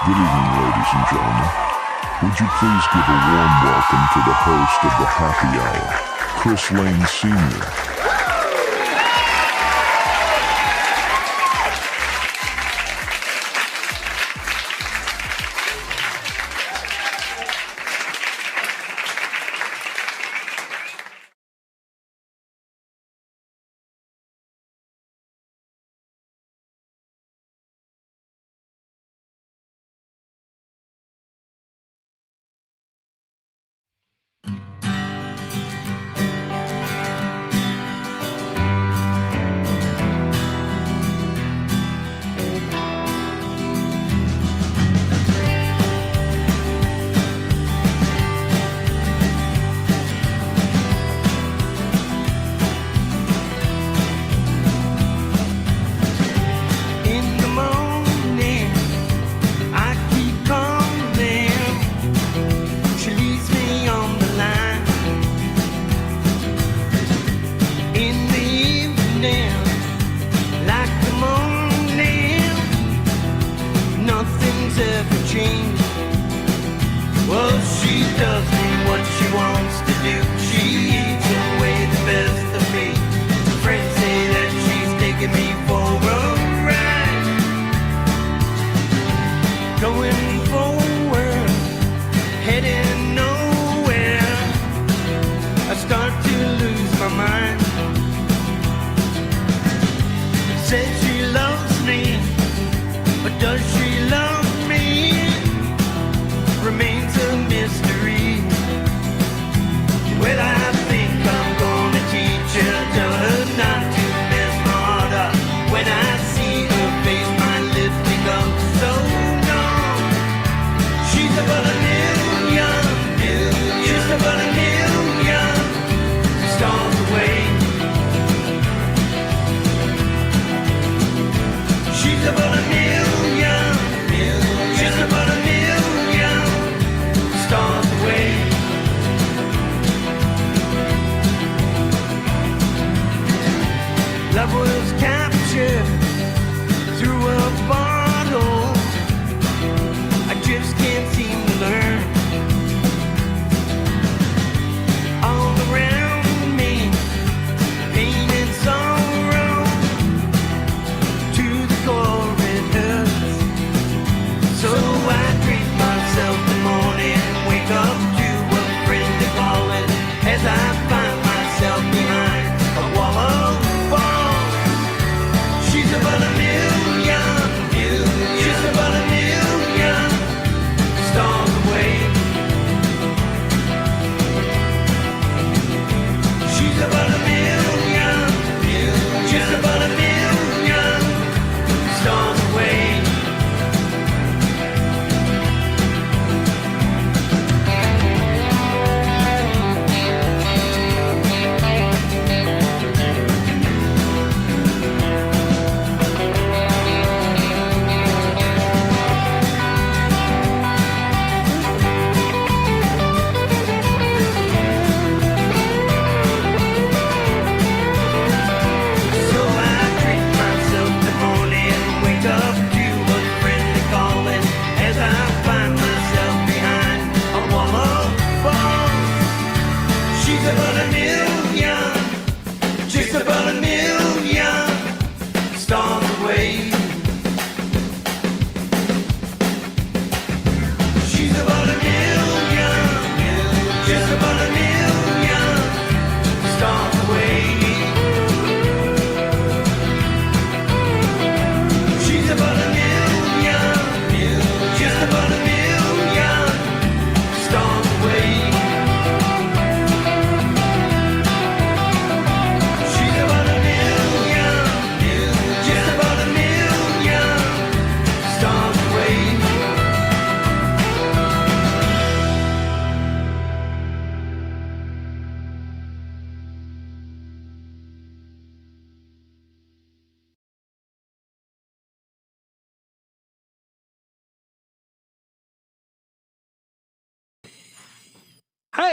Good evening, ladies and gentlemen. Would you please give a warm welcome to the host of the Happy Hour, Chris Lane Sr.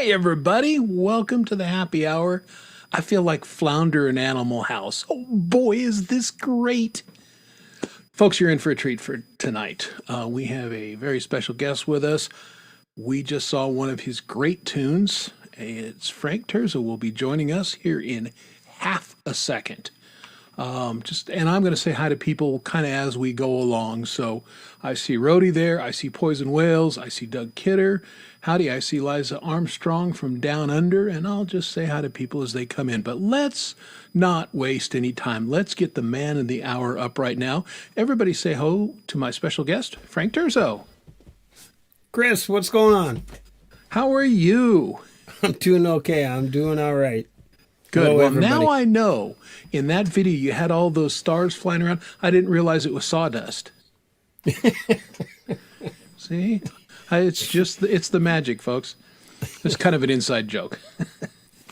Hi, everybody. Welcome to the happy hour. I feel like Flounder in Animal House. Oh boy, is this great. Folks, you're in for a treat for tonight. We have a very special guest with us. We just saw one of his great tunes. It's Frank Terzo will be joining us here in half a second. And I'm going to say hi to people kind of as we go along. So I see Rhodey there. I see Poison Whales. I see Doug Kidder. Howdy, I see Liza Armstrong from Down Under. And I'll just say hi to people as they come in. But let's not waste any time. Let's get the man of the hour up right now. Everybody say ho to my special guest, Frank Terzo. Chris, what's going on? How are you? I'm doing okay. I'm doing all right. Good. Hello, well, everybody. now I know in that video you had all those stars flying around. I didn't realize it was sawdust. See? It's the magic, folks. It's kind of an inside joke.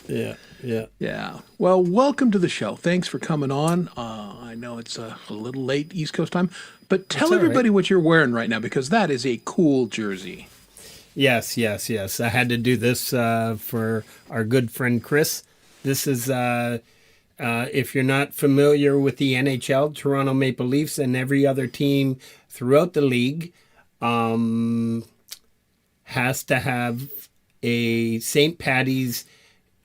Yeah. Yeah. Well, welcome to the show. Thanks for coming on. I know it's a little late East Coast time, but tell everybody what you're wearing right now because that is a cool jersey. Yes. I had to do this for our good friend Chris. This is, if you're not familiar with the NHL, Toronto Maple Leafs and every other team throughout the league has to have a St. Patty's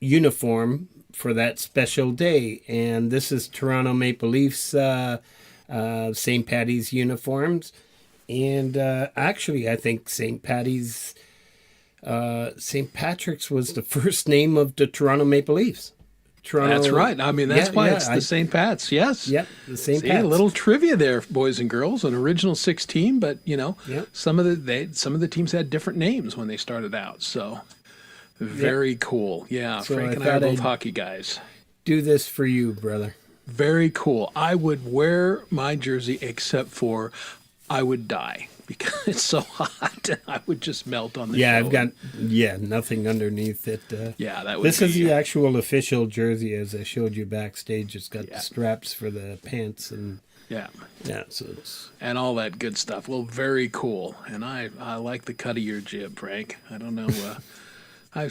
uniform for that special day. And this is Toronto Maple Leafs St. Patty's uniforms. And actually, I think St. Patrick's was the first name of the Toronto Maple Leafs. That's right. I mean, that's why it's the St. Pat's. Yes. Yep, the St. See, Pat's. a little trivia there, boys and girls. An original 6 team, but some of the teams had different names when they started out. So very cool. Yeah, So Frank I and I are thought both I'd hockey guys. Do this for you, brother. Very cool. I would wear my jersey except for I would die because it's so hot and I would just melt on the show. I've got nothing underneath it. That would This is the actual official jersey, as I showed you backstage. It's got the straps for the pants and so it's and all that good stuff. Well, very cool. And I like the cut of your jib, Frank. I don't know. I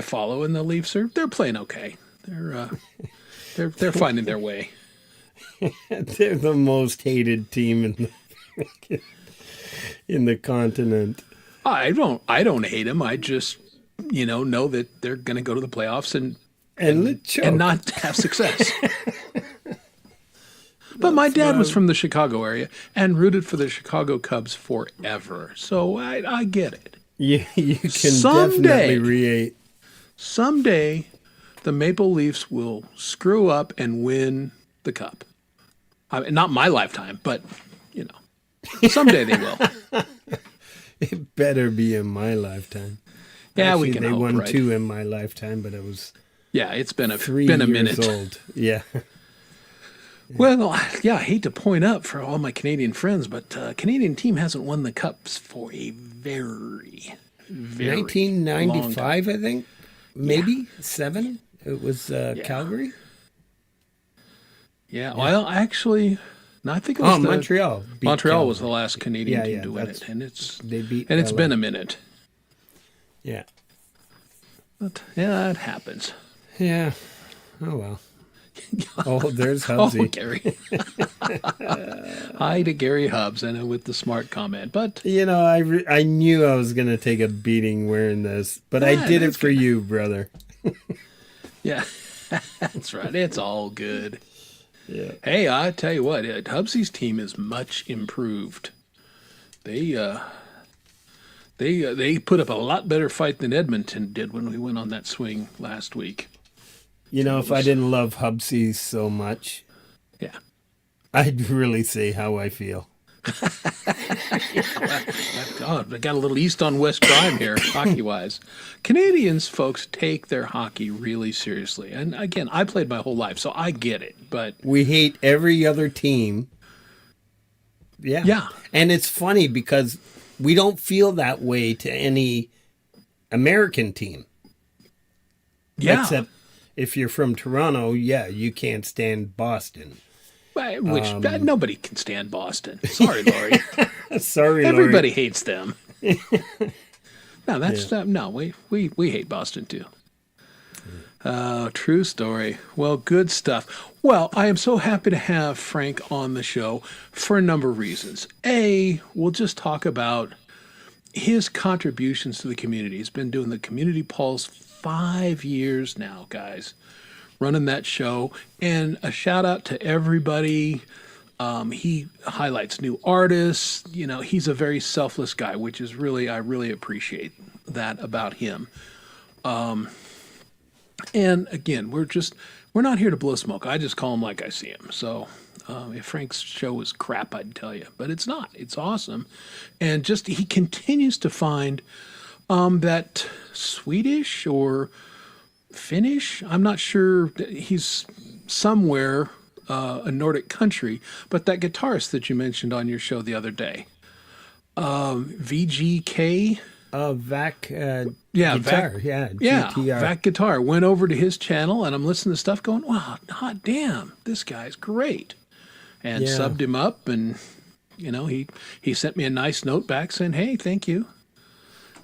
follow, and the Leafs they're playing okay. They're finding their way. they're the most hated team in the continent. I don't hate them. I just know that they're going to go to the playoffs and not have success. But my dad was from the Chicago area and rooted for the Chicago Cubs forever, so I get it. You can definitely relate. Someday, the Maple Leafs will screw up and win the Cup. I mean, not my lifetime, but someday they will. It better be in my lifetime. Yeah, Actually, we can they hope, won right? 2 in my lifetime, but it was it's been a 3 been a years minute. old. Yeah. Well, I hate to point out for all my Canadian friends, but Canadian team hasn't won the Cups for a very, very 1995, I think. Maybe 7. It was Calgary. Yeah. Well, actually, no, I think it was Montreal. Montreal was the last Canadian team to win it, and it's been a minute. Yeah. But that happens. Yeah. Oh well. Oh, there's Hubsy. Oh, Gary. Hi to Gary Hubbs, and with the smart comment. But I knew I was gonna take a beating wearing this, but I did it for you, brother. Yeah, that's right. It's all good. Yeah. Hey, I tell you what, Hubsy's team is much improved. They put up a lot better fight than Edmonton did when we went on that swing last week. If I didn't love Hubsy so much, I'd really say how I feel. God, I got a little east on west crime here, hockey-wise. Canadians, folks, take their hockey really seriously. And again, I played my whole life, so I get it. But we hate every other team. Yeah. And it's funny because we don't feel that way to any American team. Yeah. Except if you're from Toronto, you can't stand Boston. Which nobody can stand Boston. Sorry, Lori. Sorry, Lori. Everybody hates them. No, that's no. We hate Boston too. True story. Well, good stuff. Well, I am so happy to have Frank on the show for a number of reasons. A, we'll just talk about his contributions to the community. He's been doing the Community Pulse 5 years now, guys, running that show. And a shout out to everybody. He highlights new artists. You know, he's a very selfless guy, which is really, I really appreciate that about him. And again, we're not here to blow smoke. I just call him like I see him. So if Frank's show was crap, I'd tell you, but it's not. It's awesome. And just he continues to find that Swedish or Finnish, I'm not sure, he's somewhere, a Nordic country, but that guitarist that you mentioned on your show the other day, VGK. Vac Yeah, guitar, Vac, yeah, yeah, GTR. Vac Guitar. Went over to his channel, and I'm listening to stuff going, wow, hot damn, this guy's great. And Yeah. subbed him up, and, you know, he sent me a nice note back saying, hey, thank you.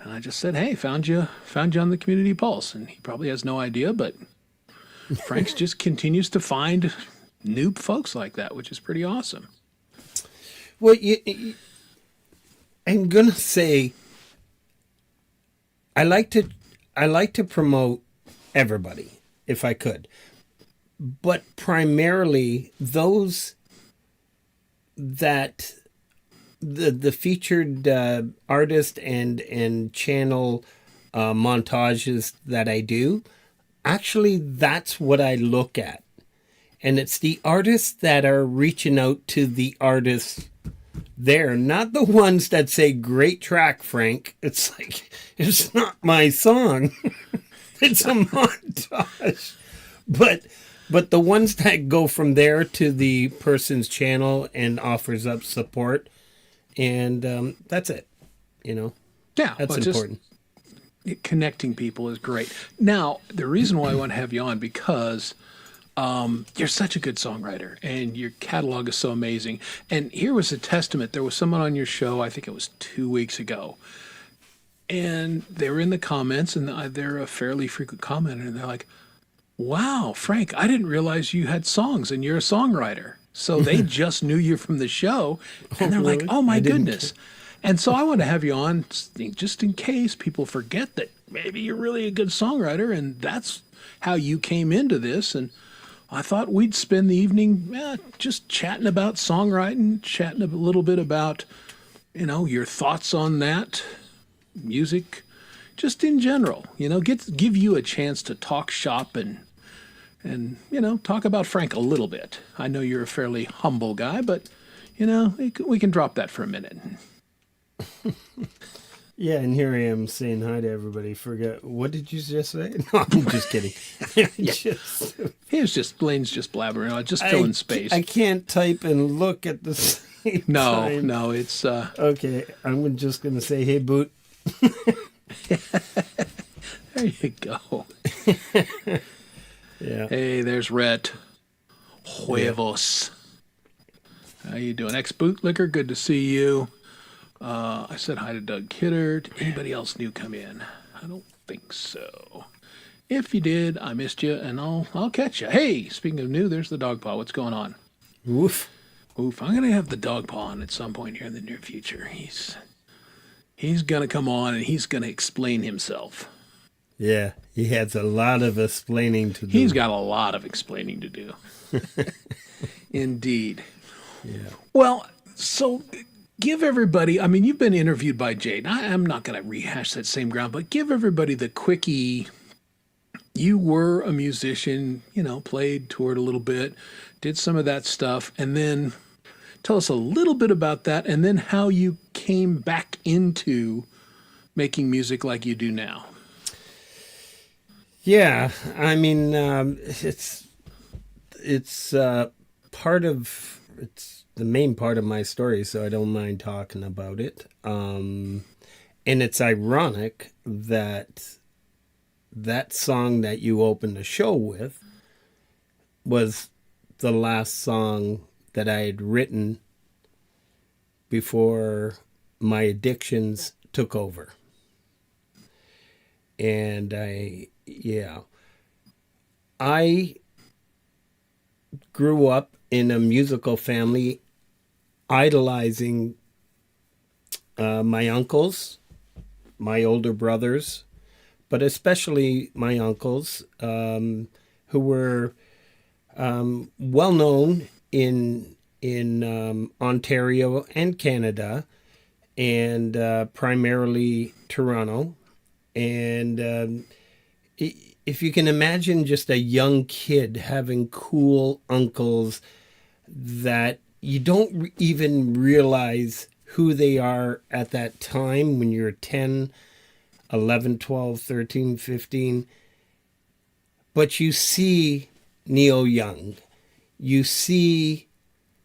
And I just said, hey, found you on the Community Pulse. And he probably has no idea, but Frank's just continues to find new folks like that, which is pretty awesome. Well, I'm gonna say I like to promote everybody if I could, but primarily those that the featured artist and channel montages that I do. Actually, that's what I look at, and it's the artists that are reaching out to the artists there, not the ones that say great track, Frank. It's like, it's not my song. It's a montage. But the ones that go from there to the person's channel and offers up support, and that's it. You know, Yeah, that's well, important. Connecting people is great. Now, the reason why I want to have you on, because you're such a good songwriter and your catalog is so amazing. And here was a testament. There was someone on your show, I think it was 2 weeks ago, and they were in the comments, and they're a fairly frequent commenter, and they're like, wow, Frank, I didn't realize you had songs and you're a songwriter. So they just knew you from the show, and they're like, really? oh my I didn't goodness. And so I want to have you on just in case people forget that maybe you're really a good songwriter, and that's how you came into this. And I thought we'd spend the evening just chatting about songwriting, chatting a little bit about, you know, your thoughts on that, music, just in general. You know, give you a chance to talk shop and you know, talk about Frank a little bit. I know you're a fairly humble guy, but you know, we can drop that for a minute. Yeah, and here I am saying hi to everybody. Forget, what did you just say? No, I'm just kidding. Blaine's just blabbering on, just filling space. I can't type and look at the same time. No, it's Okay, I'm just going to say, hey, Boot. there you go. Yeah. Hey, there's Rhett. Huevos. How you doing? Ex-bootlicker, good to see you. I said hi to Doug Kidder. Did anybody else new come in? I don't think so. If you did, I missed you, and I'll catch you. Hey, speaking of new, there's the dog paw. What's going on? Oof. Oof. I'm gonna have the dog paw on at some point here in the near future. He's gonna come on and he's gonna explain himself. Yeah, he has a lot of explaining to do. He's got a lot of explaining to do. Indeed. Yeah. Well, so give everybody, I mean, you've been interviewed by Jade. I'm not going to rehash that same ground, but give everybody the quickie. You were a musician, you know, played, toured a little bit, did some of that stuff, and then tell us a little bit about that, and then how you came back into making music like you do now. Yeah, I mean, it's the main part of my story, so I don't mind talking about it. And it's ironic that that song that you opened the show with was the last song that I had written before my addictions took over. And I grew up in a musical family, idolizing my uncles, my older brothers, but especially my uncles, who were well known in Ontario and Canada, and primarily Toronto. And if you can imagine just a young kid having cool uncles that you don't even realize who they are at that time when you're 10, 11, 12, 13, 15, but you see Neil Young, you see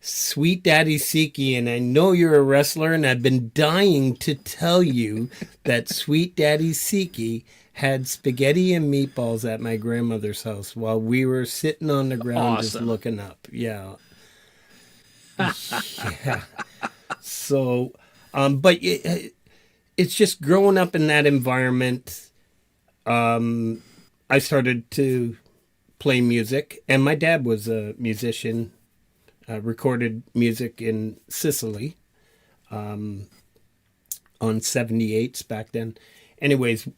Sweet Daddy Siki, and I know you're a wrestler, and I've been dying to tell you that Sweet Daddy Siki had spaghetti and meatballs at my grandmother's house while we were sitting on the ground just Awesome. looking up. Yeah. Yeah. So, but it's just growing up in that environment. I started to play music, and my dad was a musician, recorded music in Sicily on 78s back then. Anyways,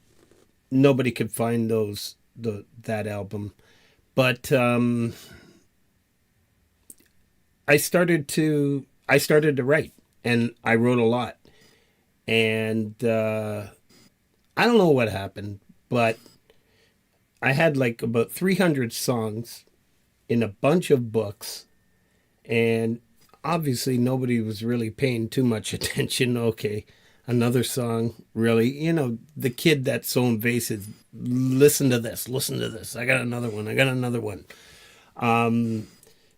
nobody could find that album, but I started to write, and I wrote a lot, and I don't know what happened, but I had like about 300 songs in a bunch of books, and obviously nobody was really paying too much attention. Okay, another song, really? You know, the kid that's so invasive. Listen to this. Listen to this. I got another one. I got another one.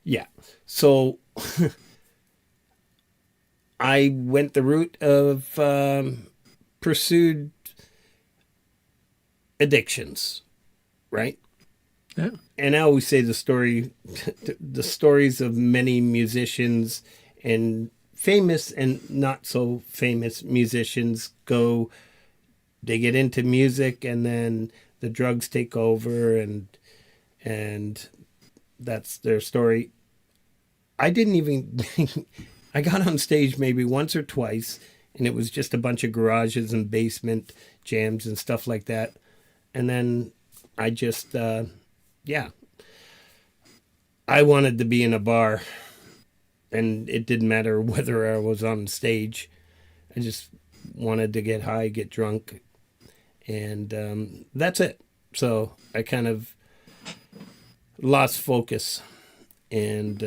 Yeah. So I went the route of pursued addictions, right? Yeah. And I always say the stories of many musicians and famous and not so famous musicians go, they get into music and then the drugs take over, and that's their story. I didn't even, I got on stage maybe once or twice, and it was just a bunch of garages and basement jams and stuff like that. And then I just, yeah, I wanted to be in a bar, and it didn't matter whether I was on stage. I just wanted to get high, get drunk, and that's it. So I kind of lost focus, and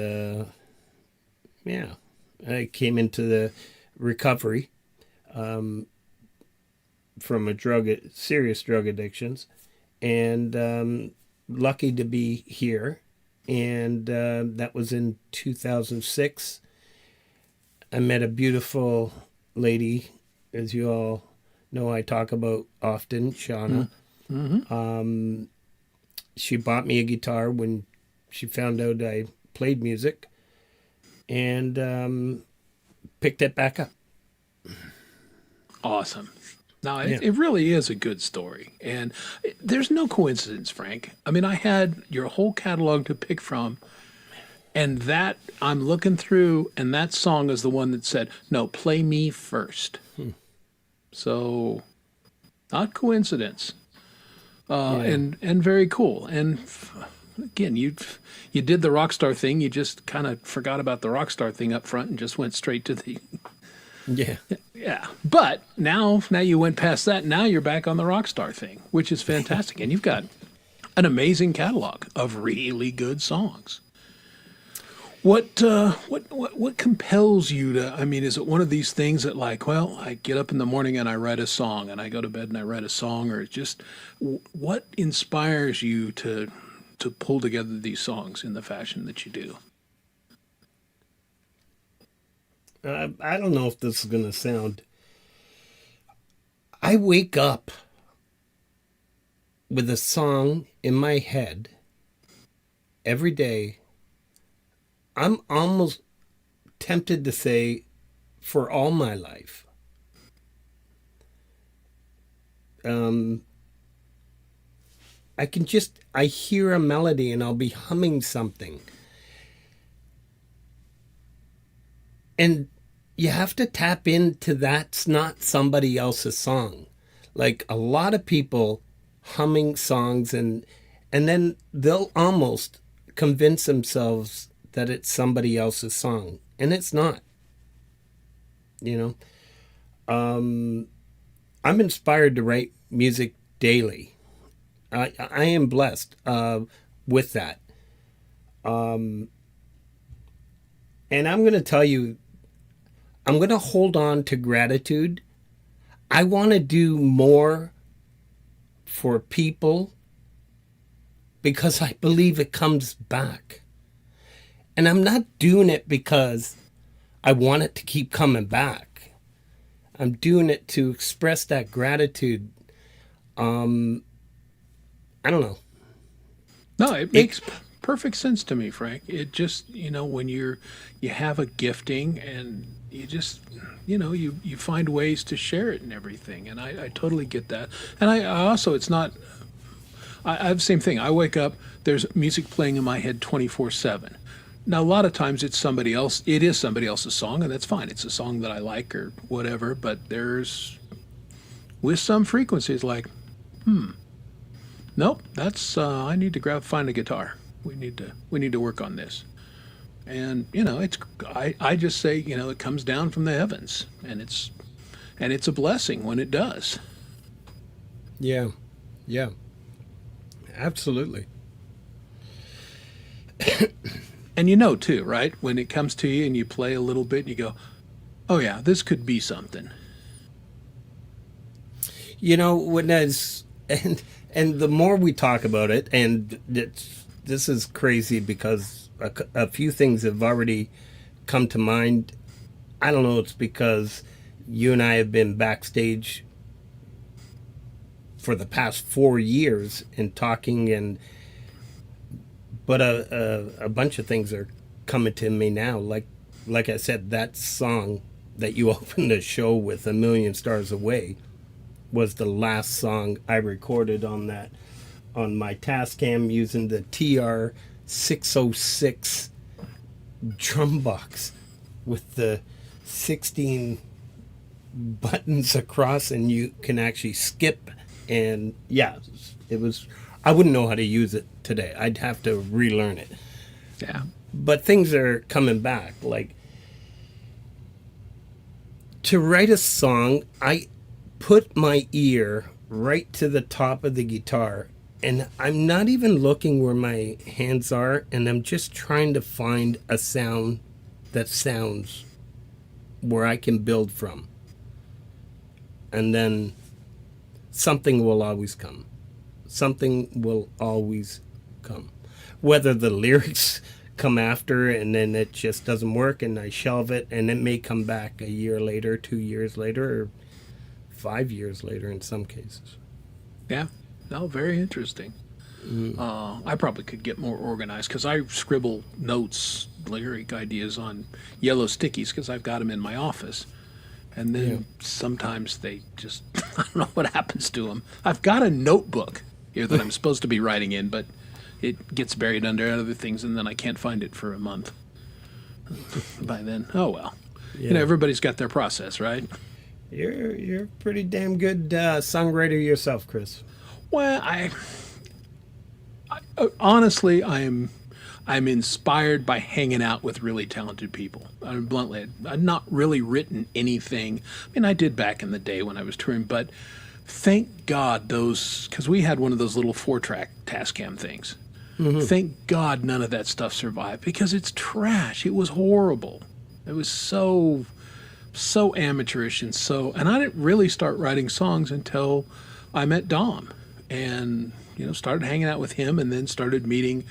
yeah, I came into the recovery from serious drug addictions, and lucky to be here. And that was in 2006. I met a beautiful lady, as you all know I talk about often, Shauna. Mm-hmm. She bought me a guitar when she found out I played music, and picked it back up. Awesome. Now, Yeah. it really is a good story. And there's no coincidence, Frank. I mean, I had your whole catalog to pick from, and that I'm looking through, and that song is the one that said, no, play me first. So, not coincidence. Yeah. And very cool. And again, you did the rock star thing. You just kind of forgot about the rock star thing up front and just went straight to the Yeah. yeah. But now you went past that. Now you're back on the rock star thing, which is fantastic. And you've got an amazing catalog of really good songs. What compels you to? I mean, is it one of these things that like, well, I get up in the morning and I write a song, and I go to bed and I write a song, or it's just what inspires you to pull together these songs in the fashion that you do? I don't know if this is going to sound. I wake up with a song in my head every day. I'm almost tempted to say for all my life. I hear a melody and I'll be humming something. And you have to tap into that's not somebody else's song. Like a lot of people humming songs and then they'll almost convince themselves that it's somebody else's song. And it's not. You know? I'm inspired to write music daily. I am blessed with that. And I'm going to tell you, I'm going to hold on to gratitude. I want to do more for people because I believe it comes back. And I'm not doing it because I want it to keep coming back. I'm doing it to express that gratitude. I don't know. No, it makes perfect sense to me, Frank. It just, when you have a gifting and you just, you find ways to share it and everything. And I totally get that. And I also, it's not, I have the same thing. I wake up, there's music playing in my head 24/7. Now, a lot of times it is somebody else's song, and that's fine. It's a song that I like or whatever, but there's, with some frequencies, like, nope, that's, I need to find a guitar. We need to work on this. And, I just say, it comes down from the heavens, and it's a blessing when it does. Yeah. Yeah. Absolutely. And too, right? When it comes to you and you play a little bit, you go, oh yeah, this could be something. When as and the more we talk about it, and this is crazy because a few things have already come to mind. I don't know. It's because you and I have been backstage for the past 4 years and talking but a bunch of things are coming to me now. Like I said, that song that you opened the show with, "A Million Stars Away," was the last song I recorded on my Tascam using the TR-606 drum box with the 16 buttons across, and you can actually skip. And yeah, it was. I wouldn't know how to use it today. I'd have to relearn it. Yeah. But things are coming back. Like, to write a song, I put my ear right to the top of the guitar, and I'm not even looking where my hands are, and I'm just trying to find a sound that sounds where I can build from. And then something will always come. Something will always come. Whether the lyrics come after and then it just doesn't work and I shelve it, and it may come back a year later, 2 years later, or 5 years later in some cases. Yeah. No, very interesting. I probably could get more organized because I scribble notes, lyric ideas on yellow stickies because I've got them in my office. And then sometimes they just, I don't know what happens to them. I've got a notebook here that I'm supposed to be writing in, but it gets buried under other things, and then I can't find it for a month. By then, oh well. Yeah. Everybody's got their process, right? You're a pretty damn good songwriter yourself, Chris. Well, I honestly, I'm inspired by hanging out with really talented people. Bluntly, I've not really written anything. I mean, I did back in the day when I was touring, but thank God because we had one of those little 4-track Tascam things. Mm-hmm. Thank God none of that stuff survived because it's trash. It was horrible. It was so amateurish and I didn't really start writing songs until I met Dom and started hanging out with him, and then started meeting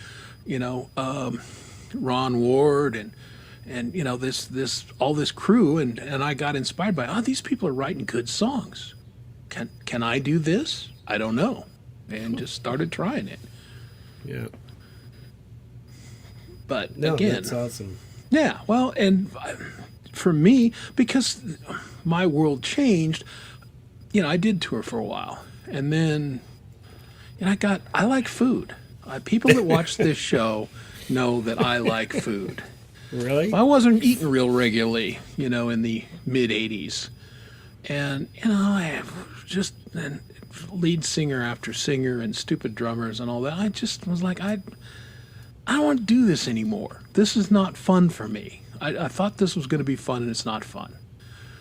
Ron Ward and this all this crew, and I got inspired by these people are writing good songs. Can I do this? I don't know, and just started trying it. Yeah. But no, again, that's awesome. Yeah, well, and for me, because my world changed, I did tour for a while, and then And I like food. People that watch this show know that I like food. Really? I wasn't eating real regularly, in the mid 80s. And, I just and lead singer after singer and stupid drummers and all that. I just was like, I don't want to do this anymore. This is not fun for me. I thought this was going to be fun, and it's not fun.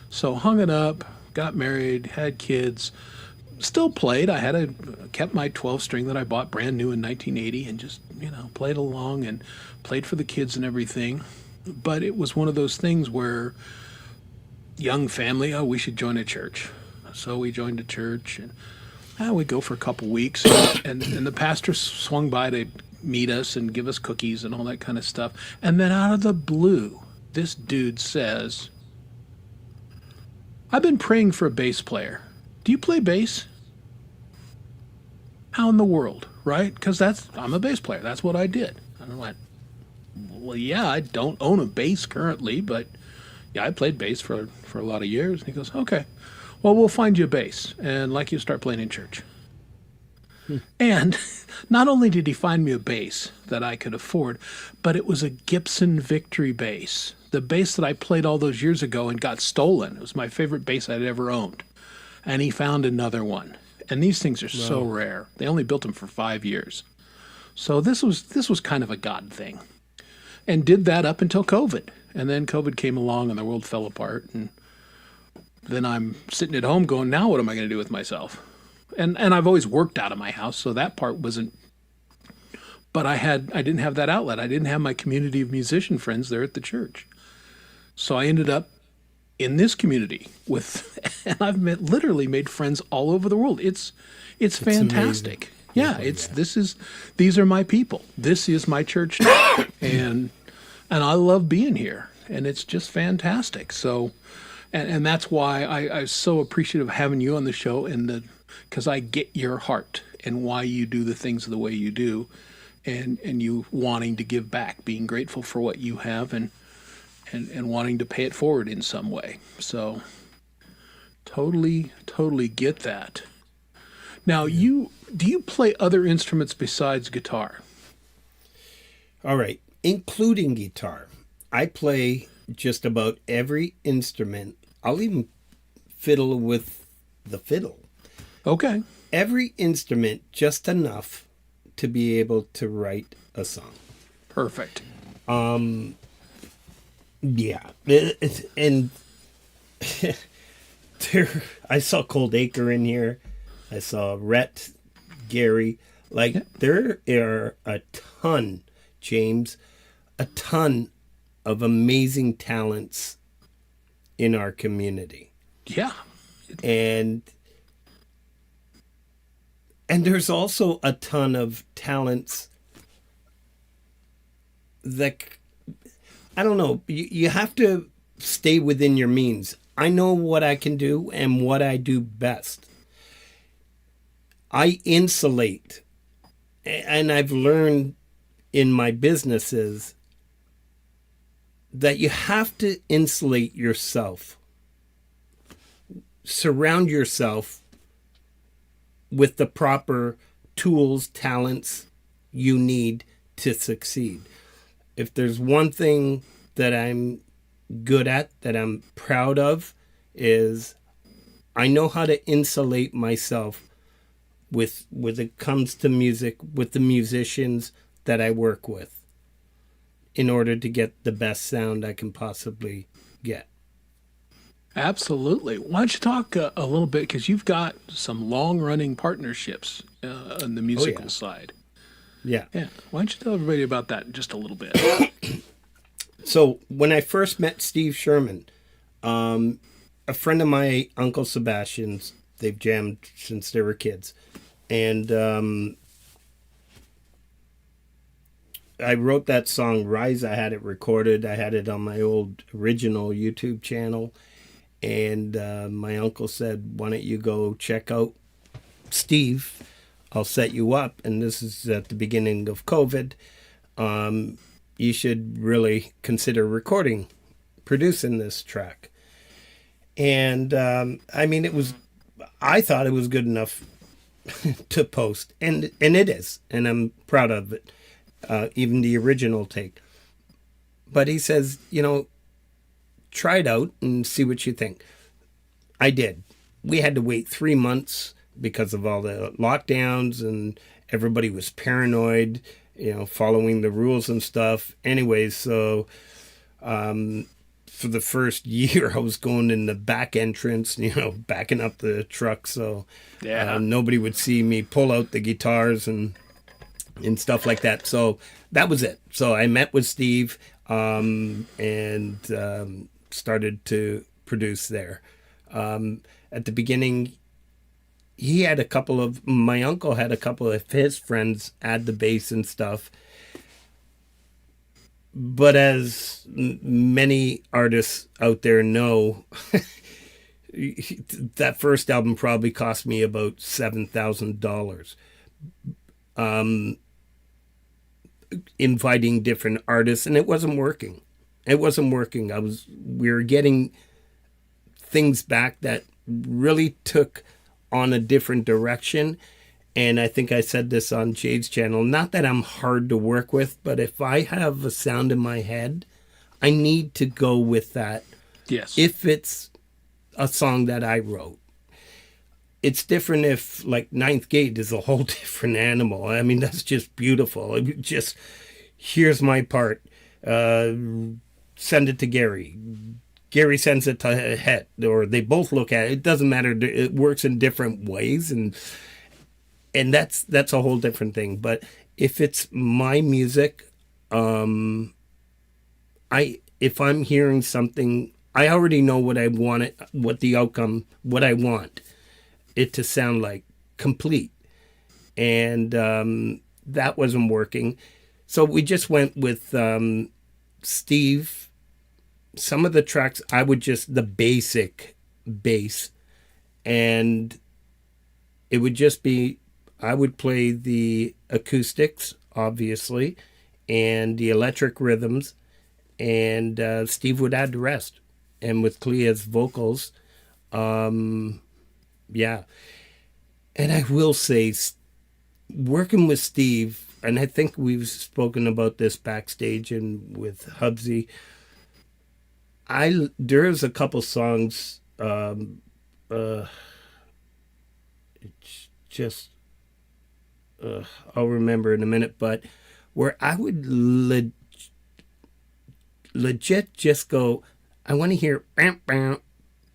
So hung it up, got married, had kids, still played. I kept my 12 string that I bought brand new in 1980 and just, played along and played for the kids and everything. But it was one of those things where young family, we should join a church. So we joined a church, and we'd go for a couple weeks, and the pastor swung by to meet us and give us cookies and all that kind of stuff. And then out of the blue, this dude says, I've been praying for a bass player. Do you play bass? How in the world, right? Because I'm a bass player. That's what I did. And I went, well, yeah, I don't own a bass currently, but yeah, I played bass for a lot of years. And he goes, okay, well, we'll find you a bass and like you start playing in church. And not only did he find me a bass that I could afford, but it was a Gibson Victory bass, the bass that I played all those years ago and got stolen. It was my favorite bass I'd ever owned. And he found another one. And these things are so rare. They only built them for 5 years. So this was kind of a God thing. And did that up until COVID. And then COVID came along and the world fell apart. And then I'm sitting at home going, now what am I going to do with myself? And I've always worked out of my house, so that part wasn't. But I didn't have that outlet. I didn't have my community of musician friends there at the church. So I ended up in this community and I've literally made friends all over the world. It's fantastic. Amazing. Yeah, these are my people. This is my church now. and I love being here, and it's just fantastic. So, and that's why I'm so appreciative of having you on the show, because I get your heart and why you do the things the way you do, and you wanting to give back, being grateful for what you have, and wanting to pay it forward in some way. So totally get that. Now, do you play other instruments besides guitar? All right, including guitar. I play just about every instrument. I'll even fiddle with the fiddle. Okay. Every instrument, just enough to be able to write a song. Perfect. Yeah. And I saw Cold Acre in here. I saw Rhett, Gary. There are a ton, James, a ton of amazing talents in our community. Yeah. And there's also a ton of talents that, I don't know, you have to stay within your means. I know what I can do and what I do best. I insulate, and I've learned in my businesses that you have to insulate yourself. Surround yourself with the proper tools, talents you need to succeed. If there's one thing that I'm good at, that I'm proud of, is I know how to insulate myself with when it comes to music, with the musicians that I work with, in order to get the best sound I can possibly get. Absolutely. Why don't you talk a little bit, because you've got some long-running partnerships on the musical side. Yeah. Why don't you tell everybody about that just a little bit? So when I first met Steve Sherman, a friend of my Uncle Sebastian's, they've jammed since they were kids. And I wrote that song, Rise. I had it recorded. I had it on my old original YouTube channel. And my uncle said, why don't you go check out Steve? I'll set you up. And this is at the beginning of COVID. You should really consider producing this track. And I thought it was good enough to post, and it is, and I'm proud of it, even the original take. But he says, try it out and see what you think. I did. We had to wait 3 months because of all the lockdowns, and everybody was paranoid, following the rules and stuff. Anyways, so for the first year, I was going in the back entrance, backing up the truck, so nobody would see me pull out the guitars and stuff like that. So that was it. So I met with Steve and started to produce there. At the beginning, my uncle had a couple of his friends add the bass and stuff. But as many artists out there know, that first album probably cost me about $7,000. Inviting different artists, and it wasn't working. We were getting things back that really took on a different direction. And I think I said this on Jade's channel, not that I'm hard to work with, but if I have a sound in my head, I need to go with that. Yes. If it's a song that I wrote. It's different if, like, Ninth Gate is a whole different animal. I mean, that's just beautiful. Just, here's my part. Send it to Gary. Gary sends it to Het, or they both look at it. It doesn't matter. It works in different ways, and that's a whole different thing. But if it's my music, if I'm hearing something, I already know what I want it, what the outcome, what I want it to sound like, complete. And that wasn't working. So we just went with Steve. Some of the tracks, I would just, the basic bass, and it would just be, I would play the acoustics, obviously, and the electric rhythms, and Steve would add the rest. And with Clea's vocals, yeah. And I will say, working with Steve, and I think we've spoken about this backstage and with Hubsy, there's a couple songs, it's just, I'll remember in a minute, but where I would legit just go, I want to hear bam, bam,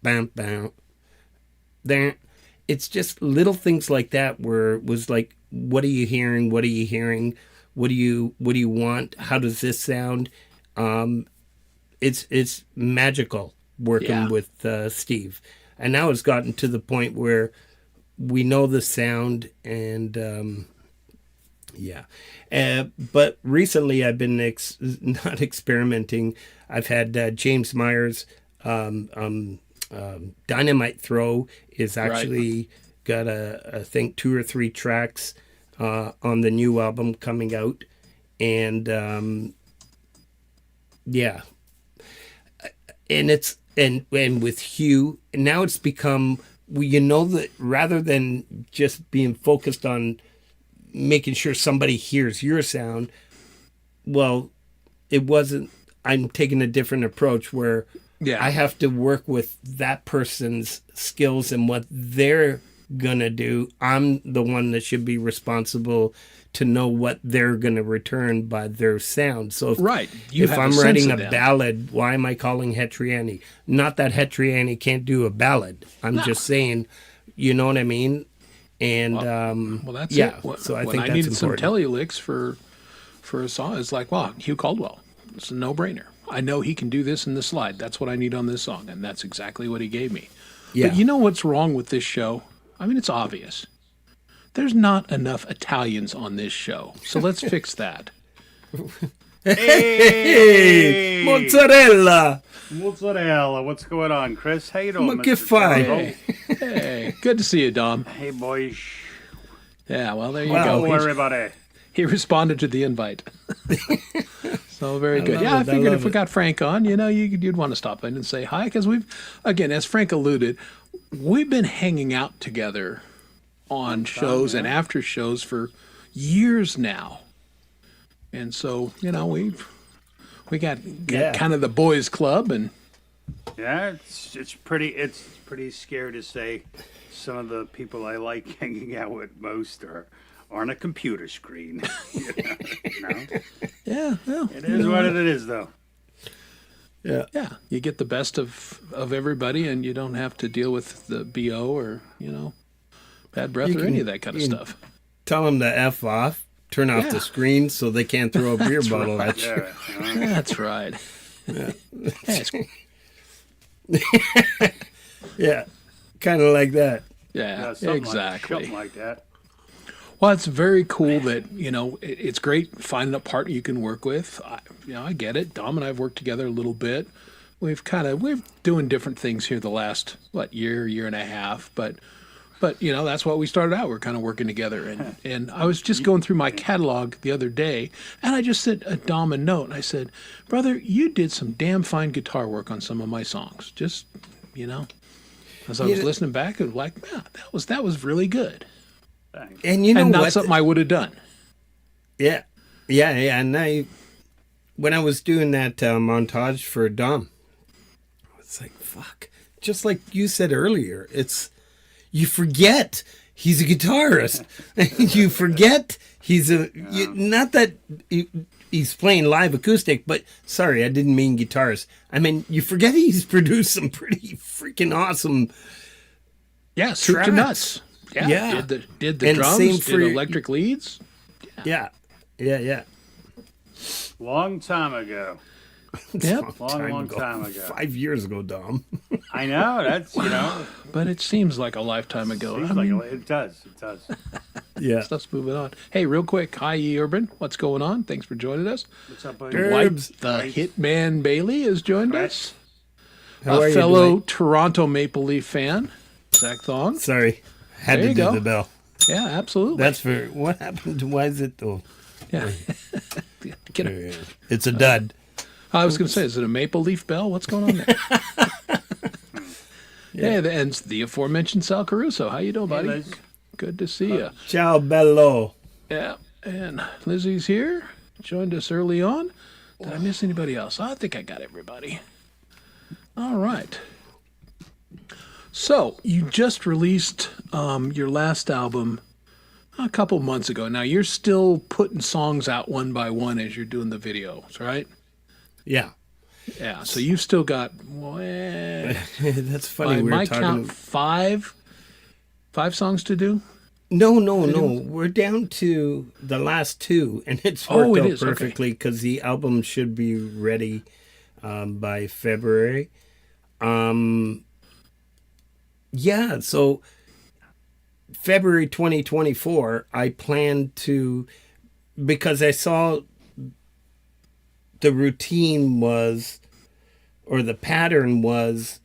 bam, bam, there. It's just little things like that where it was like, what are you hearing? What are you hearing? What do you want? How does this sound? It's magical working with Steve. And now it's gotten to the point where we know the sound, and but recently I've been not experimenting. I've had James Myers, Dynamite Throw is actually got I think 2 or 3 tracks on the new album coming out, and and it's and with Hugh, and now it's become, that rather than just being focused on making sure somebody hears your sound, well, it wasn't. I'm taking a different approach where I have to work with that person's skills and what they're gonna do. I'm the one that should be responsible to know what they're gonna return by their sound. So if I'm writing a ballad, why am I calling Hetriani? Not that Hetriani can't do a ballad. I'm just saying, you know what I mean? And that's it. So I think when I that's needed some important. telelicks for a song, it's like, wow, Hugh Caldwell. It's a no-brainer. I know he can do this in the slide. That's what I need on this song, and that's exactly what he gave me. Yeah. But you know what's wrong with this show? I mean, it's obvious. There's not enough Italians on this show, so let's fix that. Hey, mozzarella! Mozzarella, what's going on, Chris? How you doing, Ma che Mr. fai? Terzo? Hey, good to see you, Dom. Hey, boys. Yeah, well, there you Wow. go. Hello, everybody. He responded to the invite. So very good. love Yeah, I it. I figured love if we it. got Frank on, you'd want to stop in and say hi, because we've, again, as Frank alluded, we've been hanging out together on shows and yeah. after shows for years now. And so, we got Yeah. kind of the boys club, and Yeah, it's pretty scary to say some of the people I like hanging out with most are on a computer screen. You know? yeah, well, It is what it is, though. Yeah. yeah, you get the best of everybody, and you don't have to deal with the BO or bad breath You or any can- of that kind of you can stuff. Tell them to F off, turn off Yeah. the screen so they can't throw a beer bottle at you. Yeah, That's right. Yeah, Yeah, kind of like that. yeah, something exactly. like that. Well, it's very cool that it's great finding a partner you can work with. I get it. Dom and I have worked together a little bit. We're doing different things here the last year and a half, but that's what we started out. We're kind of working together, and I was just going through my catalog the other day, and I just sent Dom a note, and I said, "Brother, you did some damn fine guitar work on some of my songs." Just as I was listening back, and like, man, that was really good. Thanks. And you know And not what? something I would have done. Yeah. And when I was doing that montage for Dom, it's like, fuck. Just like you said earlier, you forget he's a guitarist. You forget he's not that he's playing live acoustic, but sorry, I didn't mean guitarist. I mean, you forget he's produced some pretty freaking awesome. Yeah, soup to Tracks. nuts. Yeah, Yeah. did the And drums, same did for- electric leads. Yeah. Long time ago. Yep. Long time ago. 5 years ago, Dom. I know, that's, But it seems like a lifetime ago. seems I like mean, it does. It does. Yeah. let's move it on. Hey, real quick, hi E Urban, what's going on? Thanks for joining us. What's up, buddy? Hey. Dwight the Hitman Bailey has joined us. How are A you, fellow Dwight? Toronto Maple Leaf fan, Zach Thong. Sorry. Had There to you do go. the bell. Yeah, absolutely. That's for what happened? Why is it though? yeah. Get it. It's a dud. I was going to say, is it a Maple Leaf bell? What's going on there? Yeah, and the aforementioned Sal Caruso. How you doing, buddy? Liz. Good to see you. Ciao, bello. Yeah, and Lizzie's here. Joined us early on. Did I miss anybody else? I think I got everybody. All right. So you just released your last album a couple months ago. Now you're still putting songs out one by one as you're doing the videos, right? Yeah. Yeah. So you've still got That's funny. by We were my talking. count five songs to do. No. We're down to the last two, and it's Oh, worked it out is, okay. perfectly because the album should be ready by February. Yeah. So February 2024, I plan to, because I saw the routine was, or the pattern was,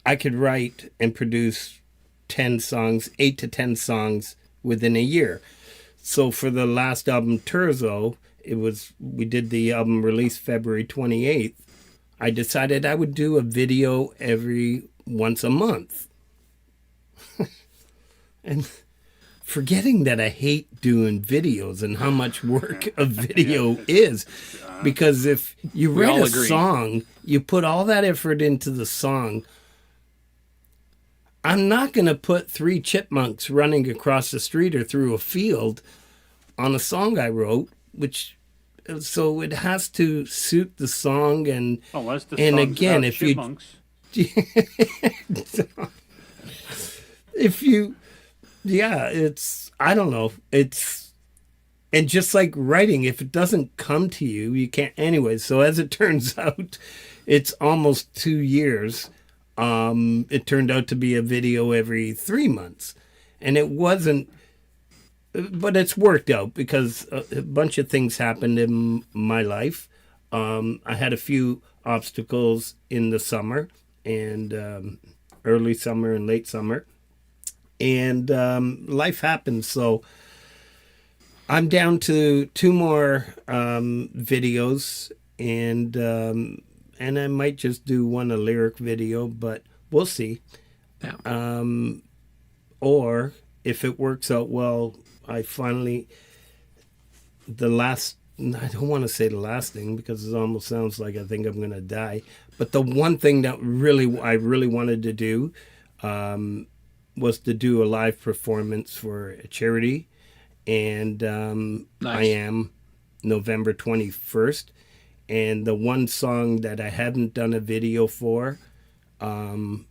I could write and produce 10 songs, 8 to 10 songs within a year. So for the last album, Terzo, we did the album release February 28th. I decided I would do a video once a month. And forgetting that I hate doing videos and how much work a video is. Because if you We all write a agree. song, you put all that effort into the song. I'm not going to put 3 chipmunks running across the street or through a field on a song I wrote, so it has to suit the song. And Unless the And song's again, about if you- chipmunks. I don't know. And just like writing, if it doesn't come to you, you can't anyway. So as it turns out, it's almost 2 years. It turned out to be a video every 3 months. And it wasn't, but it's worked out because a bunch of things happened in my life. I had a few obstacles in the summer and early summer and late summer. And life happens. So I'm down to 2 more videos, and I might just do a lyric video, but we'll see. Yeah. or if it works out well, I finally, I don't want to say the last thing because it almost sounds like I think I'm going to die. But the one thing that I really wanted to do was to do a live performance for a charity. And Nice. I am November 21st. And the one song that I haven't done a video for, I've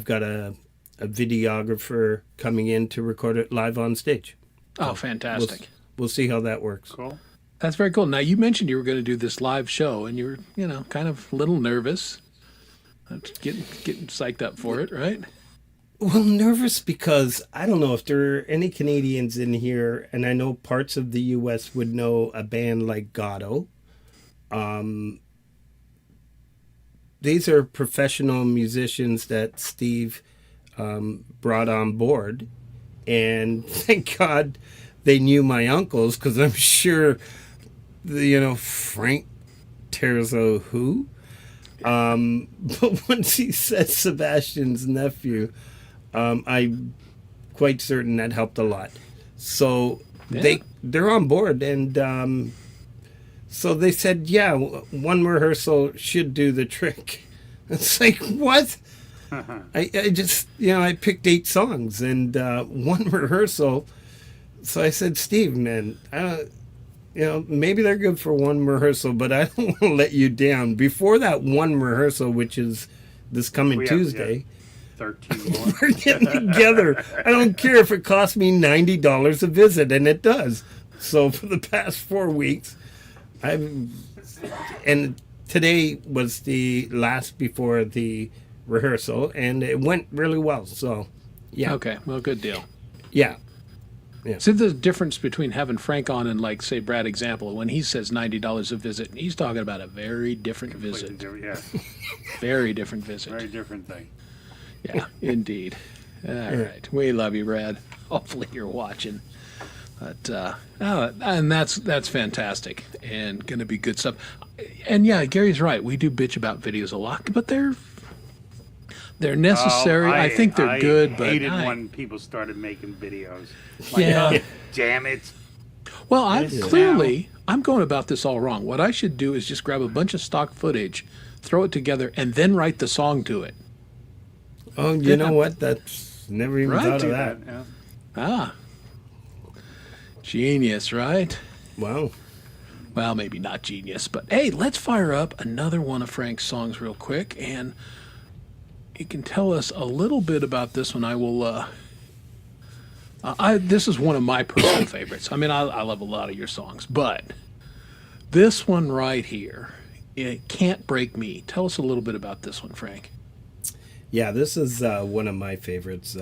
got a videographer coming in to record it live on stage. Oh, fantastic. We'll see how that works. Cool. That's very cool. Now, you mentioned you were going to do this live show, and you were, kind of a little nervous. Getting psyched up for it, right? Well, nervous because I don't know if there are any Canadians in here, and I know parts of the U.S. would know a band like Gatto. These are professional musicians that Steve brought on board, and thank God they knew my uncles, because I'm sure, Frank Terzo who? But once he said Sebastian's nephew, I'm quite certain that helped a lot. So Yeah. they're on board, and so they said, yeah, one rehearsal should do the trick. It's like, what? I just, I picked 8 songs and one rehearsal. So I said, Steve, man, maybe they're good for one rehearsal, but I don't want to let you down. Before that one rehearsal, which is this coming Tuesday, 13 more. we're getting together. I don't care if it costs me $90 a visit, and it does. So for the past 4 weeks, and today was the last before the rehearsal, and it went really well. So, yeah. Okay, well, good deal. Yeah. See the difference between having Frank on and, like, say, Brad Example. When he says $90 a visit, he's talking about a very different visit. Yeah, Very different visit. very different thing. Yeah, indeed. All right. We love you, Brad. Hopefully you're watching. But and that's fantastic and going to be good stuff. And yeah, Gary's right. We do bitch about videos a lot, but they're necessary. I think they're good, but I hated when people started making videos. Yeah. Oh, damn it. Well, I'm going about this all wrong. What I should do is just grab a bunch of stock footage, throw it together, and then write the song to it. Oh, you know what? That's never even Right, thought of do that. Yeah. Ah, genius, right? Wow. Well, maybe not genius, but hey, let's fire up another one of Frank's songs real quick, and you can tell us a little bit about this one. I will. This is one of my personal favorites. I mean, I love a lot of your songs, but this one right here, it Can't Break Me. Tell us a little bit about this one, Frank. Yeah, this is one of my favorites.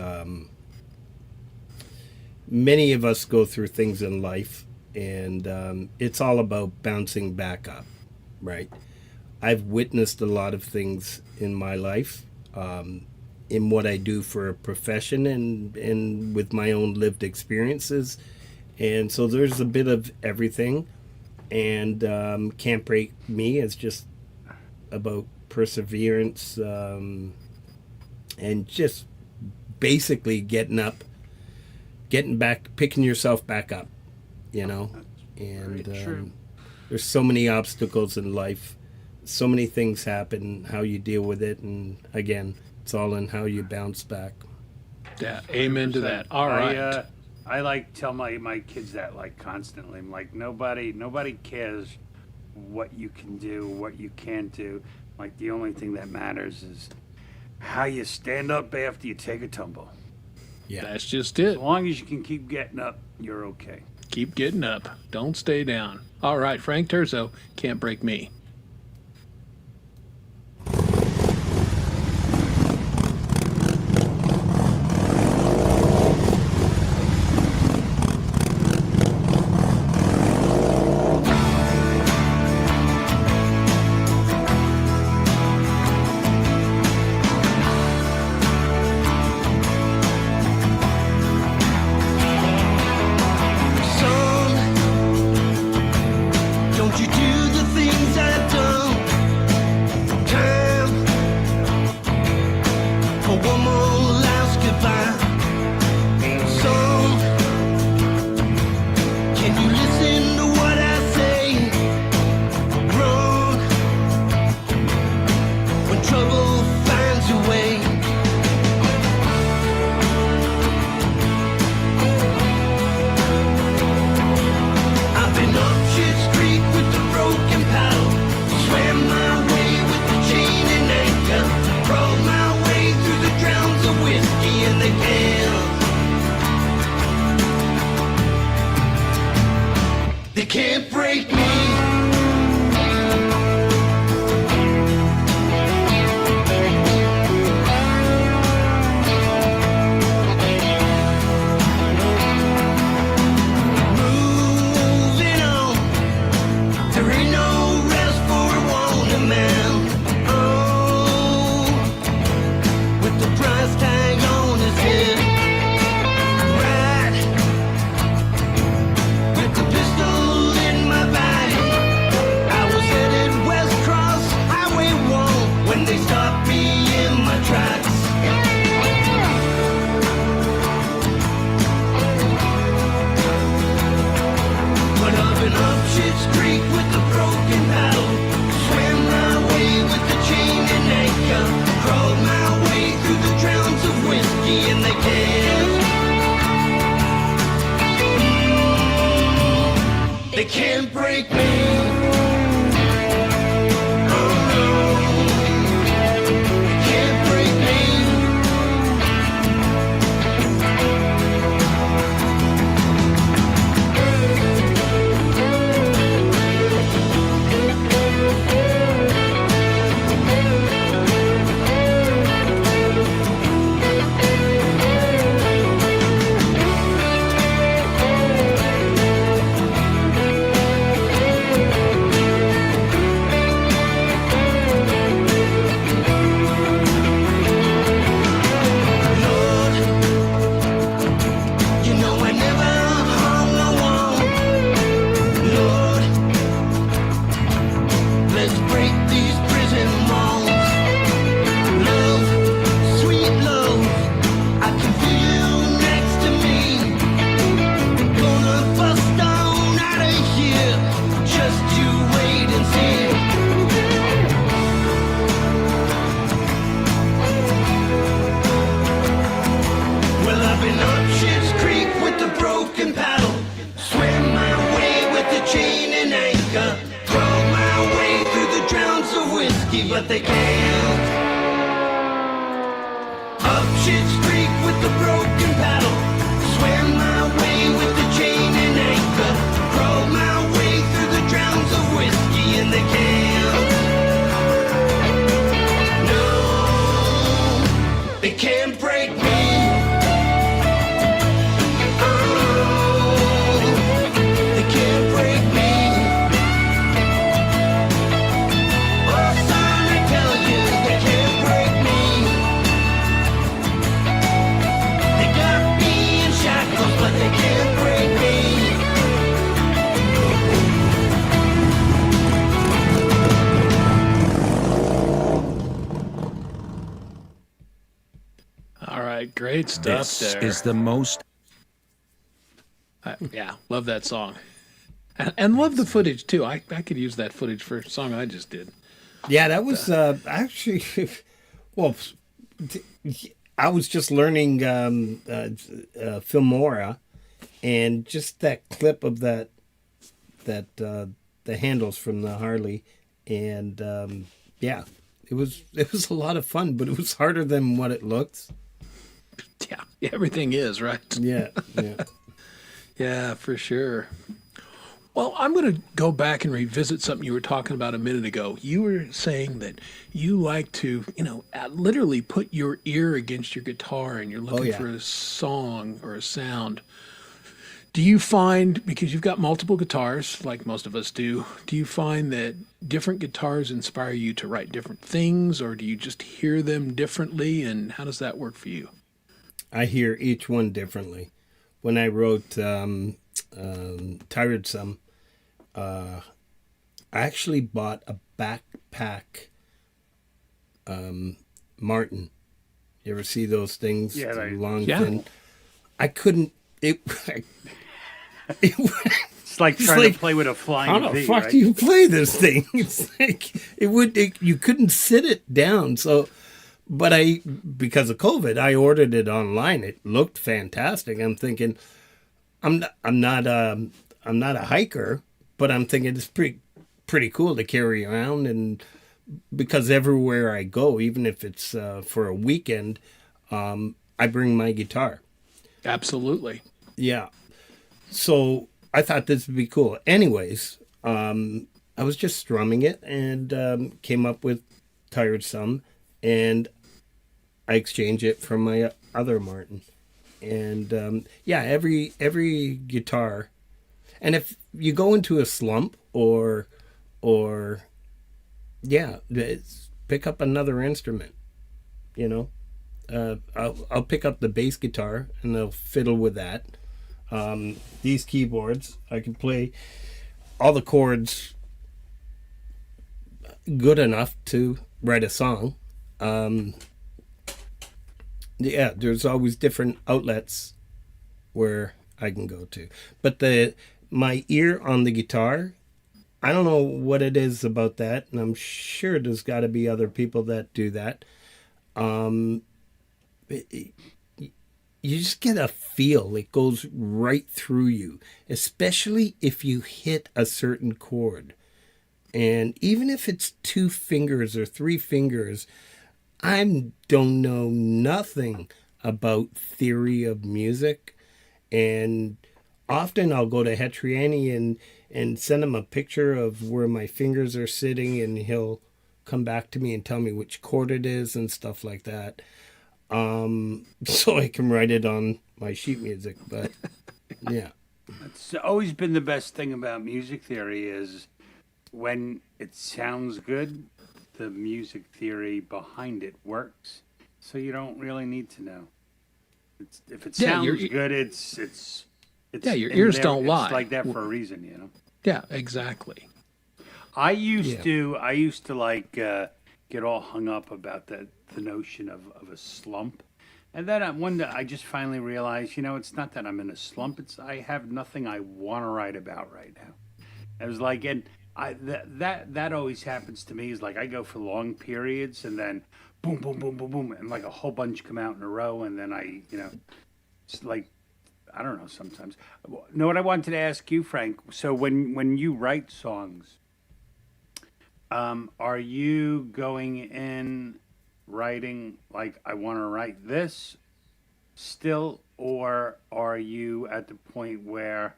Many of us go through things in life, and it's all about bouncing back up, right? I've witnessed a lot of things in my life, in what I do for a profession and with my own lived experiences. And so there's a bit of everything. And Can't Break Me is just about perseverance, and just basically getting up, getting back, picking yourself back up, And very true. there's so many obstacles in life, so many things happen, how you deal with it, and again, it's all in how you bounce back. Yeah, amen to that. All right. I like tell my kids that like constantly. I'm like, nobody cares what you can do, what you can't do. Like, the only thing that matters is how you stand up after you take a tumble. Yeah. That's just As it. long as you can keep getting up, you're okay. Keep getting up. Don't stay down. All right, Frank Terzo, Can't Break Me. Son, don't you do the things that trouble finds a way. I've been up Shit's Creek with the broken paddle, swam my way with the chain and anchor, crawled my way through the drowns of whiskey in the can. They can't break me. Moving on. There ain't no rest for a wanted man. Oh, with the price tag on his head. Right. With the pistol in my body, I was headed west cross Highway 1 when they stopped me in my tracks. But up and up Shit's Creek with the broken paddle, swam my way with the chain and anchor, crawled my way through the drowns of whiskey in the can. They can't break me. Oh no, they can't break me. Lord, you know I never hung a wall. Lord, let's break these prison walls. Love, sweet love, I can feel you next to me. Gonna bust on out of here, just you wait and see. Well, I've been up Shit's Creek with the broken paddle, swam my way with the chain and anchor, crawled my way through the drowns of whiskey, but they can't. Up Shit's Creek with the broken paddle, swam my way with the chain and anchor, crawled my way through the drowns of whiskey in the can. No, they can't break me. Oh, they can't break me. Oh, son, I tell you, they can't break me. They got me in shackles, but they can't break me. All right, great stuff This there. is the most Yeah, love that song. And love the footage, too. I could use that footage for a song I just did. Yeah, that was actually, well, I was just learning Filmora, and just that clip of the handles from the Harley, and yeah, it was a lot of fun, but it was harder than what it looked. Yeah, everything is, right? Yeah, yeah. Yeah, for sure. Well, I'm going to go back and revisit something you were talking about a minute ago. You were saying that you like to, literally put your ear against your guitar and you're looking yeah. for a song or a sound. Do you find, because you've got multiple guitars, like most of us do you find that different guitars inspire you to write different things, or do you just hear them differently, and how does that work for you? I hear each one differently. When I wrote Tiresome, I actually bought a backpack Martin. You ever see those things? Yeah, The they- long Yeah. thin. I couldn't. It It's like trying to play with a flying how the V, fuck right? do you play this thing? It's like you couldn't sit it down. So, but because of COVID, I ordered it online. It looked fantastic. I'm thinking, I'm not a hiker, but I'm thinking it's pretty cool to carry around, and because everywhere I go, even if it's for a weekend, I bring my guitar. Absolutely. Yeah. So I thought this would be cool. Anyways, I was just strumming it and came up with Tired Some, and I exchanged it for my other Martin. And yeah, every guitar. And if you go into a slump or yeah, pick up another instrument, you know. I'll pick up the bass guitar and I'll fiddle with that. These keyboards, I can play all the chords good enough to write a song. Yeah, there's always different outlets where I can go to. But my ear on the guitar, I don't know what it is about that, and I'm sure there's got to be other people that do that. You just get a feel. It goes right through you, especially if you hit a certain chord. And even if it's 2 fingers or 3 fingers, I don't know nothing about theory of music. And often I'll go to Hetriani and send him a picture of where my fingers are sitting, and he'll come back to me and tell me which chord it is and stuff like that. So I can write it on my sheet music. But yeah. It's always been the best thing about music theory is when it sounds good, the music theory behind it works. So you don't really need to know. If it Yeah, sounds good, it's Yeah, your in ears there. don't lie. It's like that for a reason, you know. Yeah, exactly. I used to like get all hung up about the notion of a slump. And then one day I just finally realized, it's not that I'm in a slump. It's I have nothing I want to write about right now. I was like, and that always happens to me is like I go for long periods and then boom, boom, boom, boom, boom, and like a whole bunch come out in a row, and then it's like, I don't know, sometimes. Know what I wanted to ask you, Frank? So when you write songs, are you going in writing like I want to write this still, or are you at the point where,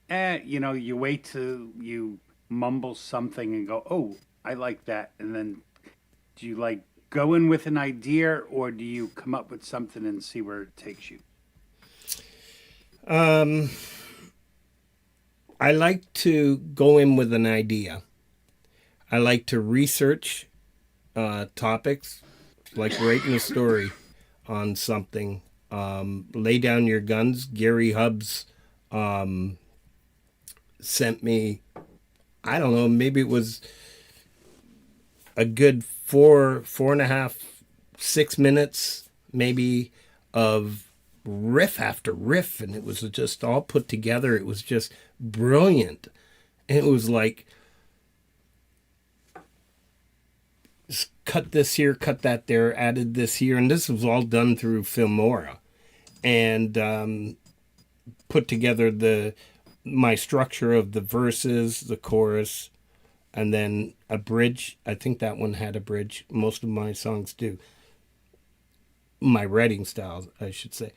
you wait till you mumble something and go, oh, I like that, and then do you like go in with an idea, or do you come up with something and see where it takes you? I like to go in with an idea. I like to research topics, like writing a story on something. Lay Down Your Guns. Gary Hubbs sent me, I don't know, maybe it was a good 4.5, 6 minutes, maybe, of riff after riff, and it was just all put together. It was just brilliant. And it was like, just cut this here, cut that there, added this here, and this was all done through Filmora, and put together my structure of the verses, the chorus, and then a bridge. I think that one had a bridge. Most of my songs do. My writing style, I should say.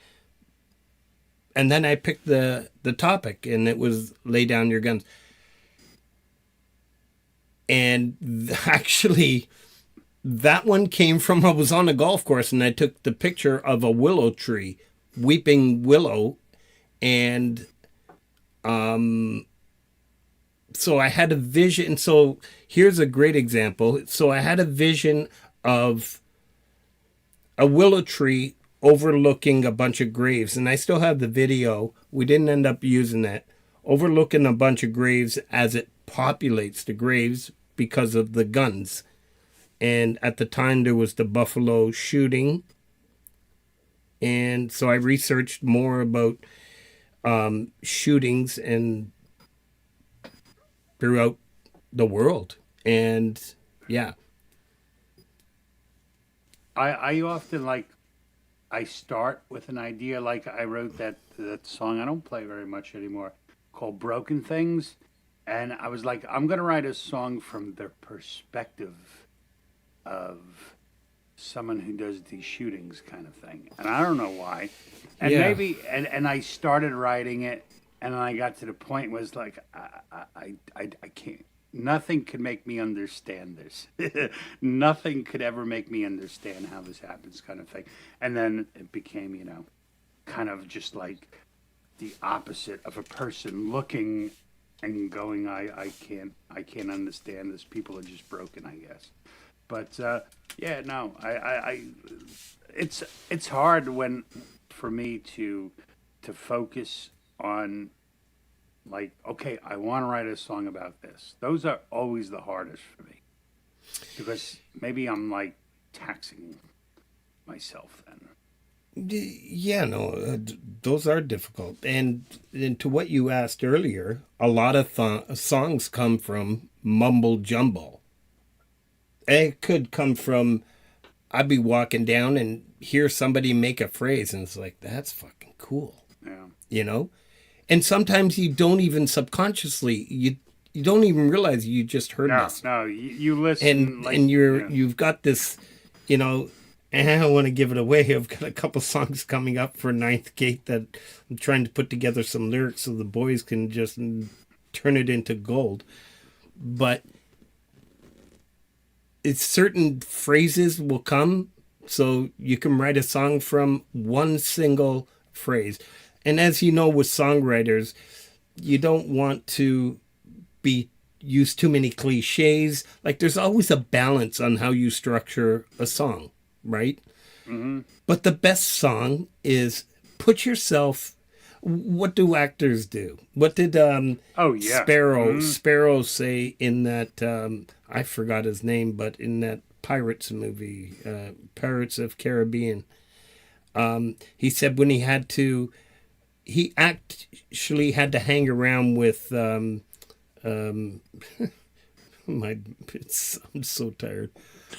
And then I picked the topic, and it was Lay Down Your Guns. And actually, that one came from, I was on a golf course, and I took the picture of a willow tree, weeping willow, and so I had a vision. So here's a great example. So I had a vision of a willow tree overlooking a bunch of graves, and I still have the video. We didn't end up using it. Overlooking a bunch of graves as it populates the graves because of the guns. And at the time there was the Buffalo shooting, and so I researched more about shootings and throughout the world. And yeah. I often like, I start with an idea. Like I wrote that song I don't play very much anymore, called Broken Things. And I was like, I'm going to write a song from the perspective of someone who does these shootings, kind of thing. And I don't know why. And Yeah. maybe, and I started writing it, and then I got to the point was like, I can't. Nothing could make me understand this. Nothing could ever make me understand how this happens, kind of thing. And then it became, kind of just like the opposite of a person looking and going, I can't understand this. People are just broken, I guess. But yeah, no, it's hard for me to focus on, like, okay, I want to write a song about this. Those are always the hardest for me, because maybe I'm like taxing myself then. Yeah, no, those are difficult. And to what you asked earlier, a lot of songs come from mumble jumble. It could come from, I'd be walking down and hear somebody make a phrase, and it's like, that's fucking cool. Yeah. And sometimes you don't even subconsciously, you don't even realize you just heard this. No, you listen, And like, you've got this, and I don't want to give it away. I've got a couple songs coming up for Ninth Gate that I'm trying to put together some lyrics so the boys can just turn it into gold. But it's certain phrases will come, so you can write a song from one single phrase. And as you know, with songwriters, you don't want to use too many cliches. Like, there's always a balance on how you structure a song, right? Mm-hmm. But the best song is put yourself. What do actors do? What did Sparrow say in that? I forgot his name, but in that Pirates movie, Pirates of Caribbean, he said when he actually had to hang around with I'm so tired.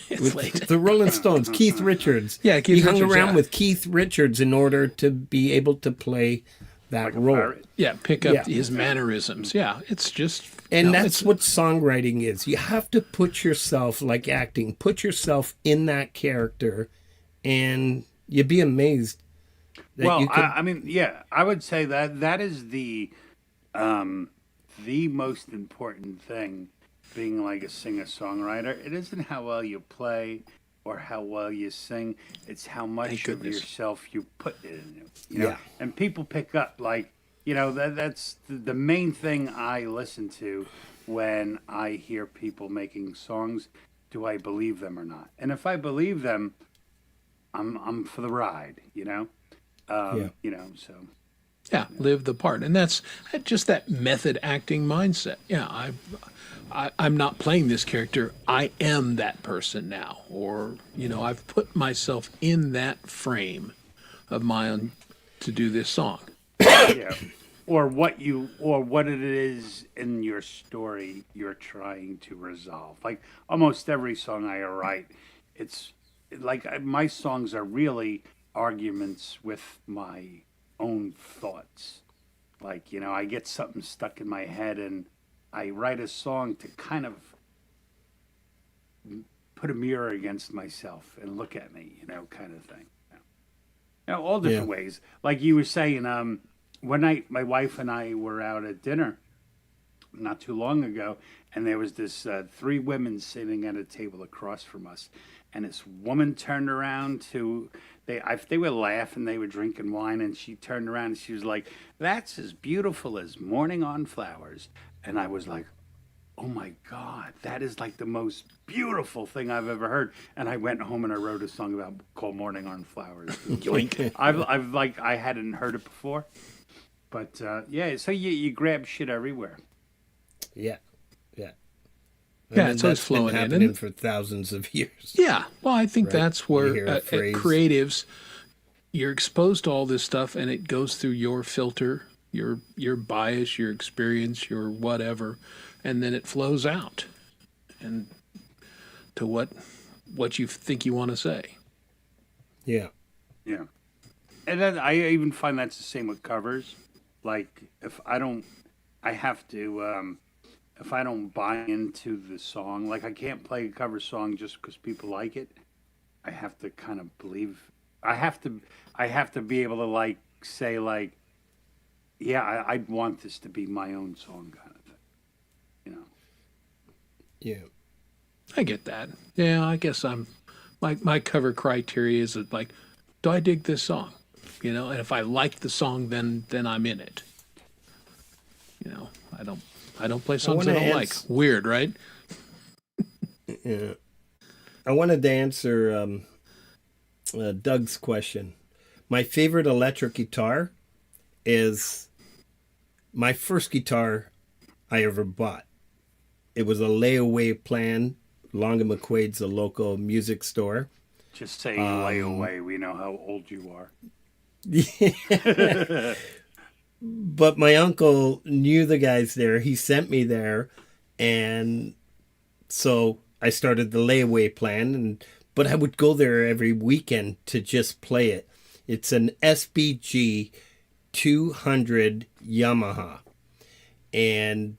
It's late. The Rolling Stones, Keith Richards. Yeah, Keith he hung Richards, around yeah. with Keith Richards in order to be able to play that like a role. pirate. Yeah, pick up Yeah. his mannerisms. Yeah, it's just... And no, that's what songwriting is. You have to put yourself, like acting, put yourself in that character, and you'd be amazed. That you could, I mean, yeah, I would say that is the most important thing, being like a singer-songwriter. It isn't how well you play or how well you sing. It's how much Thank of goodness. yourself you put in it. Yeah. And people pick up, like, that's the main thing I listen to when I hear people making songs. Do I believe them or not? And if I believe them, I'm for the ride, Yeah. So Yeah, live the part. And that's just that method acting mindset. Yeah, I'm not playing this character. I am that person now. Or, I've put myself in that frame of my own to do this song. yeah, or what it is in your story you're trying to resolve. Like almost every song I write, it's like my songs are really arguments with my own thoughts. Like, I get something stuck in my head and I write a song to kind of put a mirror against myself and look at me, kind of thing. All different ways. Like you were saying, one night my wife and I were out at dinner not too long ago, and there was this 3 women sitting at a table across from us, and this woman turned around they were laughing, they were drinking wine, and she turned around and she was like, "That's as beautiful as morning on flowers." And I was like, oh my God, that is like the most beautiful thing I've ever heard. And I went home and I wrote a song called Morning on Flowers. I hadn't heard it before. But yeah, so you grab shit everywhere. Yeah. Yeah. Yeah, it's always that's been flowing in. happening And, for thousands of years. yeah, well, I think Right. that's You where hear a phrase. creatives, you're exposed to all this stuff and it goes through your filter, your bias, your experience, your whatever. and then it flows out and to what you think you want to say. Yeah. Yeah. And then I even find that's the same with covers. Like if I don't buy into the song, like I can't play a cover song just because people like it. I have to kind of believe. I have to be able to like say like, yeah, I'd want this to be my own song kind of thing. You know. Yeah. I get that. Yeah, I guess my cover criteria is like, do I dig this song? You know, and if I like the song, then I'm in it. You know, I don't play songs I don't like. Weird, right? Yeah. I wanted to answer Doug's question. My favorite electric guitar is my first guitar I ever bought. It was a layaway plan. Long and McQuaid's a local music store. Just saying layaway, we know how old you are. But my uncle knew the guys there. He sent me there, and so I started the layaway plan. But I would go there every weekend to just play it. It's an SBG 200 Yamaha, and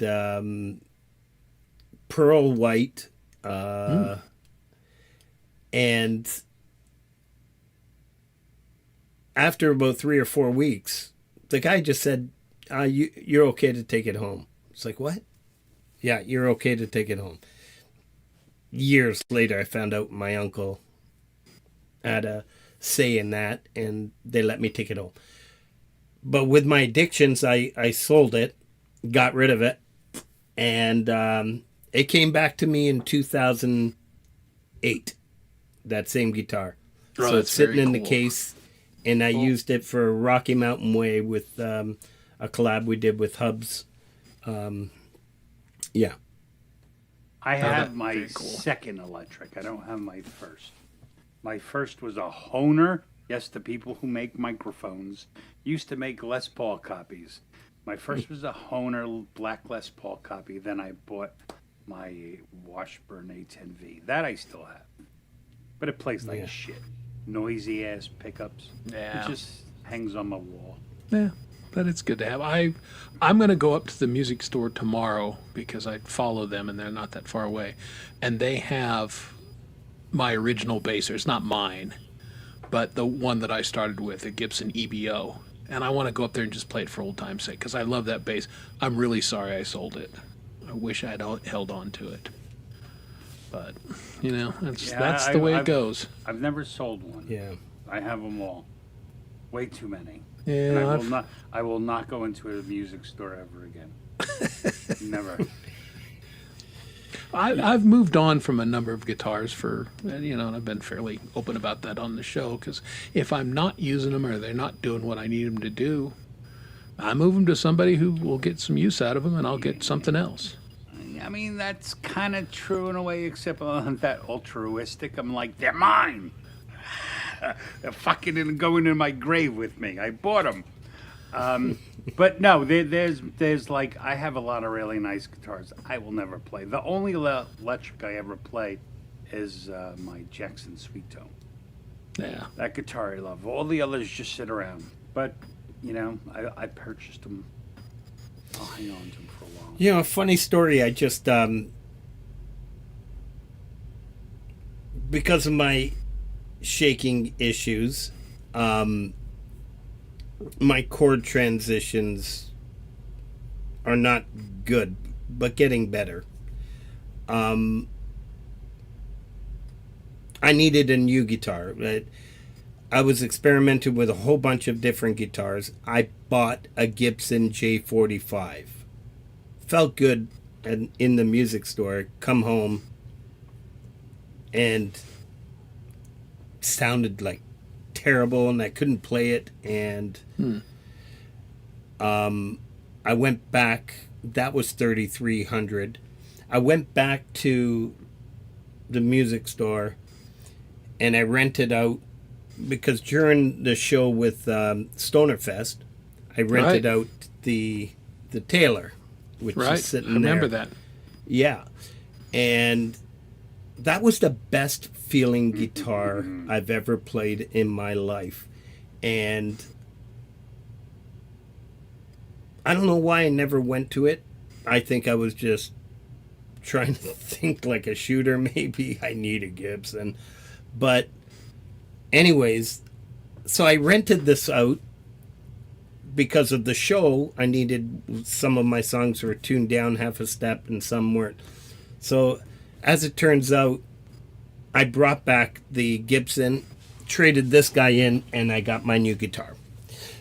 pearl white, and after about 3 or 4 weeks, the guy just said, you're okay to take it home. It's like, what? Yeah, you're okay to take it home. Years later, I found out my uncle had a say in that, and they let me take it home. But with my addictions, I sold it, got rid of it, and it came back to me in 2008, that same guitar. Oh, So it's sitting in the cool. case, and I used it for Rocky Mountain Way with a collab we did with Hubs. Yeah. I have my very cool. second electric. I don't have my first. My first was a Hohner. Yes, the people who make microphones used to make Les Paul copies. My first was a Hohner black Les Paul copy. Then I bought my Washburn A10V. That I still have. But it plays like shit. Noisy ass pickups. Yeah. It just hangs on my wall. Yeah, but it's good to have. I'm going to go up to the music store tomorrow because I follow them and they're not that far away. And they have my original basser. It's not mine, but the one that I started with, a Gibson EBO. And I want to go up there and just play it for old time's sake because I love that bass. I'm really sorry I sold it. I wish I'd held on to it. But, you know, that's the way it goes. I've never sold one. Yeah. I have them all. Way too many. Yeah, And I will not go into a music store ever again. Never. I've moved on from a number of guitars and I've been fairly open about that on the show because if I'm not using them or they're not doing what I need them to do, I move them to somebody who will get some use out of them and I'll get something else. I mean, that's kind of true in a way, except I'm that altruistic. I'm like, they're mine. They're fucking going in my grave with me. I bought them. But no, there's like, I have a lot of really nice guitars I will never play. The only electric I ever play is my Jackson Sweet Tone. Yeah. That guitar I love. All the others just sit around. But, I purchased them. I'll hang on to them for a while. You know, a funny story. I just, because of my shaking issues, my chord transitions are not good, but getting better. I needed a new guitar. I was experimenting with a whole bunch of different guitars. I bought a Gibson J45. Felt good in the music store. Come home and sounded like terrible, and I couldn't play it. And I went back. That was $3,300. I went back to the music store and I rented out, because during the show with Stonerfest, I rented out the Taylor, which Right. is sitting I remember there. that. Yeah. And that was the best feeling guitar I've ever played in my life. And I don't know why I never went to it. I think I was just trying to think like a shooter. Maybe I need a Gibson. But anyways, so I rented this out because of the show. I needed, some of my songs were tuned down half a step and some weren't. So as it turns out, I brought back the Gibson, traded this guy in, and I got my new guitar.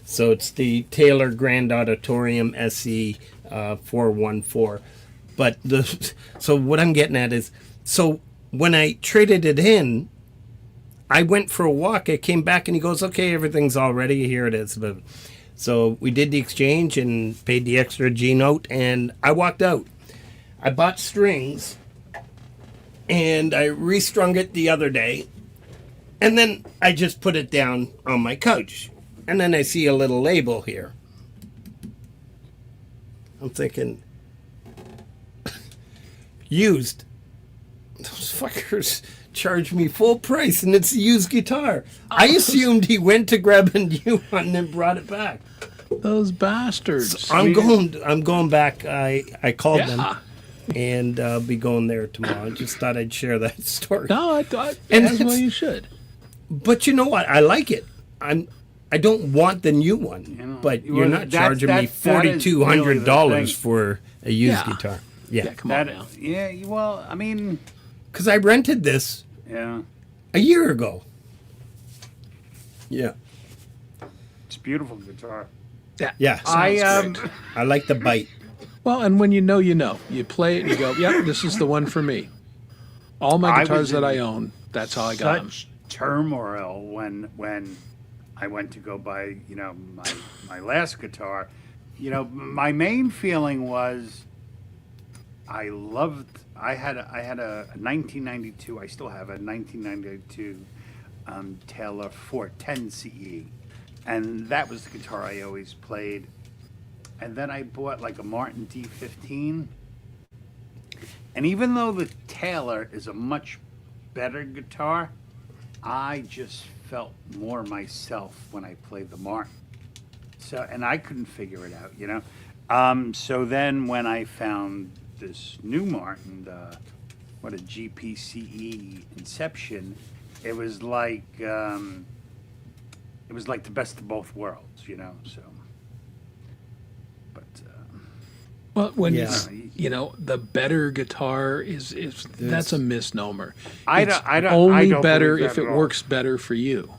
So it's the Taylor Grand Auditorium SE 414. But so what I'm getting at is, so when I traded it in, I went for a walk. I came back and he goes, okay, everything's all ready. Here it is. So we did the exchange and paid the extra G note, and I walked out. I bought strings and I restrung it the other day, and then I just put it down on my couch. And then I see a little label here. I'm thinking, used. Those fuckers charged me full price, and it's a used guitar. I assumed he went to grab a new one and then brought it back. Those bastards. So I'm going back. I called them, and I'll be going there tomorrow. I just thought I'd share that story. No, I thought And as well it's- you should. But you know what? I like it. I don't want the new one, know, but well, you're not charging me that is really the $4,200 thing. for a used Yeah. guitar. Yeah, Yeah, come on now. Yeah, well, I mean, because I rented this yeah, a year ago. Yeah, it's a beautiful guitar. yeah. I like the bite. Well, and when you know, you play it and you go, yep, this is the one for me. All my I was guitars that in I own, that's how I got them. Such turmoil when I went to go buy, my last guitar. My main feeling was I had a 1992. I still have a 1992 Taylor 410 CE, and that was the guitar I always played. And then I bought like a Martin D15. And even though the Taylor is a much better guitar, I just felt more myself when I played the Martin. So, and I couldn't figure it out, So then when I found this new Martin, what a GPCE Inception, it was like the best of both worlds, So, but Well, when Yeah. the better guitar is that's a misnomer. I It's don't- I don't- only I don't better believe if that it at all. works better for you.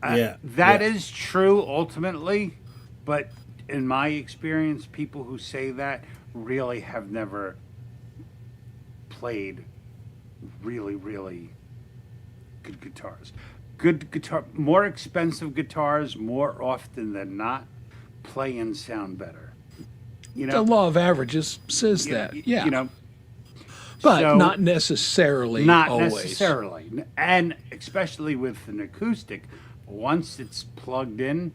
Yeah, that yeah. is true ultimately, but in my experience, people who say that really have never played really, really good guitars. Good guitar, more expensive guitars, more often than not, play and sound better. The law of averages says that. Yeah. But so- not necessarily Not always. necessarily. And especially with an acoustic, once it's plugged in,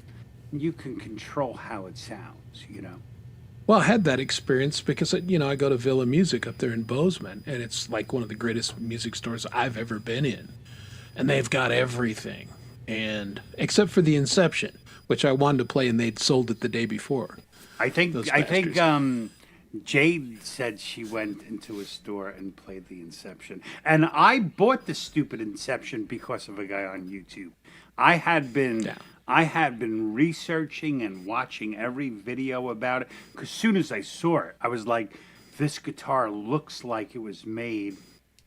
you can control how it sounds. Well, I had that experience because I go to Villa Music up there in Bozeman, and it's like one of the greatest music stores I've ever been in, and they've got everything, and except for the Inception, which I wanted to play, and they'd sold it the day before. I think Those Jade said she went into a store and played the Inception. And I bought the stupid Inception because of a guy on YouTube. I had been researching and watching every video about it, because as soon as I saw it, I was like, this guitar looks like it was made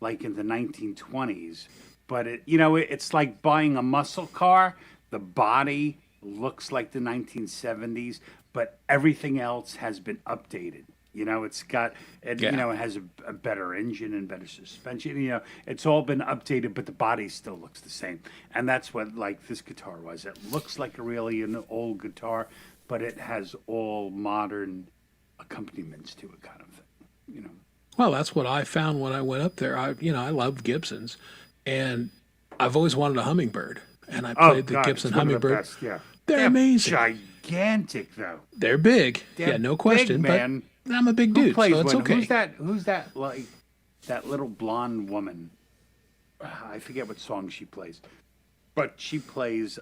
like in the 1920s. But it's like buying a muscle car. The body looks like the 1970s, but everything else has been updated. It's got, it has a better engine and better suspension. It's all been updated, but the body still looks the same. And that's what like this guitar was. It looks like an old guitar, but it has all modern accompaniments to it, kind of thing. Well, that's what I found when I went up there. I love Gibsons, and I've always wanted a Hummingbird, and I played the God, Gibson it's one of the Hummingbird. best, yeah. They're amazing. Gigantic, though. They're big. They're yeah, no question. big, man. But I'm a big Who dude, plays so it's when? okay. Who's that? Like that little blonde woman. I forget what song she plays, but she plays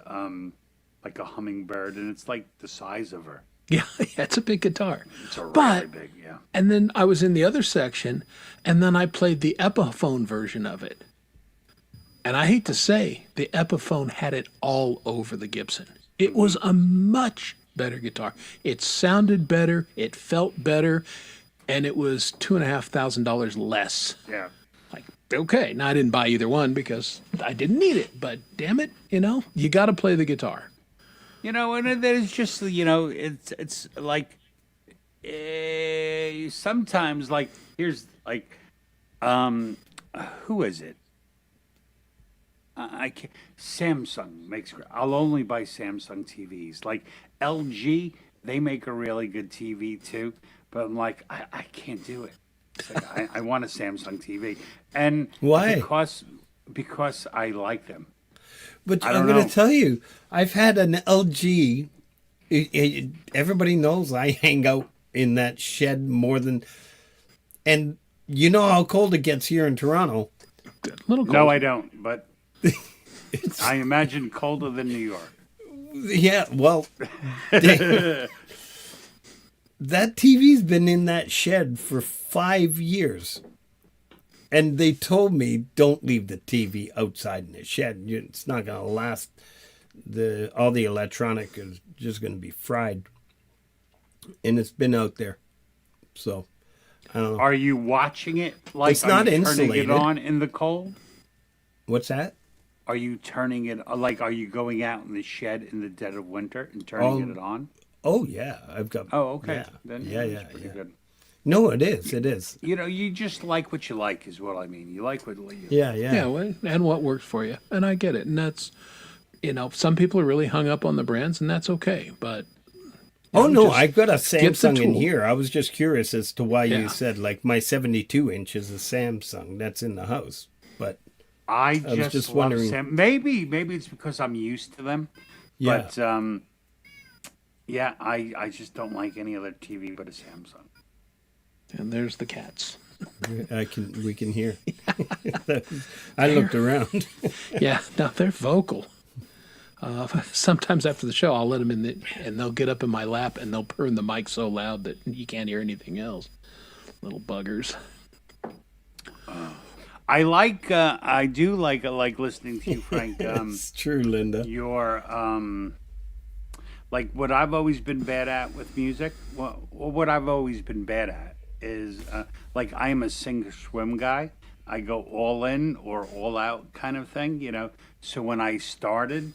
like a hummingbird, and it's like the size of her. Yeah, it's a big guitar. It's a really But big, yeah. and then I was in the other section, and then I played the Epiphone version of it. And I hate to say, the Epiphone had it all over the Gibson. It was a much better guitar. It sounded better, it felt better, and it was $2,500 less. Yeah. Like, okay, now I didn't buy either one because I didn't need it, but damn it, you got to play the guitar. And there's just, it's like sometimes like here's like who is it? I can't. Samsung makes. I'll only buy Samsung TVs. Like LG, they make a really good TV too. But I'm like, I can't do it. It's like, I want a Samsung TV, and Why? Because I like them. But I I'm don't going know. to tell you, I've had an LG. Everybody knows I hang out in that shed more than. And you know how cold it gets here in Toronto. A little cold. No, I don't. But I imagine colder than New York. Yeah, well, that TV's been in that shed for 5 years. And they told me, don't leave the TV outside in the shed. It's not going to last. All the electronic is just going to be fried. And it's been out there. So, I don't know. Are you watching it? Like, It's not are you insulated. turning it on in the cold? What's that? Are you turning it like? Are you going out in the shed in the dead of winter and turning it on? Oh, yeah. I've got. Oh, okay. Yeah, Then yeah, that's yeah. pretty yeah. good. No, it is. It is. You just like what you like, is what I mean. You like what you. Yeah, yeah. Yeah, well, and what works for you. And I get it. And that's, some people are really hung up on the brands, and that's okay. But Oh no, just I've got a get the Samsung in tool. here. I was just curious as to why Yeah. you said like my 72 inch is a Samsung that's in the house. But I was just, just love wondering- Maybe it's because I'm used to them. yeah, But yeah, I just don't like any other TV but a Samsung. and there's the cats. we can hear. I looked around. Yeah, no, they're vocal. Sometimes after the show, I'll let them in, and they'll get up in my lap, and they'll purr in the mic so loud that you can't hear anything else. Little buggers. I do like listening to you, Frank. It's true, Linda. Your like what I've always been bad at with music. What I've always been bad at is like I am a sink or swim guy. I go all in or all out kind of thing, So when I started,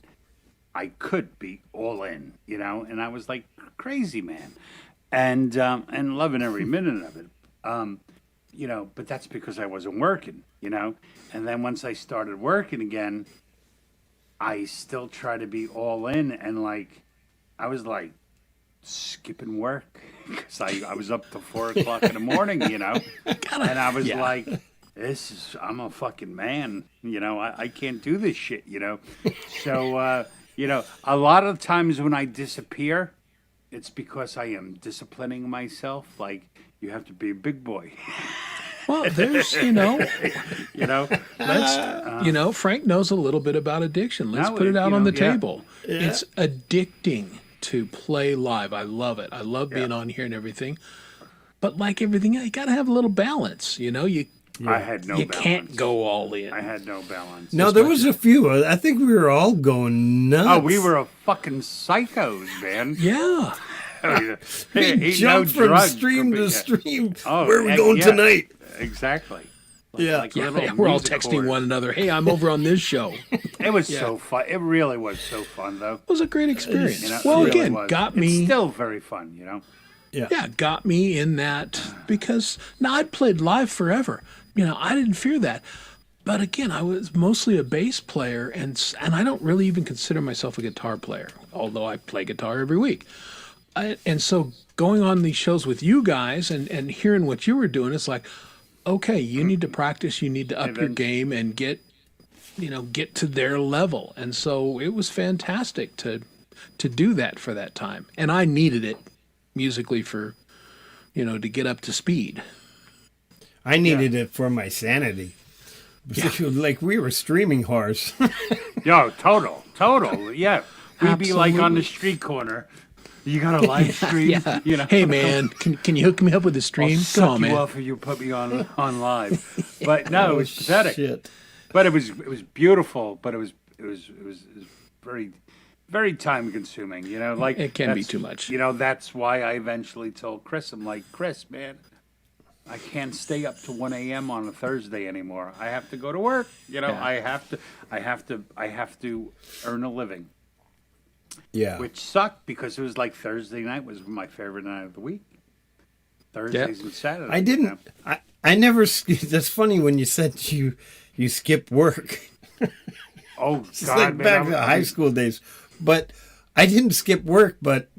I could be all in, and I was like crazy, man, and loving every minute of it. But that's because I wasn't working, And then once I started working again, I still try to be all in, and like I was like skipping work because I was up till 4 o'clock in the morning, and I was like, I'm a fucking man, I can't do this shit, So a lot of times when I disappear, it's because I am disciplining myself. Like you have to be a big boy. Well, there's, let's, Frank knows a little bit about addiction. Let's No, put it out on the yeah. table. It's addicting to play live. I love it. I love being on here and everything. But like everything, you got to have a little balance. You I had no you balance. can't go all in. I had no balance. No, there was a few. I think we were all going nuts. Oh, we were a fucking psychos, man. Yeah. We Ain't jumped from drug stream for- to yeah. stream. Oh, Where are we heck going yeah. tonight? Exactly. Yeah. Like Yeah, little we're all music texting chords. one another. Hey, I'm over on this show. It It was so fun. It really was so fun, though. was a great experience. It Well, really again, was. got It's me. still very fun, Yeah, got me in that because now I'd played live forever. I didn't fear that. But again, I was mostly a bass player, and I don't really even consider myself a guitar player, although I play guitar every week. And so going on these shows with you guys and hearing what you were doing, it's like, okay, you need to practice, you need to up your game and get to their level. And so it was fantastic to do that for that time. And I needed it musically for to get up to speed. I needed it for my sanity. Like we were streaming whores. Yo, total. Yeah. We'd be like on the Absolutely. street corner. You got a live stream? Yeah. Hey man, can you hook me up with the stream? I'll Come suck on, you man. off if you put me on live. But no, it was pathetic. Shit. But it was beautiful. But it was very, very time consuming. Like It can be that's- too much. That's why I eventually told Chris. I'm like, Chris, man, I can't stay up to 1 a.m. on a Thursday anymore. I have to go to work. I have to earn a living. Yeah. Which sucked because it was like Thursday night was my favorite night of the week. Thursdays and Saturdays. I didn't. I never. That's funny when you said you skip work. Oh It's God, like man, back to I'm- high school days. But I didn't skip work. But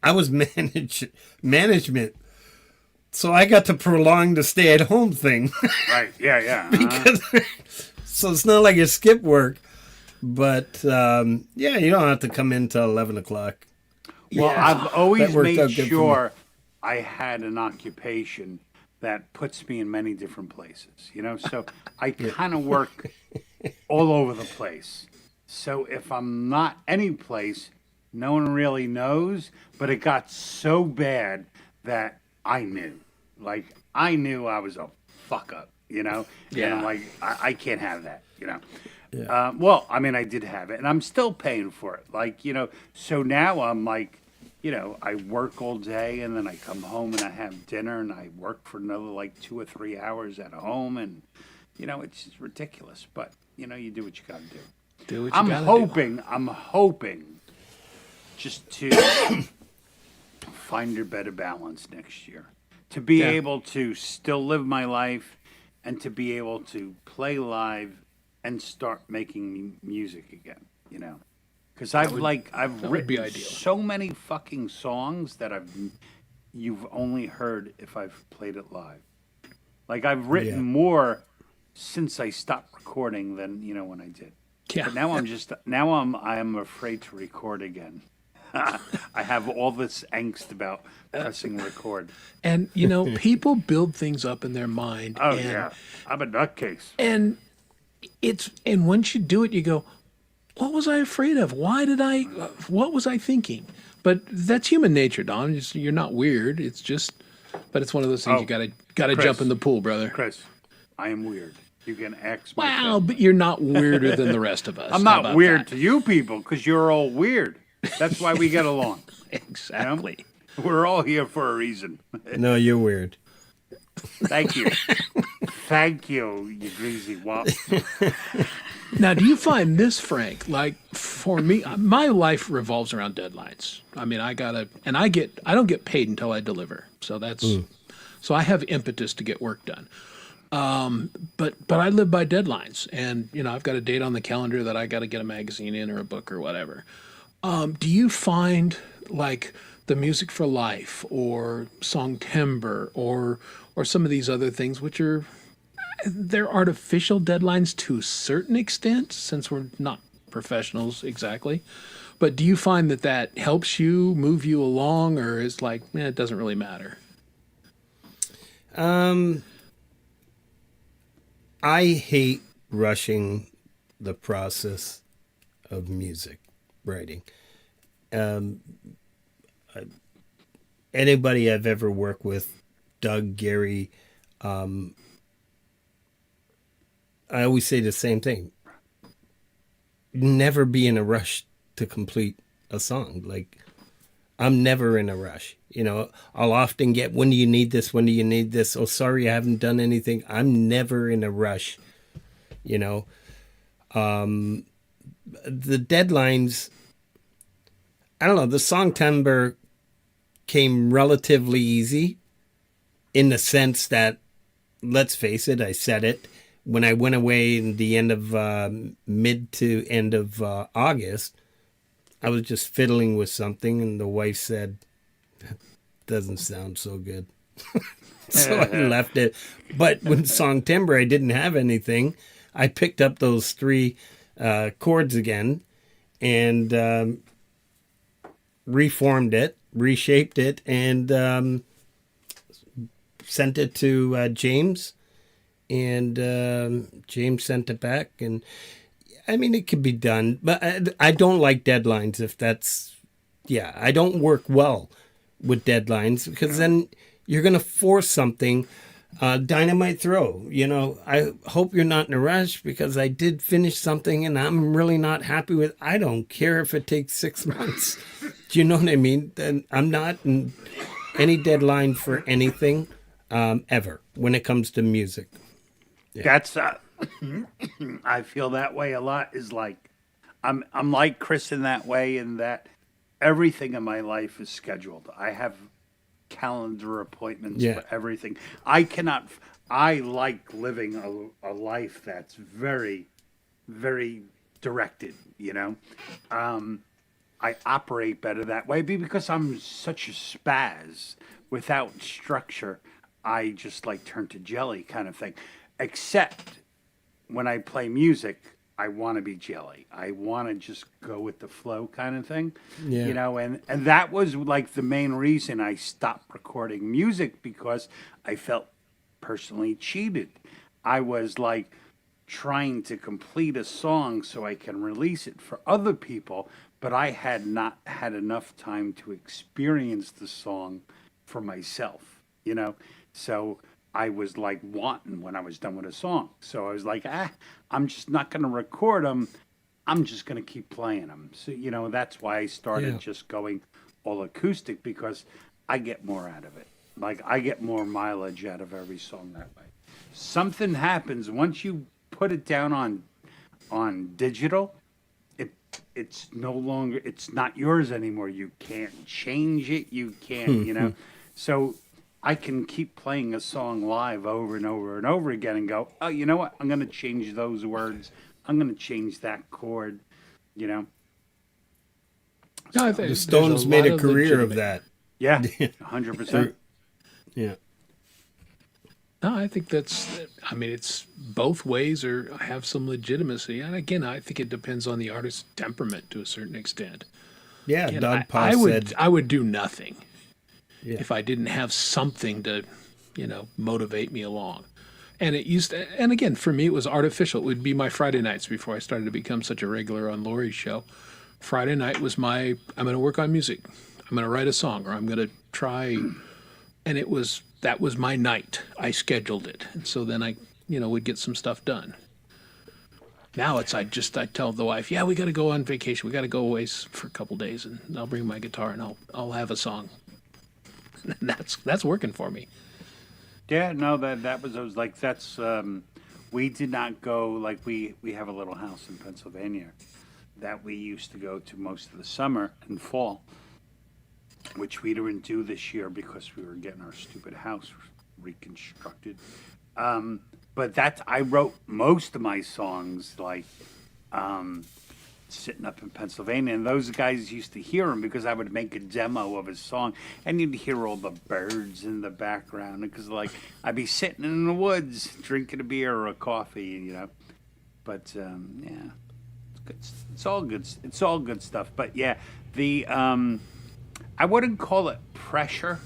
I was management, so I got to prolong the stay-at-home thing. Right? Yeah. Because so it's not like you skip work. But yeah, you don't have to come in till 11 o'clock. Well, I've always That worked made out good for me. sure I had an occupation that puts me in many different places. So I kind of work all over the place. So if I'm not any place, no one really knows. But it got so bad that I knew. Like I knew I was a fuck up. And I'm like, I can't have that. Well, I mean, I did have it, and I'm still paying for it. Like, so now I'm like, I work all day, and then I come home and I have dinner, and I work for another like 2 or 3 hours at home, and it's just ridiculous. But you do what you got to do. Do what you I'm gotta hoping just to find a better balance next year, to be able to still live my life, and to be able to play live and start making music again, because I've would be written ideal. so many fucking songs that you've only heard if I've played it live. Like I've written more since I stopped recording than when I did. Yeah. But now I'm afraid to record again. I have all this angst about pressing record. And people build things up in their mind. Oh and, yeah, I'm a nutcase. And and once you do it, you go, what was I afraid of? What was I thinking? But that's human nature, Don. You're not weird. But it's one of those things Oh, you gotta Chris. jump in the pool, brother. Chris, I am weird. You can ask my Wow, family. but you're not weirder than the rest of us. I'm How not about weird that? to you people because you're all weird. That's why we get along. Exactly. We're all here for a reason. No, you're weird. Thank you. Thank you, you greasy wop. Now, do you find this, Frank? Like for me, my life revolves around deadlines. I mean, I don't get paid until I deliver. So so I have impetus to get work done. But I live by deadlines, and I've got a date on the calendar that I got to get a magazine in or a book or whatever. Do you find like the Music for Life or Song Timber or some of these other things, which they're artificial deadlines to a certain extent, since we're not professionals exactly. But do you find that helps you move you along, or is like, it doesn't really matter? I hate rushing the process of music writing. Anybody I've ever worked with, Doug, Gary, I always say the same thing. Never be in a rush to complete a song. Like, I'm never in a rush. I'll often get, when do you need this? When do you need this? Oh, sorry, I haven't done anything. I'm never in a rush. The deadlines, I don't know, the song timbre came relatively easy in the sense that, let's face it, I said it, when I went away in the end of mid to end of August, I was just fiddling with something, and the wife said, "That doesn't sound so good." So I left it. But when Song Timbre, I didn't have anything. I picked up those 3 chords again and reformed it reshaped it, and sent it to James, and James sent it back. And I mean, it could be done, but I don't like deadlines. If that's, yeah, I don't work well with deadlines, because then you're going to force something. Dynamite throw, I hope you're not in a rush, because I did finish something and I'm really not happy with. I don't care if it takes 6 months. Do you know what I mean? Then I'm not in any deadline for anything ever when it comes to music. Yeah. That's I feel that way a lot. Is like I'm like Chris in that way, in that everything in my life is scheduled. I have calendar appointments for everything. I like living a life that's very, very directed, I operate better that way because I'm such a spaz. Without structure, I just like turn to jelly kind of thing. Except when I play music, I want to be jelly. I want to just go with the flow kind of thing, and that was like the main reason I stopped recording music, because I felt personally cheated. I was like trying to complete a song so I can release it for other people, but I had not had enough time to experience the song for myself, So I was like wanting when I was done with a song. So I was like, I'm just not going to record them. I'm just going to keep playing them. So, that's why I started just going all acoustic, because I get more out of it. Like, I get more mileage out of every song that way. Something happens once you put it down on digital. It's no longer, it's not yours anymore. You can't change it. You can't, So I can keep playing a song live over and over and over again and go, oh, you know what? I'm going to change those words. I'm going to change that chord, No, I think The Stones made a career of that. Yeah, 100%. Yeah. No, I think it's both ways or have some legitimacy. And again, I think it depends on the artist's temperament to a certain extent. Yeah, Again, Doug I Paul would said. I would do nothing Yeah. if I didn't have something to, motivate me along. And and again, for me, it was artificial. It would be my Friday nights before I started to become such a regular on Lori's show. Friday night was I'm going to work on music. I'm going to write a song, or I'm going to try. And that was my night. I scheduled it. And so then I, would get some stuff done. Now I tell the wife, yeah, we got to go on vacation. We got to go away for a couple days, and I'll bring my guitar and I'll have a song. And that's working for me. Yeah, no, that was, I was like, that's, we did not go, like, we have a little house in Pennsylvania that we used to go to most of the summer and fall, which we didn't do this year because we were getting our stupid house reconstructed. But I wrote most of my songs, like, sitting up in Pennsylvania, and those guys used to hear him because I would make a demo of his song, and you'd hear all the birds in the background, because like I'd be sitting in the woods drinking a beer or a coffee, But yeah, it's good. It's all good. It's all good stuff. But yeah, the I wouldn't call it pressure.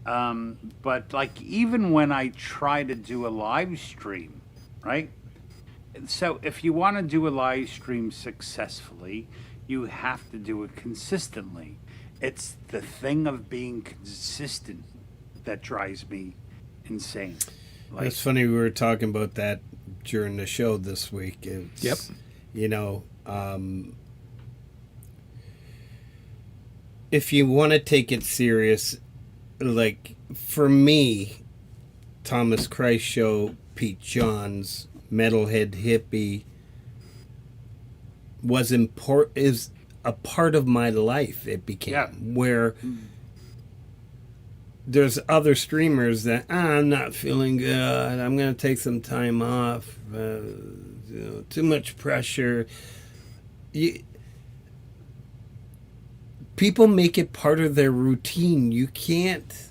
But like even when I try to do a live stream, right? So if you want to do a live stream successfully, you have to do it consistently. It's the thing of being consistent that drives me insane. Like, It's funny, we were talking about that during the show this week. Yep. If you want to take it serious, like for me, Thomas Christ Show, Pete Johns, Metalhead Hippie is a part of my life. It became where there's other streamers that I'm not feeling good. I'm going to take some time off. Too much pressure. People make it part of their routine. You can't,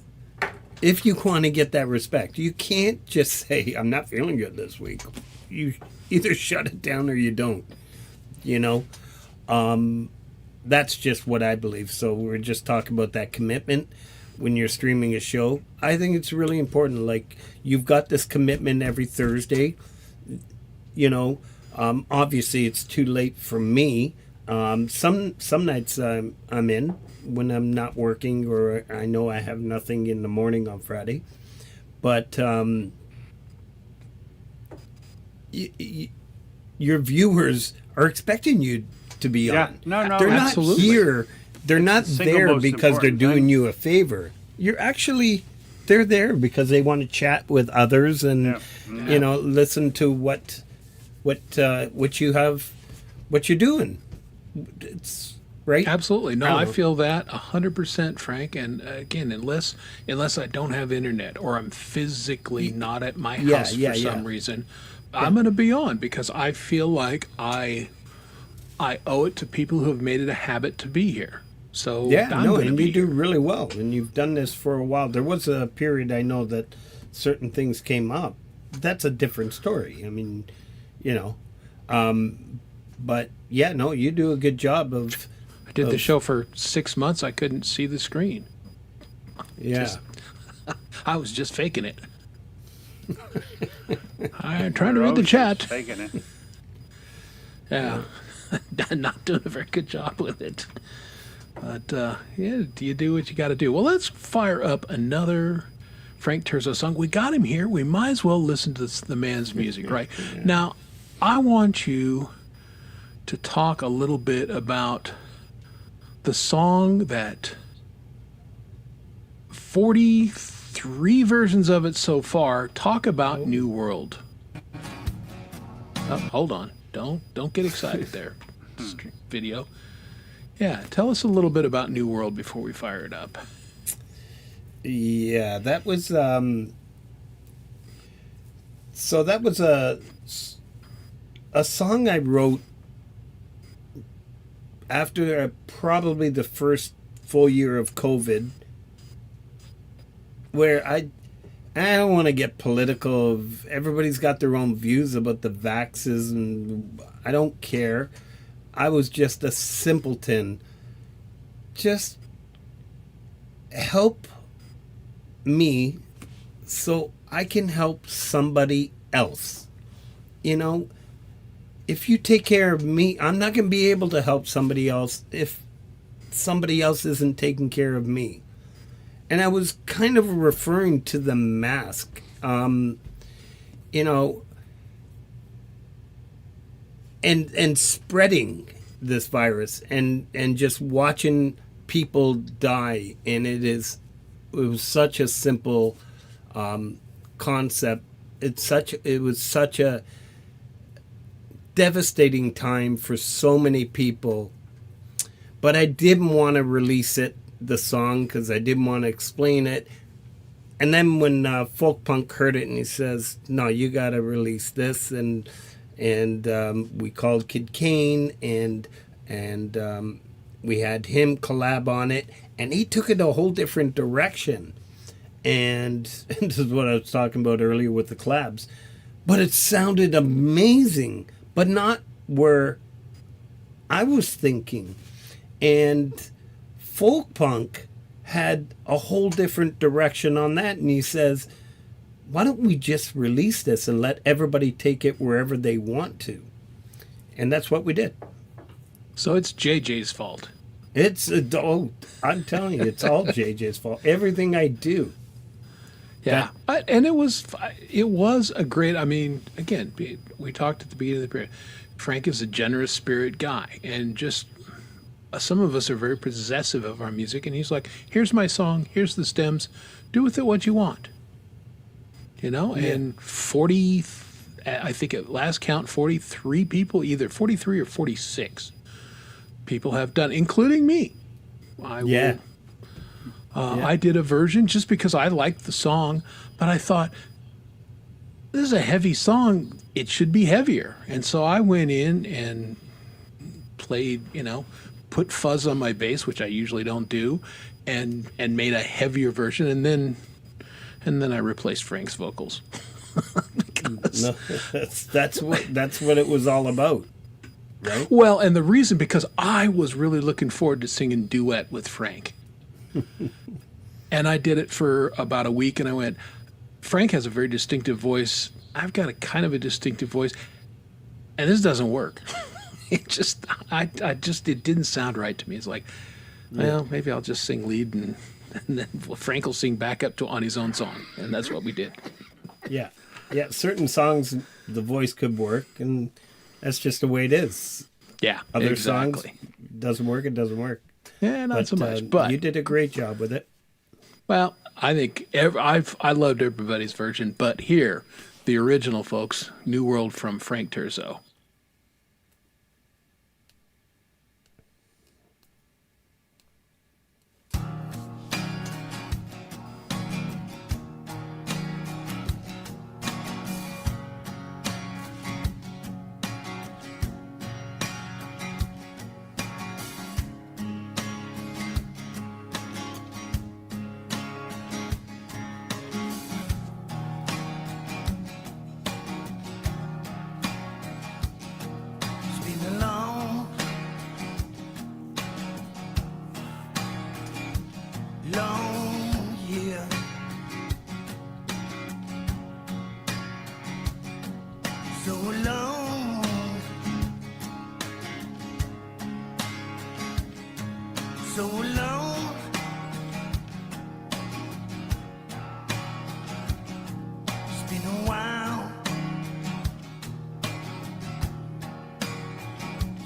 if you want to get that respect, you can't just say, I'm not feeling good this week. You either shut it down or you don't, that's just what I believe. So we're just talking about that commitment when you're streaming a show. I think it's really important. Like, you've got this commitment every Thursday. You know, obviously it's too late for me. Some nights I'm in when I'm not working, or I know I have nothing in the morning on Friday. But your viewers are expecting you to be Yeah. on. No, They're absolutely. not here. They're not the single there most because they're important doing thing. you a favor. They're there because they want to chat with others and you know, listen to what you have, what you're doing. It's right. Absolutely. No, I don't I know. feel that 100%, Frank. And again, unless I don't have internet or I'm physically not at my Yeah, house yeah, for some yeah. reason, I'm going to be on because I feel like I owe it to people who have made it a habit to be here. So Yeah, I'm no, going to and be you do here. really well, and you've done this for a while. There was a period I know that certain things came up. That's a different story. I mean, you know, but yeah, no, you do a good job of. I did the show for 6 months. I couldn't see the screen. Yeah, I was just faking it. I'm trying to We're read the always chat. faking it. Yeah. Not doing a very good job with it. But yeah, you do what you got to do. Well, let's fire up another Frank Terzo song. We got him here. We might as well listen to the man's music, right? Now, I want you to talk a little bit about the song that 43 versions of it so far talk about New World. Oh, hold on. Don't get excited there. Video. Yeah, tell us a little bit about New World before we fire it up. yeah, that was. So that was a song I wrote after probably the first full year of COVID, where I don't want to get political. Everybody's got their own views about the vaxes, and I don't care. I was just a simpleton. Just help me so I can help somebody else. You know, if you take care of me, I'm not going to be able to help somebody else if somebody else isn't taking care of me. And I was kind of referring to the mask. You know, and spreading this virus and just watching people die, and it was such a simple concept. It was such a devastating time for so many people, but I didn't want to release the song because I didn't want to explain it. And then when Folk Punk heard it and he says, no, you got to release this, and we called Kid Kane, and we had him collab on it, and he took it a whole different direction. And this is what I was talking about earlier with the collabs. But it sounded amazing, but not where I was thinking. And Folk Punk had a whole different direction on that, and he says, why don't we just release this and let everybody take it wherever they want to? And that's what we did. So it's JJ's fault. I'm telling you, it's all JJ's fault. Everything I do. Yeah, and it was a great. I mean, again, we talked at the beginning of the period. Frank is a generous spirit guy, and just some of us are very possessive of our music, and he's like, "Here's my song. Here's the stems. Do with it what you want." You know, and 40, I think at last count, 43 people, either 43 or 46 people have done, including me. I did a version just because I liked the song, but I thought, this is a heavy song. It should be heavier. And so I went in and played, put fuzz on my bass, which I usually don't do, and made a heavier version. And then I replaced Frank's vocals. No, that's what it was all about. right? Well, and the reason, because I was really looking forward to singing duet with Frank. And I did it for about a week, and I went, Frank has a very distinctive voice. I've got a kind of a distinctive voice, and this doesn't work. It didn't sound right to me. It's like, well, maybe I'll just sing lead, and then Frank will sing back up on his own song, and that's what we did. Yeah. Yeah, certain songs, the voice could work, and that's just the way it is. Yeah, Other exactly. songs, doesn't work, it doesn't work. Yeah, not so much. But you did a great job with it. well, I think I loved everybody's version, but here, the original, folks, New World from Frank Terzo. It's been a long, long year. So long, so long. It's been a while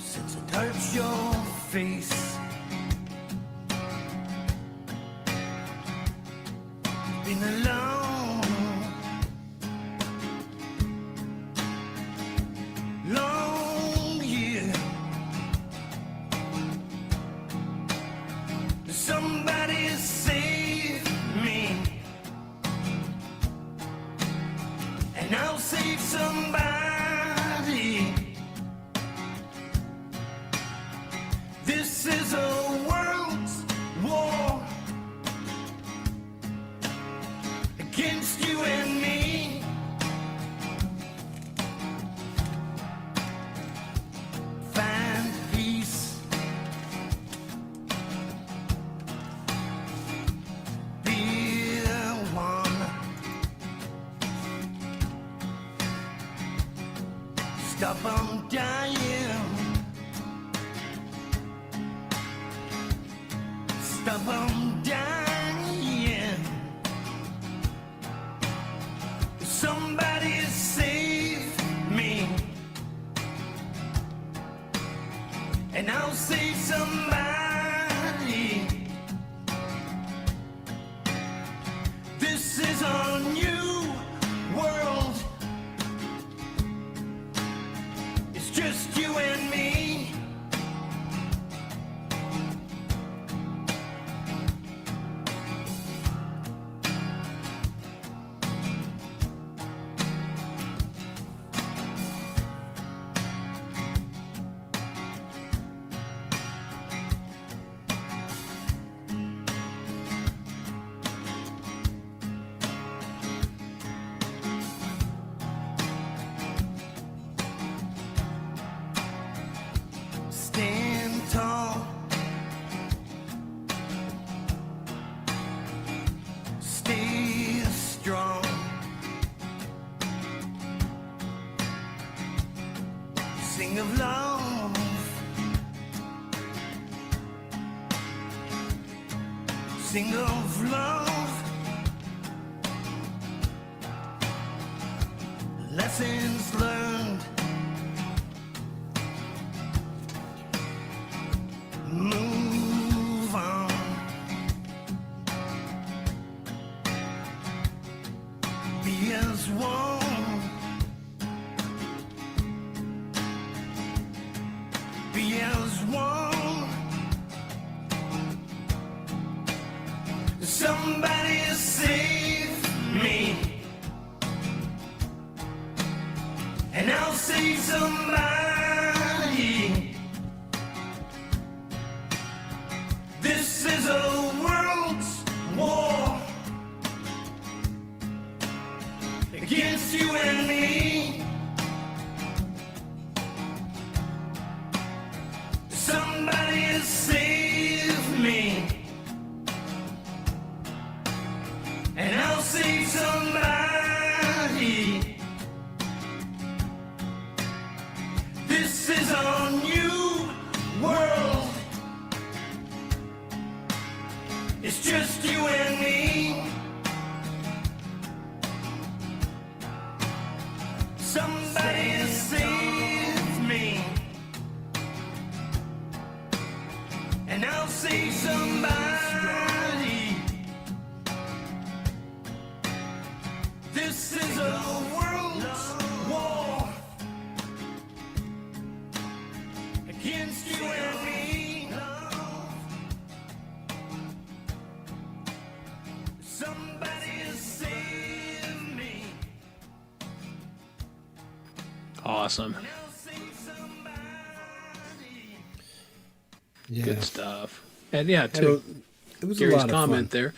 since I touched your face. It's been a long, long year. Somebody save me, and I'll save somebody. This is a world's war against you and me. Find peace, be one. Stop, I'm dying. Stop, I'm dying. Somebody save me, and I'll save somebody. This is a new world. It's just you and me. Stand tall, stay strong. Sing of love, sing of love. Lessons learned. Move on. Be as one. Be as one. Somebody save me, and I'll save somebody. This is a world's war against you and me. save me, and I'll save somebody. This is a new world. It's just you and me. Somebody save me, and I'll save somebody. This is a world's war against you and me. Somebody save me. Awesome. I'll save somebody. Yeah. Good stuff. And yeah, It to was a Gary's lot of comment fun. there,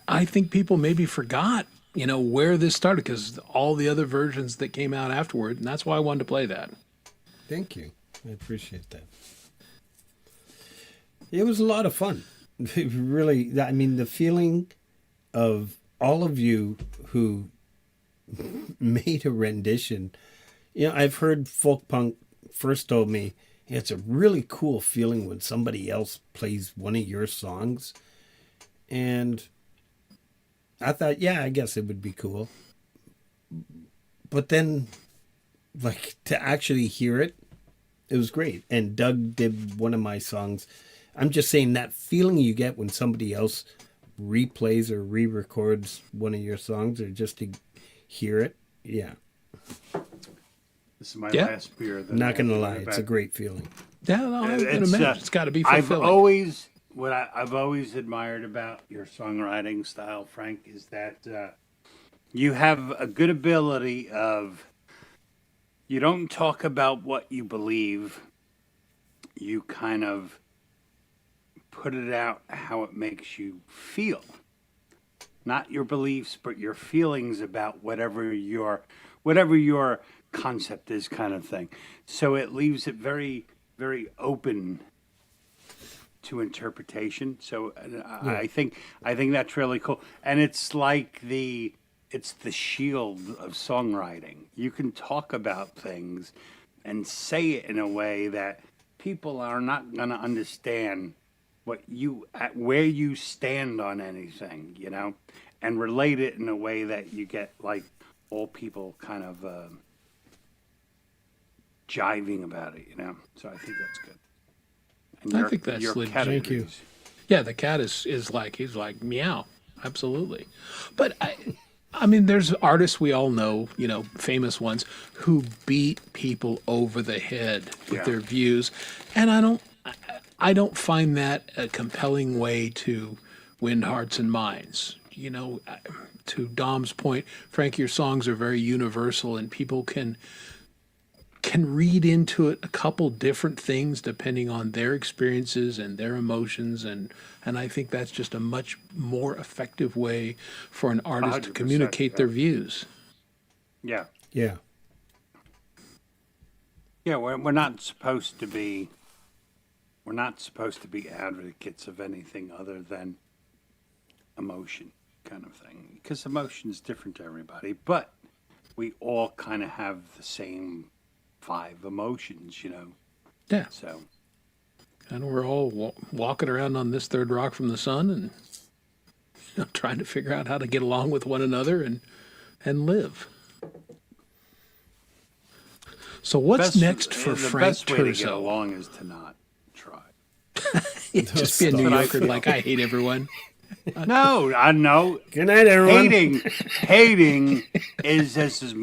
I think people maybe forgot, where this started because all the other versions that came out afterward, and that's why I wanted to play that. Thank you. I appreciate that. It was a lot of fun. It really, I mean, the feeling of all of you who made a rendition. I've heard folk punk first told me it's a really cool feeling when somebody else plays one of your songs. And I thought, yeah, I guess it would be cool. But then, like, to actually hear it, it was great. And Doug did one of my songs. I'm just saying that feeling you get when somebody else replays or re-records one of your songs or just to hear it. Yeah. This is my Yeah. last beer. That Not I going to have lie. go It's a back. great feeling. Yeah, no, I can It's, imagine. It's got to be I've fulfilling. always I've always admired about your songwriting style, Frank, is that you have a good ability of you don't talk about what you believe. You kind of put it out how it makes you feel. Not your beliefs, but your feelings about whatever your concept is, kind of thing. So it leaves it very, very open to interpretation. So I think that's really cool. And it's like it's the shield of songwriting. You can talk about things and say it in a way that people are not going to understand where you stand on anything, and relate it in a way that you get like all people kind of jiving about it, So I think that's good. And I think that's your legit. cat Thank you. agrees. Yeah, the cat is like, he's like, meow. Absolutely. But I mean, there's artists we all know, famous ones who beat people over the head with Yeah. their views. And I don't find that a compelling way to win hearts and minds. To Dom's point, Frank, your songs are very universal and people can read into it a couple different things depending on their experiences and their emotions, and I think that's just a much more effective way for an artist to 100%, communicate their views. Yeah. Yeah. Yeah, we're not supposed to be advocates of anything other than emotion, kind of thing, because emotion is different to everybody, but we all kind of have the same 5 emotions, Yeah, so and we're all walking around on this third rock from the sun and trying to figure out how to get along with one another and live. So what's next for the Frank best way to get Terzo? along is to not try. Just be a New Yorker like I hate everyone. No, I know. Good night, everyone. Hating is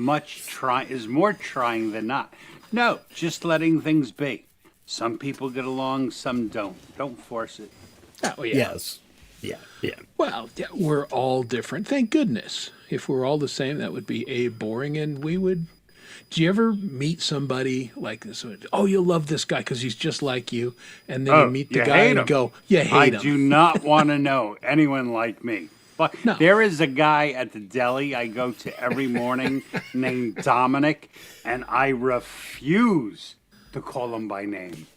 more trying than not. No, just letting things be. Some people get along, some don't. Don't force it. Oh, yeah. Yes. Yeah. Yeah. Well, yeah, we're all different. Thank goodness. If we're all the same, that would be boring, and we would. Do you ever meet somebody like this? Oh, you'll love this guy because he's just like you, and then you meet the you guy hate and him. go, "You I hate him." do not want to know anyone like me. But No. there is a guy at the deli I go to every morning named Dominic, and I refuse to call him by name.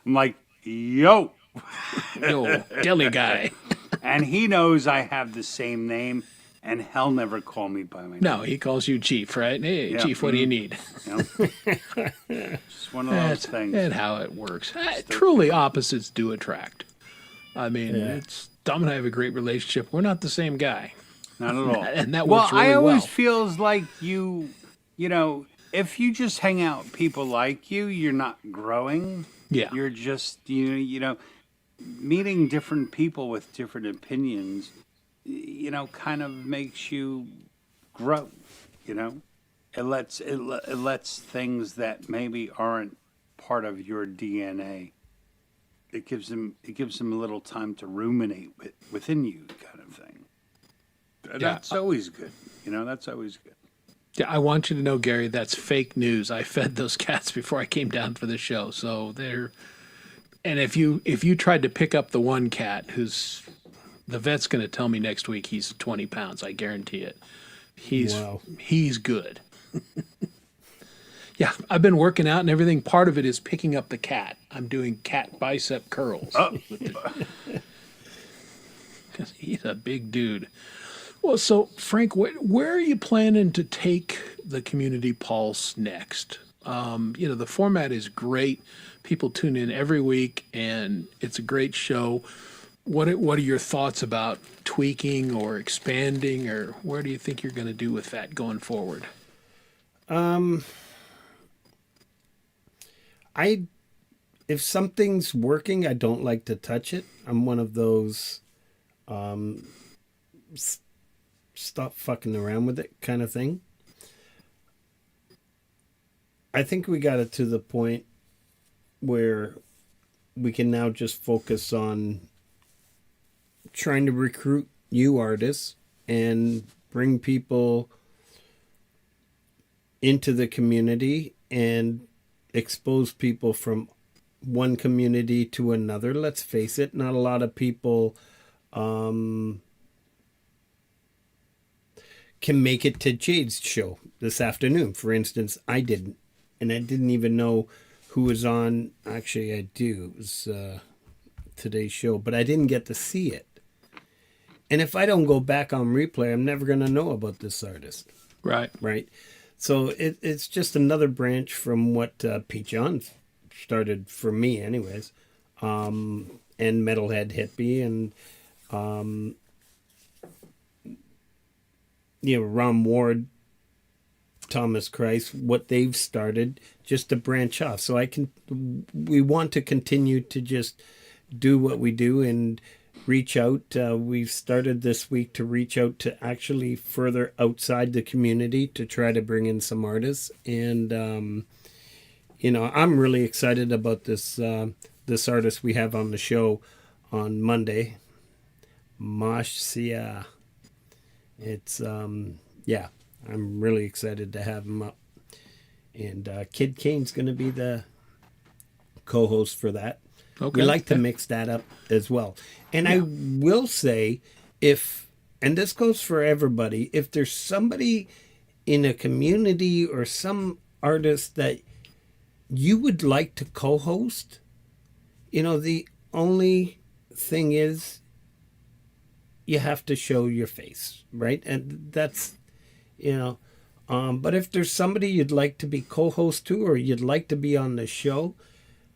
I'm like, yo. Yo, deli guy. And he knows I have the same name, and he'll never call me by my name. No, he calls you Chief, right? Hey, Yeah. Chief, what do you need? You know? Just one of those things. And how it works. Truly, opposites do attract. I mean, it's Dom and I have a great relationship. We're not the same guy. Not at all. And that well, works really I always well. feels like you know, if you just hang out with people like you're not growing. Yeah. You're just, you know, meeting different people with different opinions, you know, kind of makes you grow, you know? It lets things that maybe aren't part of your DNA. It gives them a little time to ruminate within you, kind of thing. That's always good. You know, that's always good. Yeah, I want you to know, Gary, that's fake news. I fed those cats before I came down for the show, so they're. And if you tried to pick up the one cat who's, the vet's going to tell me next week he's 20 pounds. I guarantee it. He's good. Yeah, I've been working out and everything. Part of it is picking up the cat. I'm doing cat bicep curls. Because he's a big dude. Well, so Frank, where are you planning to take the Community Pulse next? You know, the format is great. People tune in every week, and it's a great show. What are your thoughts about tweaking or expanding, or where do you think you're going to do with that going forward? If something's working, I don't like to touch it. I'm one of those stop fucking around with it kind of thing. I think we got it to the point where we can now just focus on trying to recruit new artists and bring people into the community and expose people from one community to another. Let's face it, not a lot of people can make it to Jade's show this afternoon. For instance, I didn't. And I didn't even know who was on. Actually, I do. It was today's show. But I didn't get to see it. And if I don't go back on replay, I'm never going to know about this artist. Right. Right. So it's just another branch from what Pete John started for me anyways. And Metalhead Hippie and, Ron Ward, Thomas Christ, what they've started, just to branch off. So we want to continue to just do what we do and reach out. We've started this week to reach out to actually further outside the community to try to bring in some artists. And, I'm really excited about this artist we have on the show on Monday, Mosh Sia. It's, I'm really excited to have him up. And Kid Kane's going to be the co-host for that. Okay. We like to mix that up as well. And I will say, and this goes for everybody, if there's somebody in a community or some artist that you would like to co-host, the only thing is you have to show your face, right? And that's, but if there's somebody you'd like to be co-host to or you'd like to be on the show,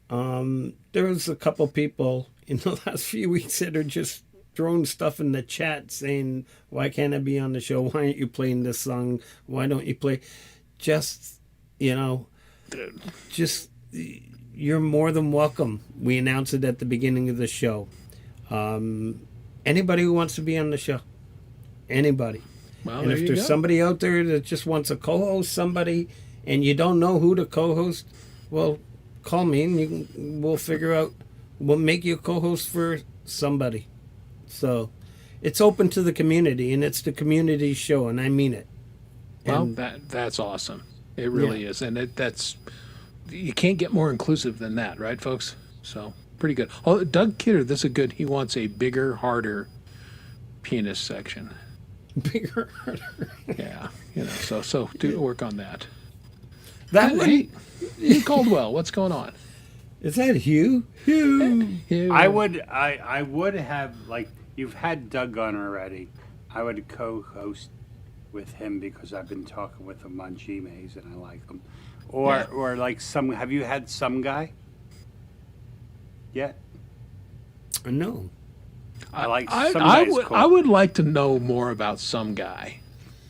there was a couple people in the last few weeks that are just throwing stuff in the chat saying, why can't I be on the show? Why aren't you playing this song? Why don't you play? Just, you're more than welcome. We announced it at the beginning of the show. Anybody who wants to be on the show, anybody. Well, and if there's go. somebody out there that just wants to co-host somebody and you don't know who to co-host, well, call me and we'll figure out, we'll make you a co-host for somebody. So it's open to the community and it's the community show, and I mean it. Well, And that's awesome. It really is. And that's, you can't get more inclusive than that, right, folks? So pretty good. Oh, Doug Kidder, this is good. He wants a bigger, harder pianist section. bigger, harder. Yeah. So do work on that. That one, Hey, Ian Caldwell, what's going on? Is that Hugh? Hugh. I would have, like, you've had Doug on already. I would co-host with him because I've been talking with him on Gmails and I like him. Or like have you had some guy yet? No. I like I, some I guy's would cool. I would like to know more about some guy.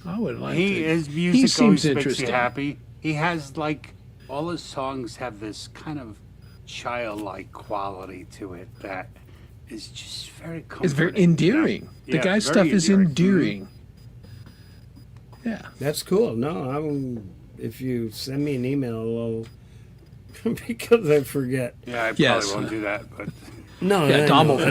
I would like to. His He music seems always makes interesting. you happy. He has, like, all his songs have this kind of childlike quality to it that is just very comforting. It's very endearing. The Yeah, guy's very stuff is endearing. Yeah. That's cool. No, if you send me an email, I'll, because I forget. Yeah, I probably Yes. won't do that, but No, Yeah, I Dom know. will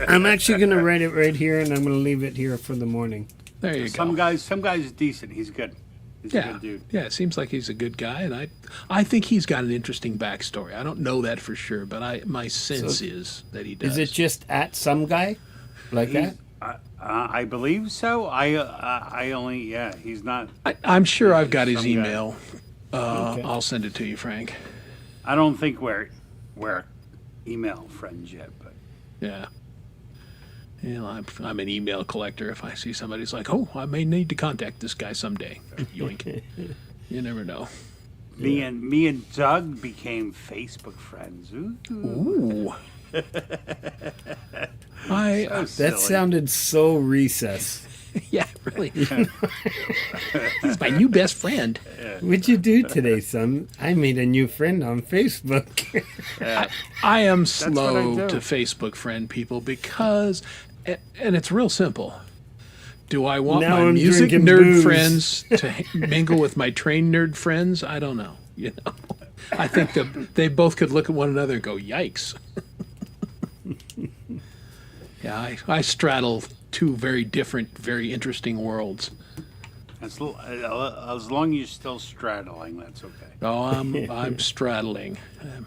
I'm actually going to write it right here, and I'm going to leave it here for the morning. There you some go. guys is decent. He's good. He's a Yeah. good dude. Yeah, it seems like he's a good guy, and I think he's got an interesting backstory. I don't know that for sure, but my sense is that he does. Is it just at some guy like that? I believe so. I only he's not. I'm sure I've got his Some guy. email. Okay. I'll send it to you, Frank. I don't think we're email friends yet, but Yeah. You know, I'm an email collector. If I see somebody's like, oh, I may need to contact this guy someday. Yoink. You never know. me and Doug became Facebook friends. Ooh. Ooh. I That Silly. sounded so recess. yeah, really. He's my new best friend. What'd you do today, son? I made a new friend on Facebook. I am what I slow do. to Facebook friend people because, and it's real simple. Do I want Now my I'm music drinking nerd booze. friends to mingle with my train nerd friends? I don't know. You know, I think that they both could look at one another and go, "Yikes!" Yeah, I straddle two very different, very interesting worlds. As long as you're still straddling, that's okay. Oh, I'm straddling. I'm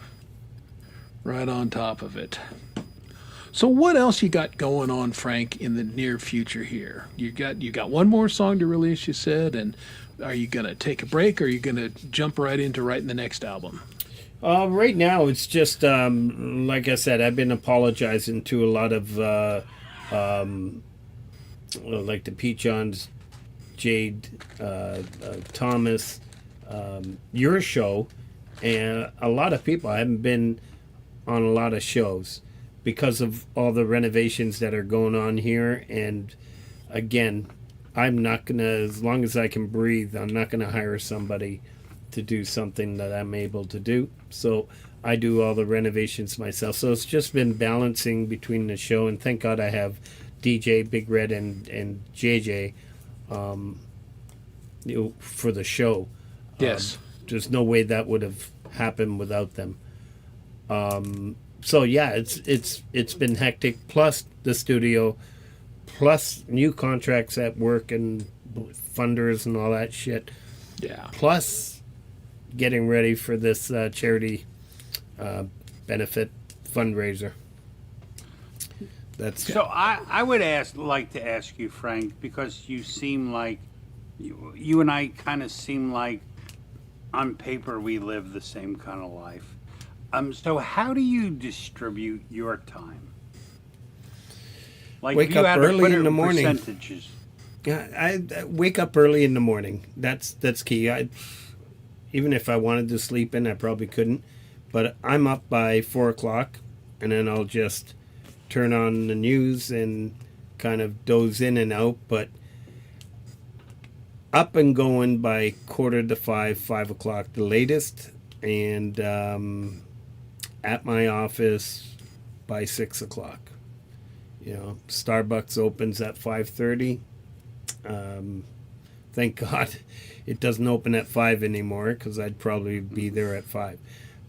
right on top of it. So what else you got going on, Frank, in the near future here? You got one more song to release, you said, and are you gonna take a break or are you gonna jump right into writing the next album? Right now, it's just like I said. I've been apologizing to a lot of like the Pete Johns, Jade, Thomas, your show, and a lot of people. I haven't been on a lot of shows because of all the renovations that are going on here. And again, I'm not gonna, as long as I can breathe, I'm not gonna hire somebody to do something that I'm able to do. So I do all the renovations myself. So it's just been balancing between the show, and thank God I have DJ, Big Red, and JJ for the show. Yes. There's no way that would have happened without them. So yeah, it's been hectic. Plus the studio, plus new contracts at work and funders and all that shit. Yeah. Plus getting ready for this charity benefit fundraiser. That's So I would like to ask you, Frank, because you seem like you and I kind of seem like on paper we live the same kind of life. So how do you distribute your time? Like Wake if you up had to early put in it the morning. Percentages. Yeah, I wake up early in the morning. That's key. Even if I wanted to sleep in, I probably couldn't. But I'm up by 4:00, and then I'll just turn on the news and kind of doze in and out. But up and going by 4:45, 5:00, the latest, and at my office by 6:00. You know, Starbucks opens at 5:30. Thank God it doesn't open at 5 anymore, because I'd probably be there at 5.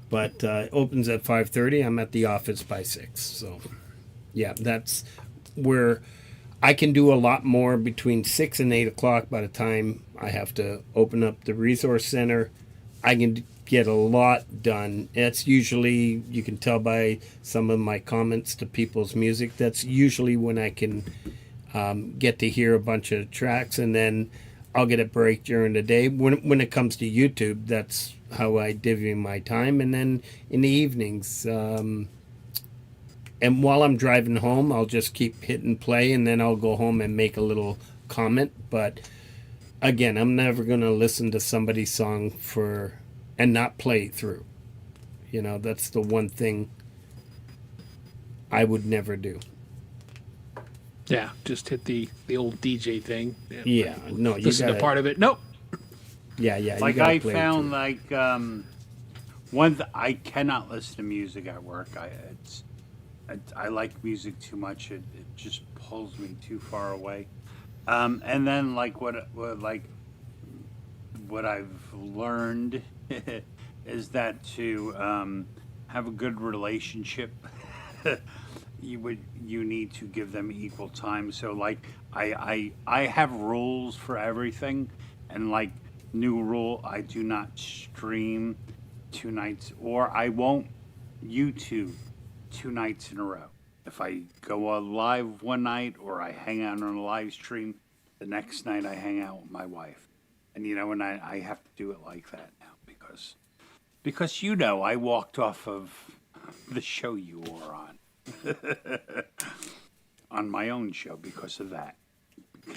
But it opens at 5:30. I'm at the office by 6. So, yeah, that's where I can do a lot more between 6 and 8 o'clock. By the time I have to open up the resource center, I can get a lot done. That's usually, you can tell by some of my comments to people's music, that's usually when I can get to hear a bunch of tracks, and then I'll get a break during the day. When it comes to YouTube, that's how I divvy my time. And then in the evenings, and while I'm driving home, I'll just keep hitting play, and then I'll go home and make a little comment. But again, I'm never going to listen to somebody's song and not play it through. You know, that's the one thing I would never do. Yeah, just hit the old DJ thing. Yeah, no, you Listen gotta, to part of it. Nope. Yeah, you Like gotta I play it found, through. I cannot listen to music at work. I like music too much. It just pulls me too far away. And then what I've learned is that to have a good relationship, you need to give them equal time. So like I have rules for everything, and like new rule, I do not stream 2 nights, or I won't YouTube 2 nights in a row. If I go live one night or I hang out on a live stream, the next night I hang out with my wife. And and I have to do it like that now because I walked off of the show you were on my own show because of that.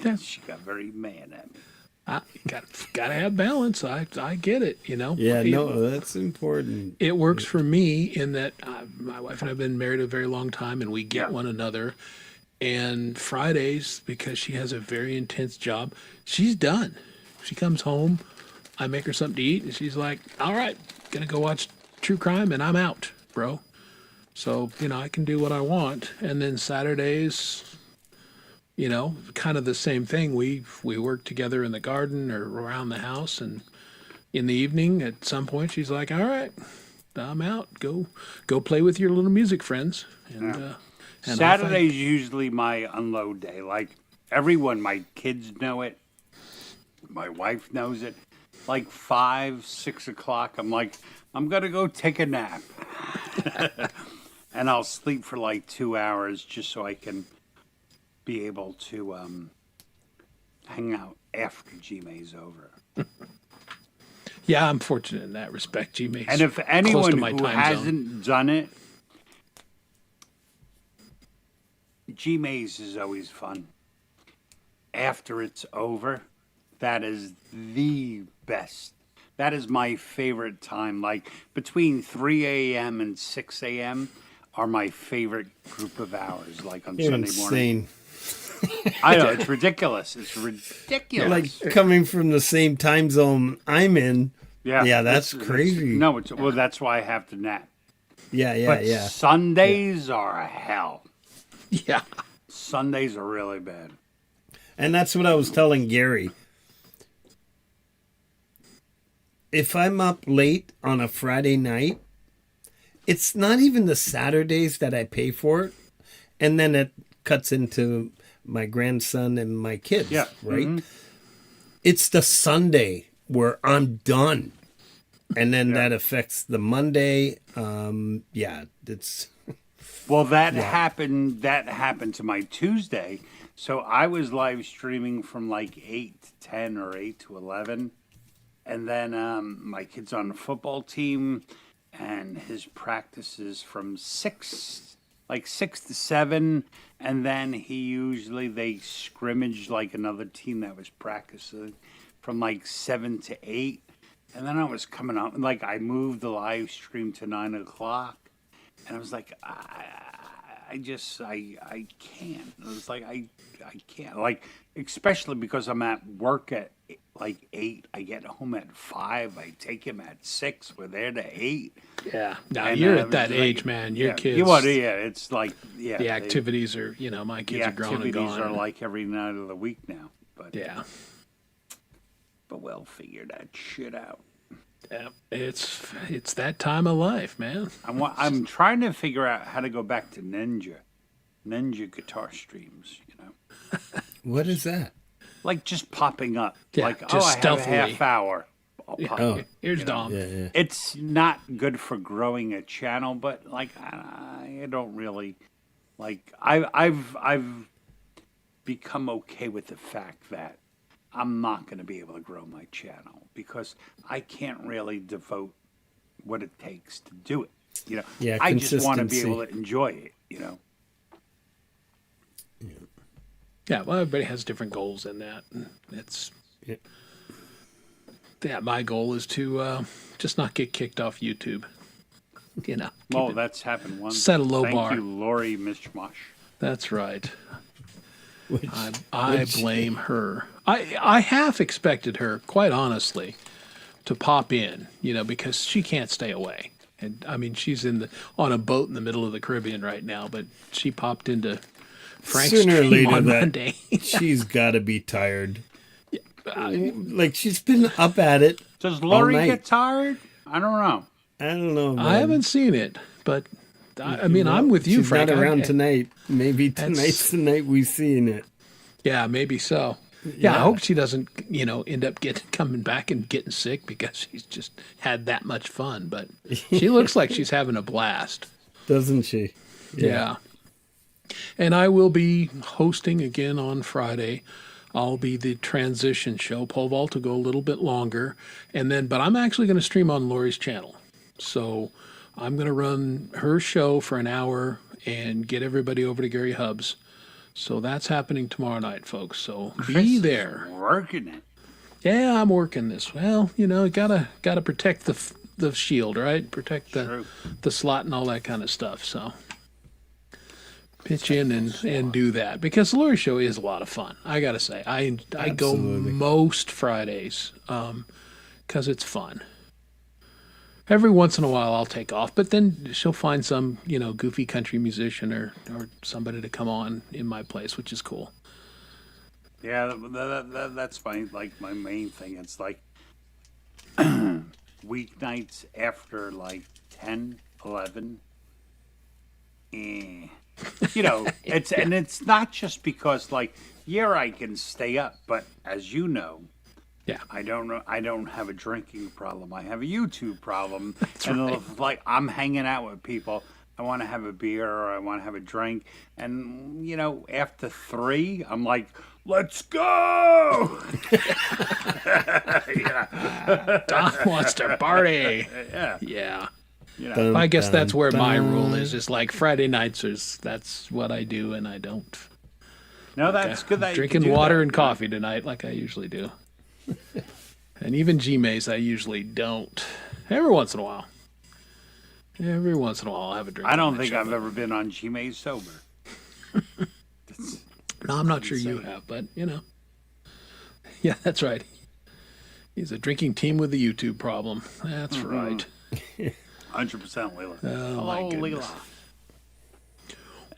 Yeah. She got very mad at me. Gotta have balance. I get it. Yeah, no, that's important. It works for me in that my wife and I have been married a very long time, and we get one another. And Fridays, because she has a very intense job, she's done. She comes home, I make her something to eat, and she's like, "All right, gonna go watch true crime," and I'm out, bro. So I can do what I want. And then Saturdays, kind of the same thing. We work together in the garden or around the house, and in the evening, at some point, she's like, "All right, I'm out. Go play with your little music friends." And Saturday's usually my unload day. Like everyone, my kids know it. My wife knows it. Like 5, 6 o'clock, I'm like, I'm gonna go take a nap, and I'll sleep for like 2 hours just so I can be able to hang out after GMA's over. Yeah, I'm fortunate in that respect. G-Mate's And if close anyone to my who time zone. hasn't done it, GMA's is always fun. After it's over, that is the best. That is my favorite time. Like between 3 a.m. and 6 a.m. are my favorite group of hours, like on You're Sunday morning. insane. I know, it's ridiculous. It's ridiculous. Like coming from the same time zone I'm in. Yeah, that's crazy. No, well, that's why I have to nap. Yeah, But yeah. Sundays are hell. Yeah. Sundays are really bad. And that's what I was telling Gary. If I'm up late on a Friday night, it's not even the Saturdays that I pay for it. And then it cuts into my grandson and my kids, Yeah. right? Mhm. It's the Sunday where I'm done. And then that affects the Monday. It's... Well, that happened. That happened to my Tuesday. So I was live streaming from like 8 to 10 or 8 to 11, and then my kid's on the football team, and his practices from 6 to 7, and then they scrimmaged like another team that was practicing from like 7 to 8, and then I was coming up, like I moved the live stream to 9 o'clock. And I was like, I can't. It was like, I can't. Like, especially because I'm at work at like 8. I get home at 5. I take him at 6. We're there to 8. Yeah. Now And, you're it at that was age, like, man. Your yeah, kids. It's like, The activities are, my kids are grown and activities gone. are like every night of the week now. But Yeah. But we'll figure that shit out. Yeah. It's that time of life, man. I'm trying to figure out how to go back to Ninja guitar streams, What is that? like just popping up, Yeah, like just I have a stealthily. half hour. I'll pop Oh. it. Here's Dom. Yeah. It's not good for growing a channel, but like I don't really like. I've become okay with the fact that I'm not going to be able to grow my channel because I can't really devote what it takes to do it. You know, Yeah, I just want to be consistency. able to enjoy it, you know. Yeah, well, everybody has different goals in that. It's Yeah. yeah. My goal is to just not get kicked off YouTube. You know, keep Well, it- that's happened once. set a low Thank bar. you, Lori Mishmash. That's right. Which, I blame her. I half expected her, quite honestly, to pop in. You know, because she can't stay away. And I mean, she's on a boat in the middle of the Caribbean right now. But she popped into Frank's sooner or stream later on that Monday. she's got to be tired. Like she's been up at it. Does all Lori night. get tired? I don't know. I don't know. I man. haven't seen it, but I mean, I'm with you, She's Frank. not around I- tonight. Maybe tonight's the night we seen it. Yeah, maybe so. Yeah, I Yeah. hope she doesn't, end up coming back and getting sick because she's just had that much fun. But she looks like she's having a blast. Doesn't she? Yeah. And I will be hosting again on Friday. I'll be the transition show. Pole vault will go a little bit longer, but I'm actually going to stream on Lori's channel. So I'm going to run her show for an hour and get everybody over to Gary Hubbs. So that's happening tomorrow night, folks. So be there. Working it. Yeah, I'm working this. Well, gotta protect the shield, right? Protect True. the slot and all that kind of stuff. So pitch in and do that because the Lori show is a lot of fun. I gotta say, I go Absolutely. most Fridays because it's fun. Every once in a while I'll take off, but then she'll find some goofy country musician or somebody to come on in my place, which is cool. Yeah, that's fine. Like my main thing, it's like weeknights after like 10, 11. It's and it's not just because like I can stay up, but as you know, Yeah. I don't have a drinking problem. I have a YouTube problem. If, like I'm hanging out with people, I want to have a beer or I want to have a drink, and after 3, I'm like, let's go. Don wants to party. Yeah. Yeah. Dun, I guess that's dun, where my dun. rule is like Friday nights that's what I do, and I don't No, that's good. That you can drinking do water that. and coffee tonight like I usually do. And even G-Mays I usually don't. Every once in a while. I'll have a drink. I don't on that think show, I've but- ever been on G-Mays sober. No, I'm not sure you have, but Yeah, that's right. He's a drinking team with the YouTube problem. That's right. 100% Leela. Oh, my Hello, goodness.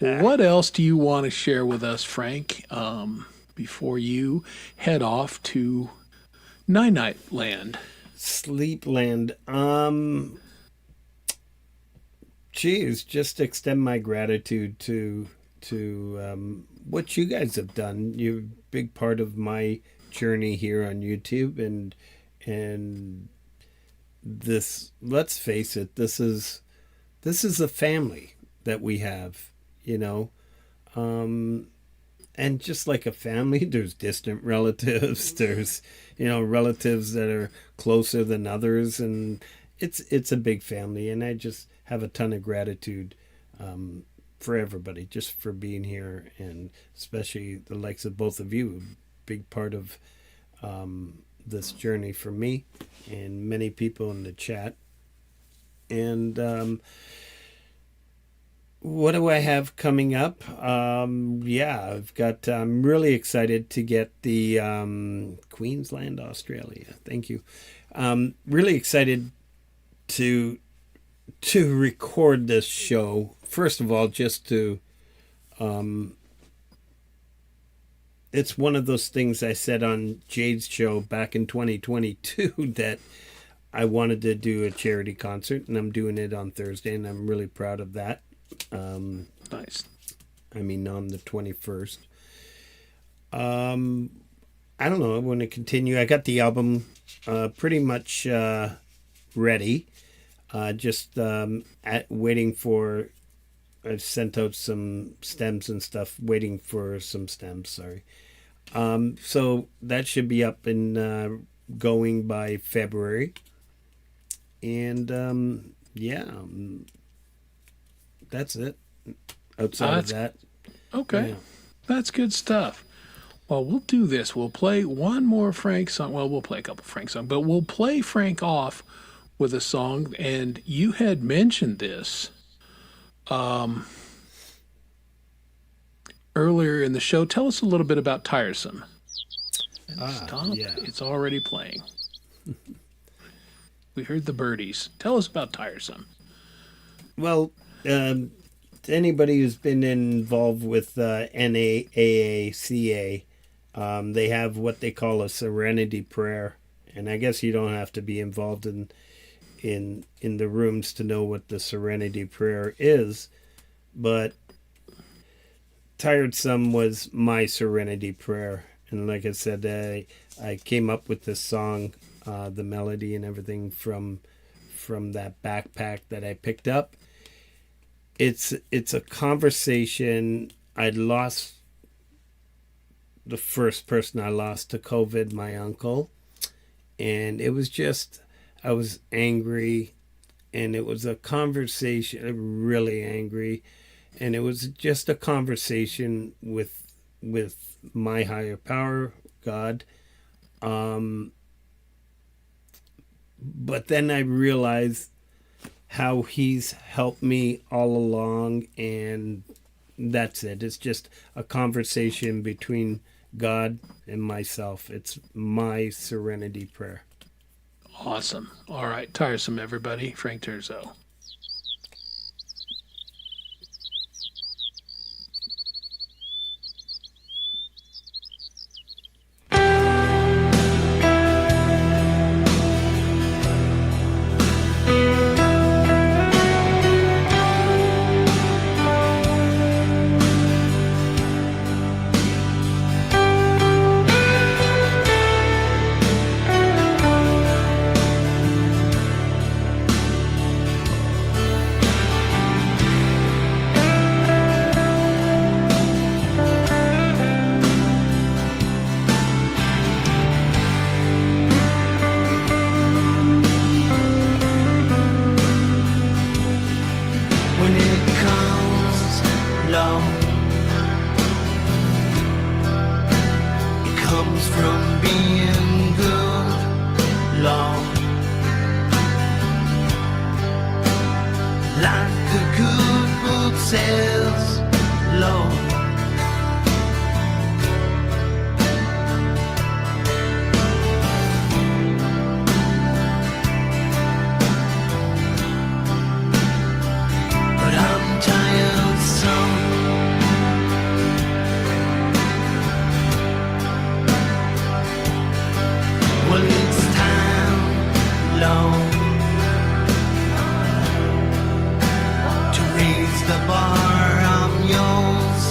Leela. What else do you want to share with us, Frank, before you head off to Night Land? Sleepland. Geez, just extend my gratitude to what you guys have done. You're a big part of my journey here on YouTube, and this. Let's face it, this is a family that we have. And just like a family, there's distant relatives. There's relatives that are closer than others, and it's a big family. And I just have a ton of gratitude for everybody, just for being here, and especially the likes of both of you, a big part of this journey for me and many people in the chat. And what do I have coming up? I've got. I'm really excited to get the Queensland, Australia. Thank you. Really excited to record this show. First of all, just to. It's one of those things I said on Jade's show back in 2022 that I wanted to do a charity concert, and I'm doing it on Thursday, and I'm really proud of that. Nice. On the 21st. I don't know. I want to continue. I got the album pretty much ready. Just waiting for. I've sent out some stems and stuff. Waiting for some stems. Sorry. So that should be up and going by February. And that's it. Outside of that, Okay. yeah. That's good stuff. Well, we'll do this. We'll play one more Frank song. Well, we'll play a couple Frank songs, but we'll play Frank off with a song. And you had mentioned this earlier in the show. Tell us a little bit about Tiresome. And stop. yeah. It's already playing. We heard the birdies. Tell us about Tiresome. Well, anybody who's been involved with NAACA, they have what they call a serenity prayer, and I guess you don't have to be involved in the rooms to know what the serenity prayer is, but Tiresome was my serenity prayer, and like I said, I came up with this song, the melody and everything from that backpack that I picked up. It's a conversation. I lost the first person I lost to COVID, my uncle, and it was just, I was angry, and it was a conversation, really angry, and it was just a conversation with my higher power, God. But then I realized how he's helped me all along, and that's it. It's just a conversation between God and myself. It's my serenity prayer. Awesome. All right. Tiresome, everybody. Frank Terzo. When it comes low, it comes from being good, Lord. Like a good book says, Lord. But I'm tired, son. Well, it's time, Lord, to raise the bar. I'm yours,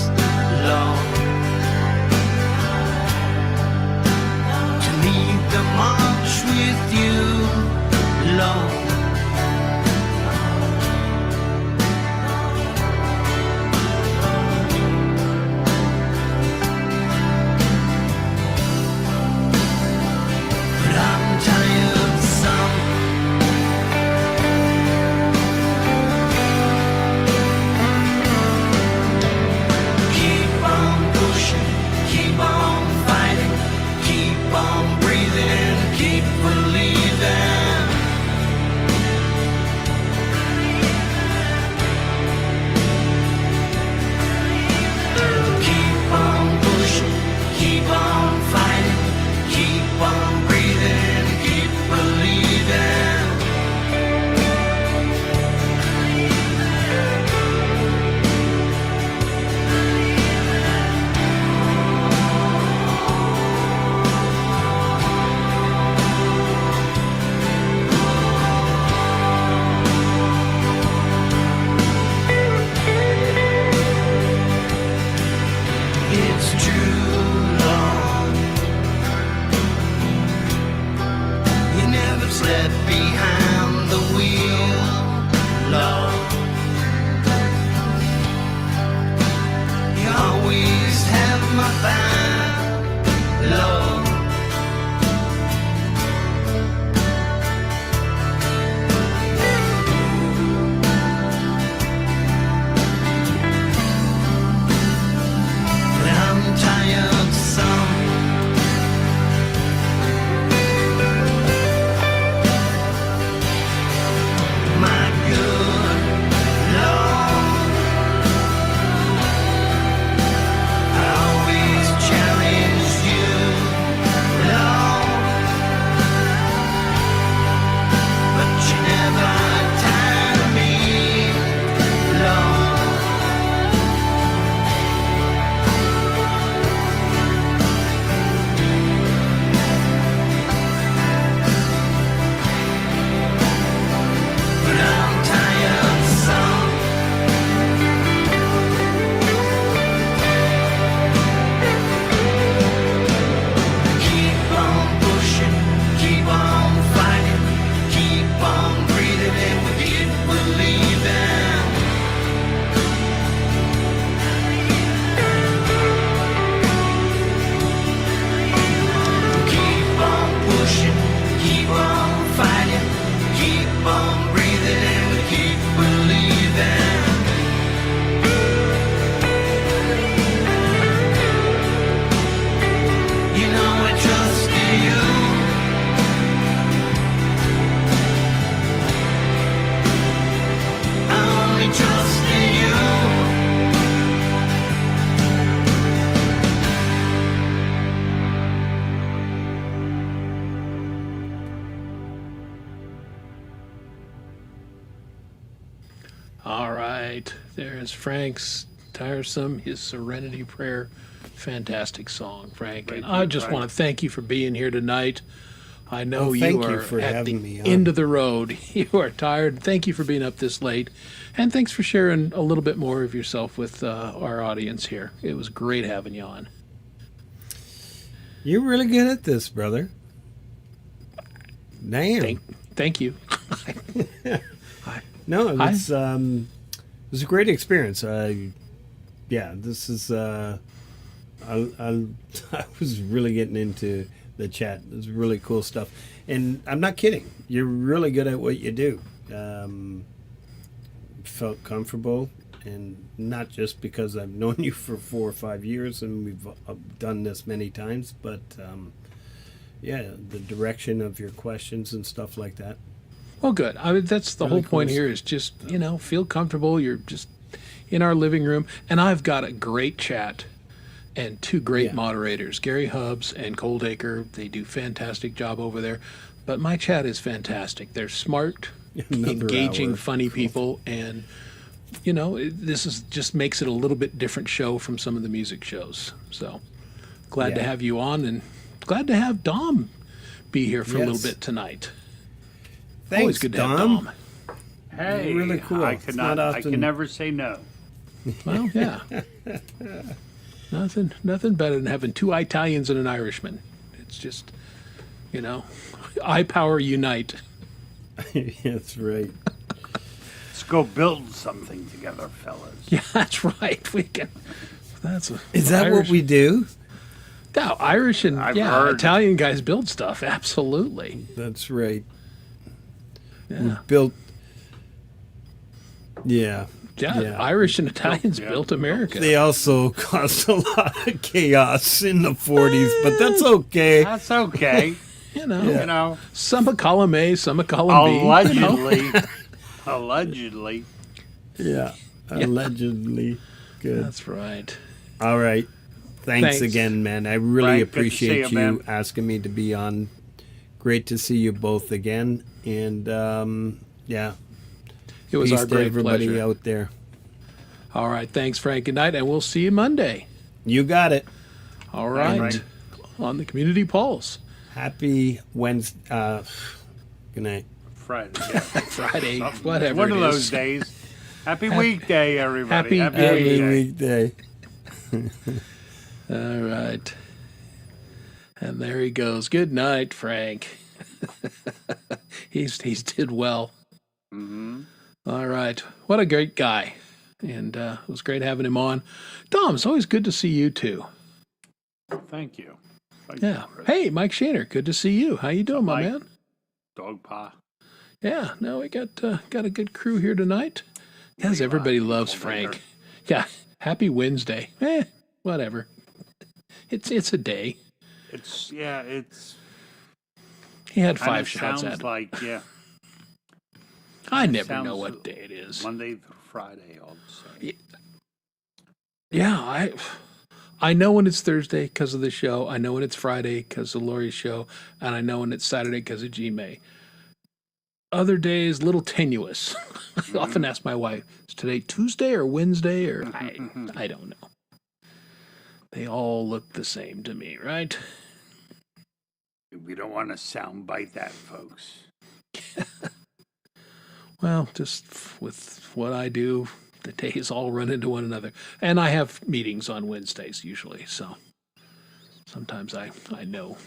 All right. There's Frank's Tiresome, his Serenity Prayer. Fantastic song, Frank. And Thank I you, just Frank. want to thank you for being here tonight. I know thank you you are for at having the me on. end of the road. You are tired. Thank you for being up this late. And thanks for sharing a little bit more of yourself with our audience here. It was great having you on. You're really good at this, brother. Damn. Thank you. No, it was a great experience. Yeah, this is. I was really getting into the chat. It was really cool stuff, and I'm not kidding. You're really good at what you do. Felt comfortable, and not just because I've known you for 4 or 5 years and we've done this many times, but yeah, the direction of your questions and stuff like that. Well, good. I mean, that's the Really whole point cool here is just, feel comfortable. You're just in our living room. And I've got a great chat and two great Yeah. moderators, Gary Hubbs and Coldacre. They do fantastic job over there. But my chat is fantastic. They're smart, Another engaging, hour. funny people. And, this is just makes it a little bit different show from some of the music shows. So glad to Yeah. have you on, and glad to have Dom be here for a little Yes. bit tonight. Thanks, Always good to have Dom. Dom. Hey, Really cool. I It's could not not. I often- can never say no. Well, yeah. Nothing better than having two Italians and an Irishman. It's just, eye power unite. That's right. Let's go build something together, fellas. Yeah, that's right. We can. Is that what we do? No, Irish and I've heard. Italian guys build stuff. Absolutely. That's right. We Yeah. built. Yeah. Yeah, Yeah. Irish and Italians Yeah. built America. They also caused a lot of chaos in the 40s, but that's okay. That's okay. You know, You know, some are column A, some are column B. allegedly, allegedly. Yeah. Allegedly. Good. That's right. All right. Thanks Thanks. again, man. I really Frank, good to see appreciate you, you man. asking me to be on. Great to see you both again. And yeah, It was peace our to great everybody pleasure. out there. All right. Thanks, Frank. Good night, and we'll see you Monday. You got it. All right. Frank. On the Community Pulse. Happy Wednesday. Good night. Friday. Yeah. Friday, Something. whatever One it of those is. days. Happy weekday, everybody. happy Happy weekday. weekday. All right. And there he goes. Good night, Frank. he's did well. Mm-hmm. All right. What a great guy. And it was great having him on. Dom, it's always good to see you too. Thank you. Thank Yeah. you, Chris. Hey, Mike Shaner, good to see you. How you doing, my Mike? man? Dog pa. Yeah, no, we got a good crew here tonight. Yes, Pretty everybody lot. loves People Frank. there. Yeah, happy Wednesday. Whatever. It's a day. It's He had kinda 5 shots sounds at it. like I never sounds know what day it is. Monday through Friday all the same. Yeah, I know when it's Thursday because of the show. I know when it's Friday because of Lori's show, and I know when it's Saturday because of G-May. Other days, little tenuous. I often ask my wife, "Is today Tuesday or Wednesday?" Or I don't know. They all look the same to me, right? We don't want to soundbite that, folks. Well, just with what I do, the days all run into one another. And I have meetings on Wednesdays usually, so sometimes I know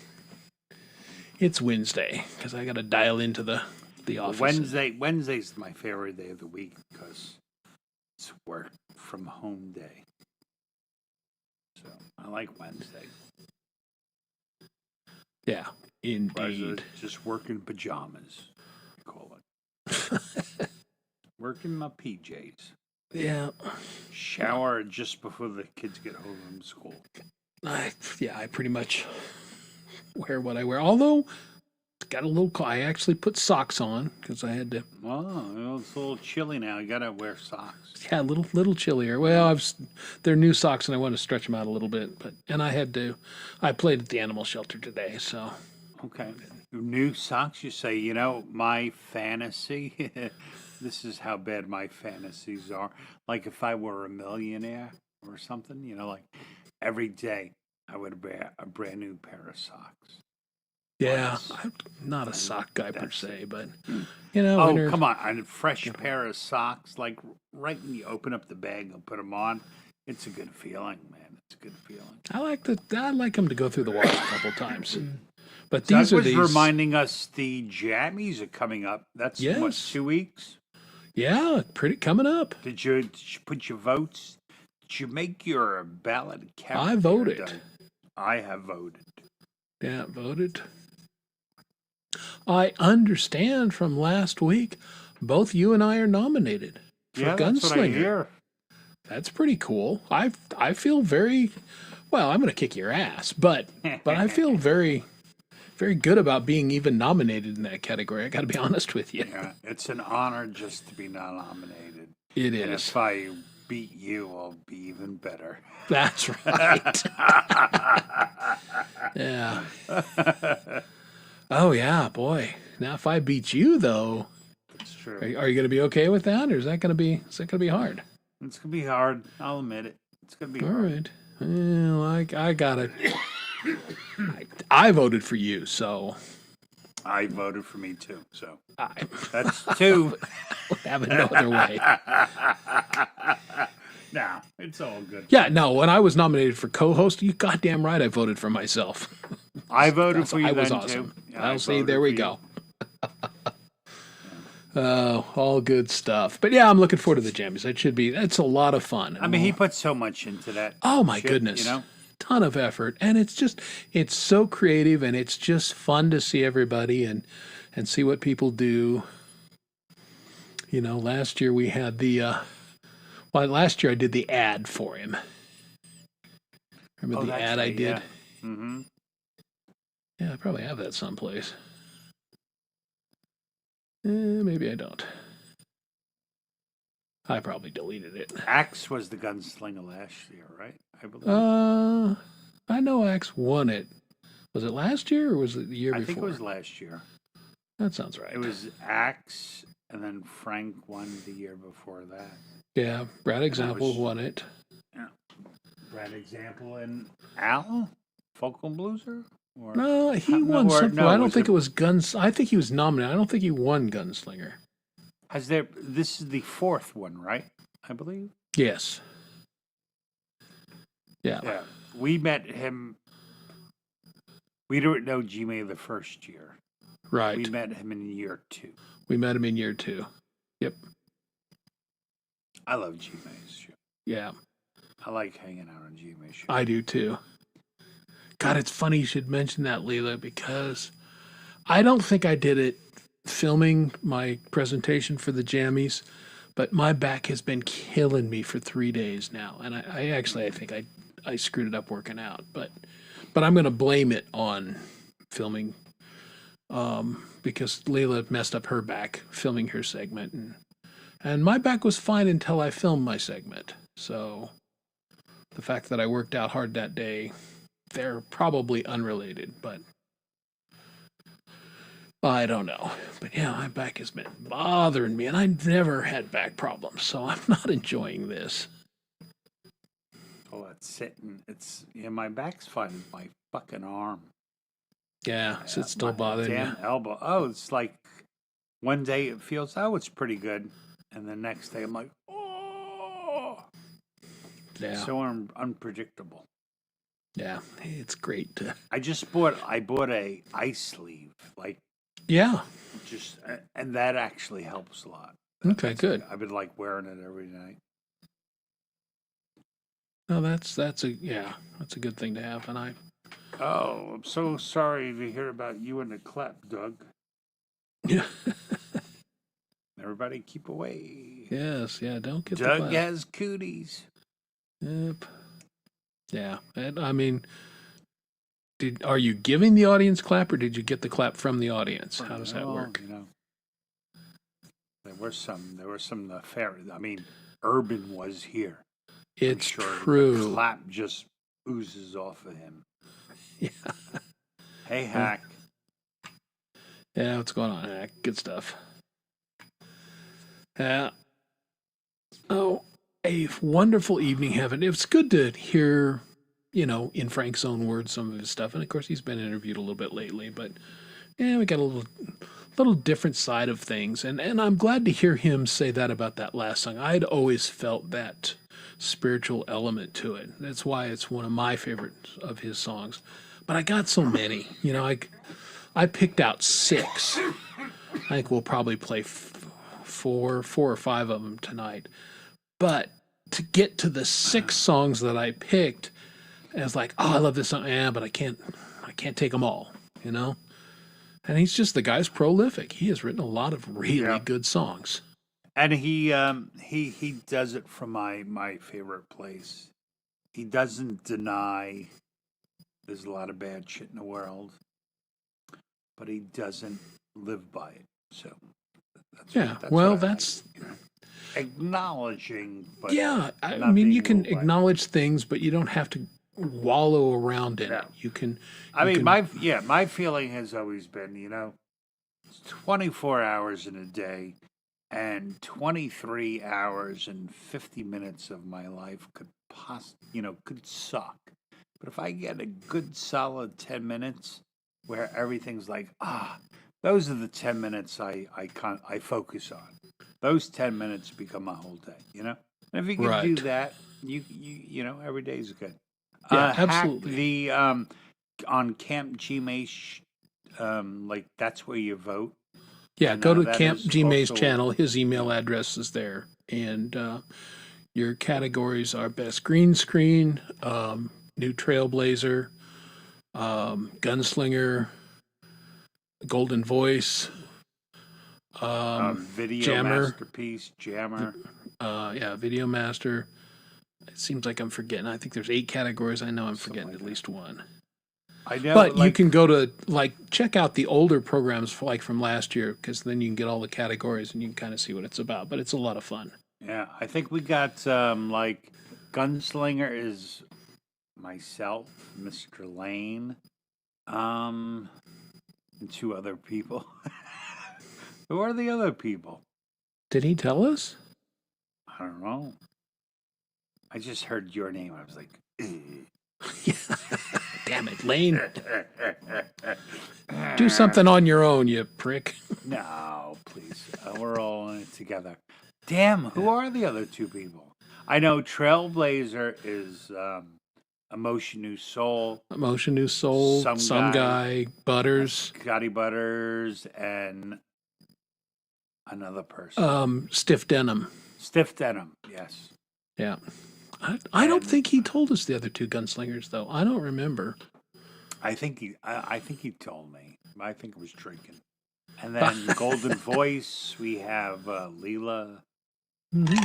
it's Wednesday because I got to dial into the office. Wednesday's my favorite day of the week because it's work from home day. So I like Wednesday. Yeah, Whereas indeed. just work in pajamas, I call it. Work in my PJs. Yeah, Shower just before the kids get home from school. I pretty much wear what I wear. Although it's got a little. I actually put socks on because I had to. Oh, it's a little chilly now. You gotta wear socks. Yeah, a little chillier. Well, they're new socks and I want to stretch them out a little bit. And I had to. I played at the animal shelter today, so. Okay. New socks, you say, my fantasy This is how bad my fantasies are. Like if I were a millionaire or something, like every day I would wear a brand new pair of socks. Yeah, Yes. I'm not a sock guy per That's se, it. but Oh, winter- come on. A fresh pair of socks, like right when you open up the bag and put them on, it's a good feeling, man. It's a good feeling. I like them to go through the wash a couple times. But Doug these are was these. reminding us the jammies are coming up. That's what, Yes. 2 weeks? Yeah, pretty coming up. Did you put your votes? Did you make your ballot count? I voted. Doug? I have voted. Yeah, voted. I understand from last week, both you and I are nominated for Yeah, that's what I Gunslinger. hear. That's pretty cool. I feel very well. I'm going to kick your ass, but I feel very very good about being even nominated in that category. I got to be honest with you. Yeah, it's an honor just to be nominated. It And is. if I beat you, I'll be even better. That's right. Yeah. Oh yeah, boy. Now if I beat you though, It's true. are you going to be okay with that, or is that going to be hard? It's gonna be hard. I'll admit it. It's gonna be All hard. right. Well, I got it. I voted for you, so I voted for me too. So I that's 2. have it no other way. Nah, it's all good. Yeah, no. When I was nominated for co-host, you goddamn right, I voted for myself. I voted for you I was then awesome. too. Yeah, I I'll see. voted There we for go. Oh, all good stuff. But yeah, I'm looking forward to the jammies. That's a lot of fun. I mean, he put so much into that. Oh my shit, goodness. Ton of effort. And it's so creative, and it's just fun to see everybody and see what people do. Last year we had last year I did the ad for him. Remember the that's ad I right, did? yeah. Mm-hmm. Yeah, I probably have that someplace. Maybe I don't. I probably deleted it. Axe was the gunslinger last year, right? I believe. I know Axe won it. Was it last year or was it the year I before? think it was last year. That sounds right. It was Axe, and then Frank won the year before that. Yeah, Brad Example was- won it. Brad Example and Al Focal Blueser. Or No, he No, won or- something. no, I don't was think it- it was Guns. I think he was nominated. I don't think he won Gunslinger. This is the 4th one, right? I believe. Yes. Yeah. Yeah, we met him. We didn't know G-May the first year. Right. We met him in year 2. We met him in year 2. Yep. I love G-May's show. Yeah. I like hanging out on G-May's show. I do too. God, it's funny you should mention that, Leela, because I don't think I did it filming my presentation for the jammies, but my back has been killing me for 3 days now. And I think I screwed it up working out, but I'm going to blame it on filming because Leila messed up her back filming her segment. And my back was fine until I filmed my segment. So the fact that I worked out hard that day, they're probably unrelated, but I don't know. But yeah, my back has been bothering me, and I've never had back problems, so I'm not enjoying this. Oh, it's sitting. My back's fine. It's my fucking arm. Yeah, so it's still My bothering damn you. elbow. Oh, it's like one day it feels, it's pretty good. And the next day I'm like, oh. Yeah, So unpredictable. yeah, it's great. I bought a ice sleeve, like Yeah, and that actually helps a lot. okay, good. I've been like wearing it every night. No, that's a good thing to have, and Oh, I'm so sorry to hear about you and the clap, Doug. yeah, Everybody keep away. yes, yeah, don't get the Doug clap. has cooties. Yep. Yeah, and I mean, are you giving the audience clap, or did you get the clap from the audience? How does that Well, work? There were some nefarious. I mean, Urban was here. It's I'm sure true. The clap just oozes off of him. Yeah. Hey, Hack. Yeah, what's going on, Hack? Good stuff. Uh, oh, a wonderful evening, Heaven. It's good to hear, in Frank's own words, some of his stuff. And of course, he's been interviewed a little bit lately, but yeah, we got a little different side of things. And I'm glad to hear him say that about that last song. I'd always felt that spiritual element to it. That's why it's one of my favorites of his songs. But I got so many, I picked out 6. I think we'll probably play four or five of them tonight. But to get to the 6 songs that I picked, I was like, oh, I love this song. Yeah, but I can't take them all, And the guy's prolific. He has written a lot of really good songs. And he does it from my favorite place. He doesn't deny there's a lot of bad shit in the world, but he doesn't live by it. So that's acknowledging. But I mean, you can acknowledge things, but you don't have to wallow around in it. You can. My feeling has always been, 24 hours in a day, and 23 hours and 50 minutes of my life could suck. But if I get a good solid 10 minutes where everything's like, those are the 10 minutes I focus on. Those 10 minutes become my whole day, And if you can do that, every day is good. Yeah, absolutely. The on Camp Gmace, that's where you vote. Yeah, go to Camp Gmace's channel. His email address is there, and your categories are best green screen, new trailblazer, gunslinger, golden voice, video jammer, masterpiece, jammer. Video master. It seems like I'm forgetting. I think there's 8 categories. I know I'm forgetting at least one. I know, but you can go to check out the older programs from last year, because then you can get all the categories and you can kind of see what it's about. But it's a lot of fun. Yeah, I think we got Gunslinger is myself, Mr. Lane, and 2 other people. Who are the other people? Did he tell us? I don't know. I just heard your name. I was like, damn it, Lane. Do something on your own, you prick. No, please. We're all in it together. Damn, who are the other 2 people? I know Trailblazer is Emotion New Soul. Emotion New Soul, some guy, Butters. Scotty Butters, and another person. Stiff Denim. Stiff Denim, yes. Yeah. I don't think he told us the other 2 gunslingers, though. I don't remember. I think he told me. I think it was drinking. And then Golden Voice, we have Leela. Mm-hmm.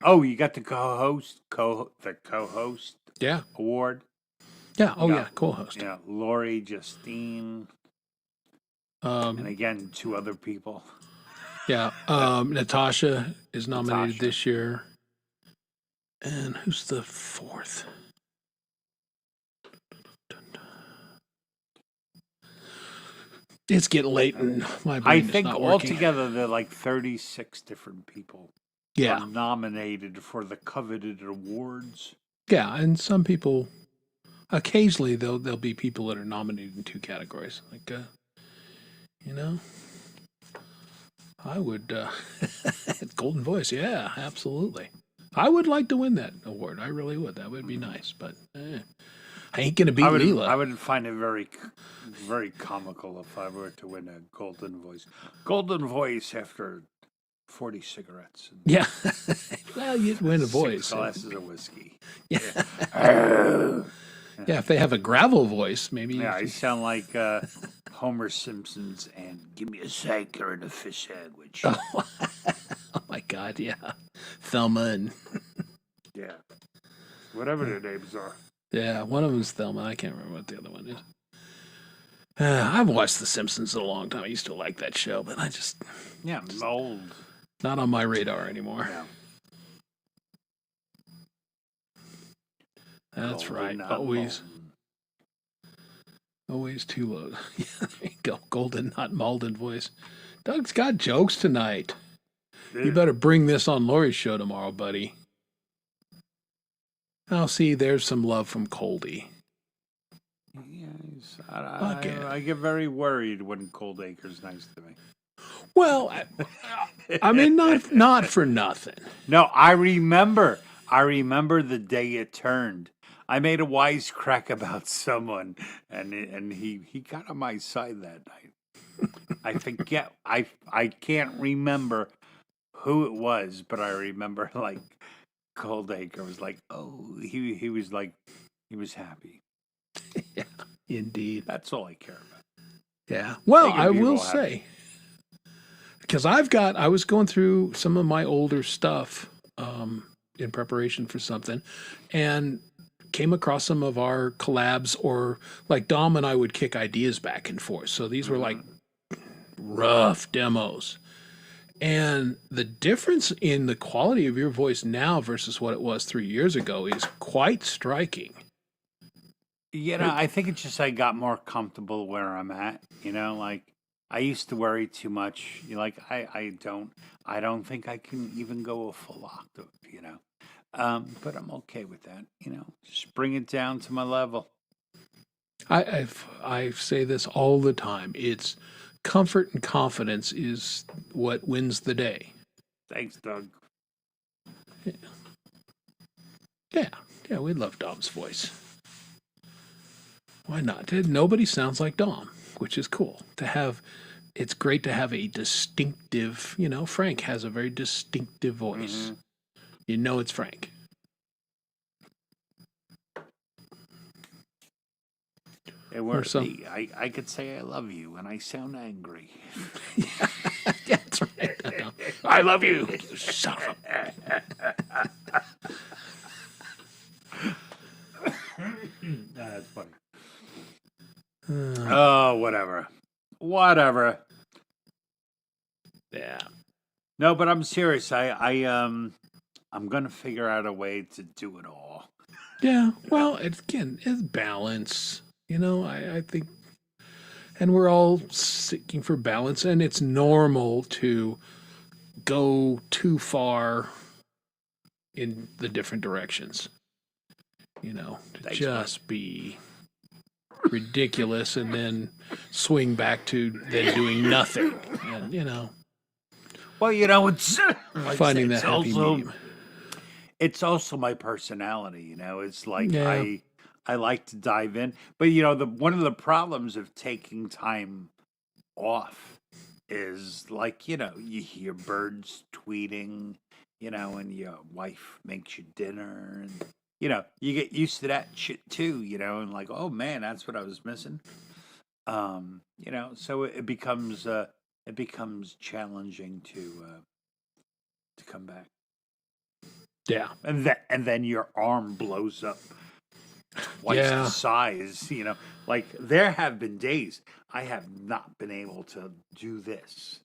And, you got the co-host award. Yeah. Co-host. Yeah, Lori, Justine, and again 2 other people. Yeah, Natasha is nominated this year. And who's the 4th? It's getting late and my brain I think is not working. Altogether there are 36 different people are nominated for the coveted awards. Yeah, and some people, occasionally there'll be people that are nominated in 2 categories. I would, Golden Voice, yeah, absolutely. I would like to win that award. I really would. That would be nice. But I ain't going to beat Leela. I would find it very, very comical if I were to win a Golden Voice. Golden Voice after 40 cigarettes. Yeah. Well, you'd win a voice. 6 glasses of whiskey. Yeah. Yeah, if they have a gravel voice, maybe. Yeah, you sound like Homer Simpson's and give me a saker and a fish sandwich. Oh my God, yeah. Thelma and... yeah. Whatever their names are. Yeah, one of them's Thelma. I can't remember what the other one is. I've watched The Simpsons in a long time. I used to like that show, but I just... Yeah, old. Not on my radar anymore. Yeah. That's Golden, right. Always too low. Yeah, there you go. Golden, not Malden voice. Doug's got jokes tonight. You better bring this on Lori's show tomorrow, buddy. I'll see. There's some love from Coldy. Yeah, Fuck it. I get very worried when Cold Acre's nice to me. Well, I mean, not for nothing. No, I remember the day it turned. I made a wisecrack about someone, and he got on my side that night. I forget. I can't remember who it was, but I remember like Cold Acre was like, oh, he was like, he was happy. Yeah, indeed. That's all I care about. Yeah. Well, Making I people will happy. say, because I was going through some of my older stuff in preparation for something, and came across some of our collabs, or like Dom and I would kick ideas back and forth. So these were like rough demos. And the difference in the quality of your voice now versus what it was 3 years ago is quite striking. You know, I think it's just I got more comfortable where I'm at. You know, like I used to worry too much. Like I don't think I can even go a full octave. You know, but I'm okay with that. You know, just bring it down to my level. I say this all the time. It's comfort and confidence is what wins the day. Thanks, Doug. Yeah, we love Dom's voice. Why not? Nobody sounds like Dom, which is cool. It's great to have a distinctive, Frank has a very distinctive voice. You know it's Frank. It works. I could say I love you and I sound angry. That's right. I love you. Son of a... That's funny. Oh, whatever. Yeah. No, but I'm serious. I'm gonna figure out a way to do it all. Yeah. Well, it's balance. I think, and we're all seeking for balance, and it's normal to go too far in the different directions. Thanks, Just be ridiculous and then swing back to then doing nothing. And, Well, it's like finding it's that happy also, medium. It's also my personality. It's like Yeah. I like to dive in, but one of the problems of taking time off is like you hear birds tweeting, and your wife makes you dinner, and you get used to that shit too, and like, oh man, that's what I was missing. So it becomes challenging to come back. Yeah. And then your arm blows up twice the size, Like there have been days I have not been able to do this.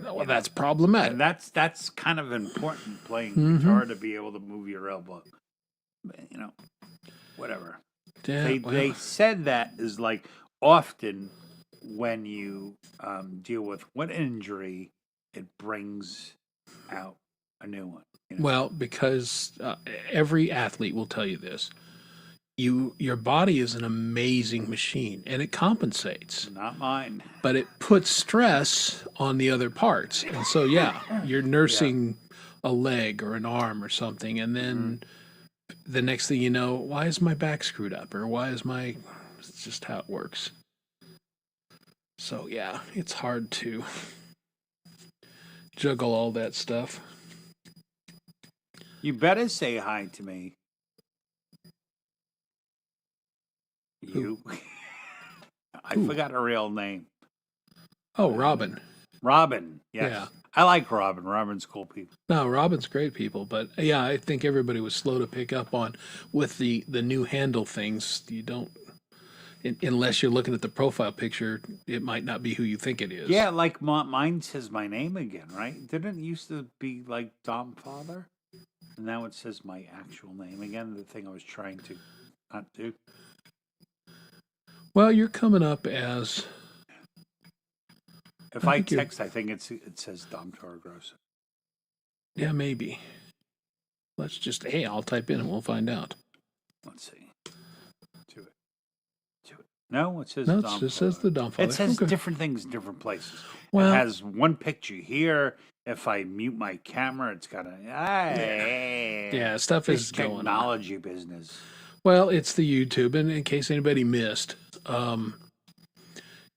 Well, that's problematic. And that's kind of important playing guitar to be able to move your elbow. But, whatever. Yeah, They said that is like often when you deal with one injury, it brings out a new one. Well, because every athlete will tell you this. Your body is an amazing machine, and it compensates. Not mine. But it puts stress on the other parts. And so, you're nursing a leg or an arm or something, and then the next thing you know, why is my back screwed up? Or why is it's just how it works. So, it's hard to juggle all that stuff. You better say hi to me. You. I forgot her real name. Oh, Robin. Robin. Yes. Yeah. I like Robin. Robin's cool people. No, Robin's great people, but I think everybody was slow to pick up on with the new handle things. You don't, unless you're looking at the profile picture, it might not be who you think it is. Yeah, like mine says my name again, right? Didn't it used to be like Dom Father? And now it says my actual name again, the thing I was trying to not do. Well, you're coming up as... If I text, I think it says Dom Torgrosa. Yeah, maybe. Let's just, hey, I'll type in and we'll find out. Let's see. Do it. Do it. No, it says No, it Dom just says the Dom Father. It says Okay. different things in different places. Well- it has one picture here. If I mute my camera, it's got a Yeah, stuff this is going on. technology business. Well, it's the YouTube, and in case anybody missed,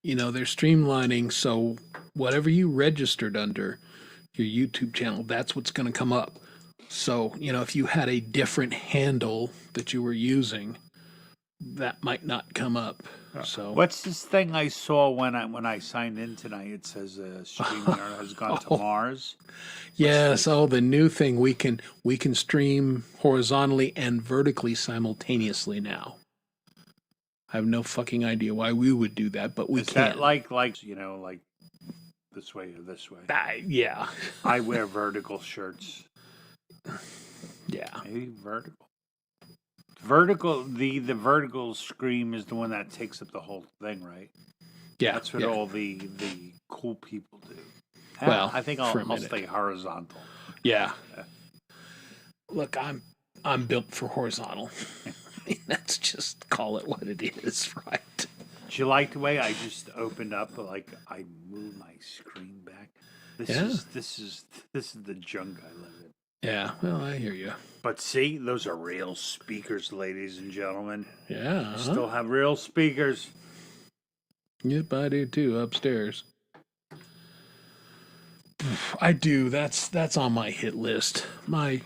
you know, they're streamlining, so whatever you registered under your YouTube channel, that's what's going to come up. So, you know, if you had a different handle that you were using, that might not come up. So What's this thing I saw when I signed in tonight? It says StreamYard has gone to Mars. yes, the new thing, we can stream horizontally and vertically simultaneously now. I have no fucking idea why we would do that, but we Is can. that like like this way or this way? Yeah. I wear vertical shirts. Yeah. Maybe vertical. Vertical. The vertical scream is the one that takes up the whole thing, right? Yeah. That's what yeah. all the cool people do. Well, I think for a I'll minute. stay horizontal. Yeah. Look, I'm built for horizontal. I mean, that's just call it what it is, right? Do you like the way I just opened up? Like I moved my screen back. This is the junk I live in. Yeah, well, I hear you. But see, those are real speakers, ladies and gentlemen. Yeah. Still have real speakers. Yep, I do too, upstairs. I do. That's on my hit list. My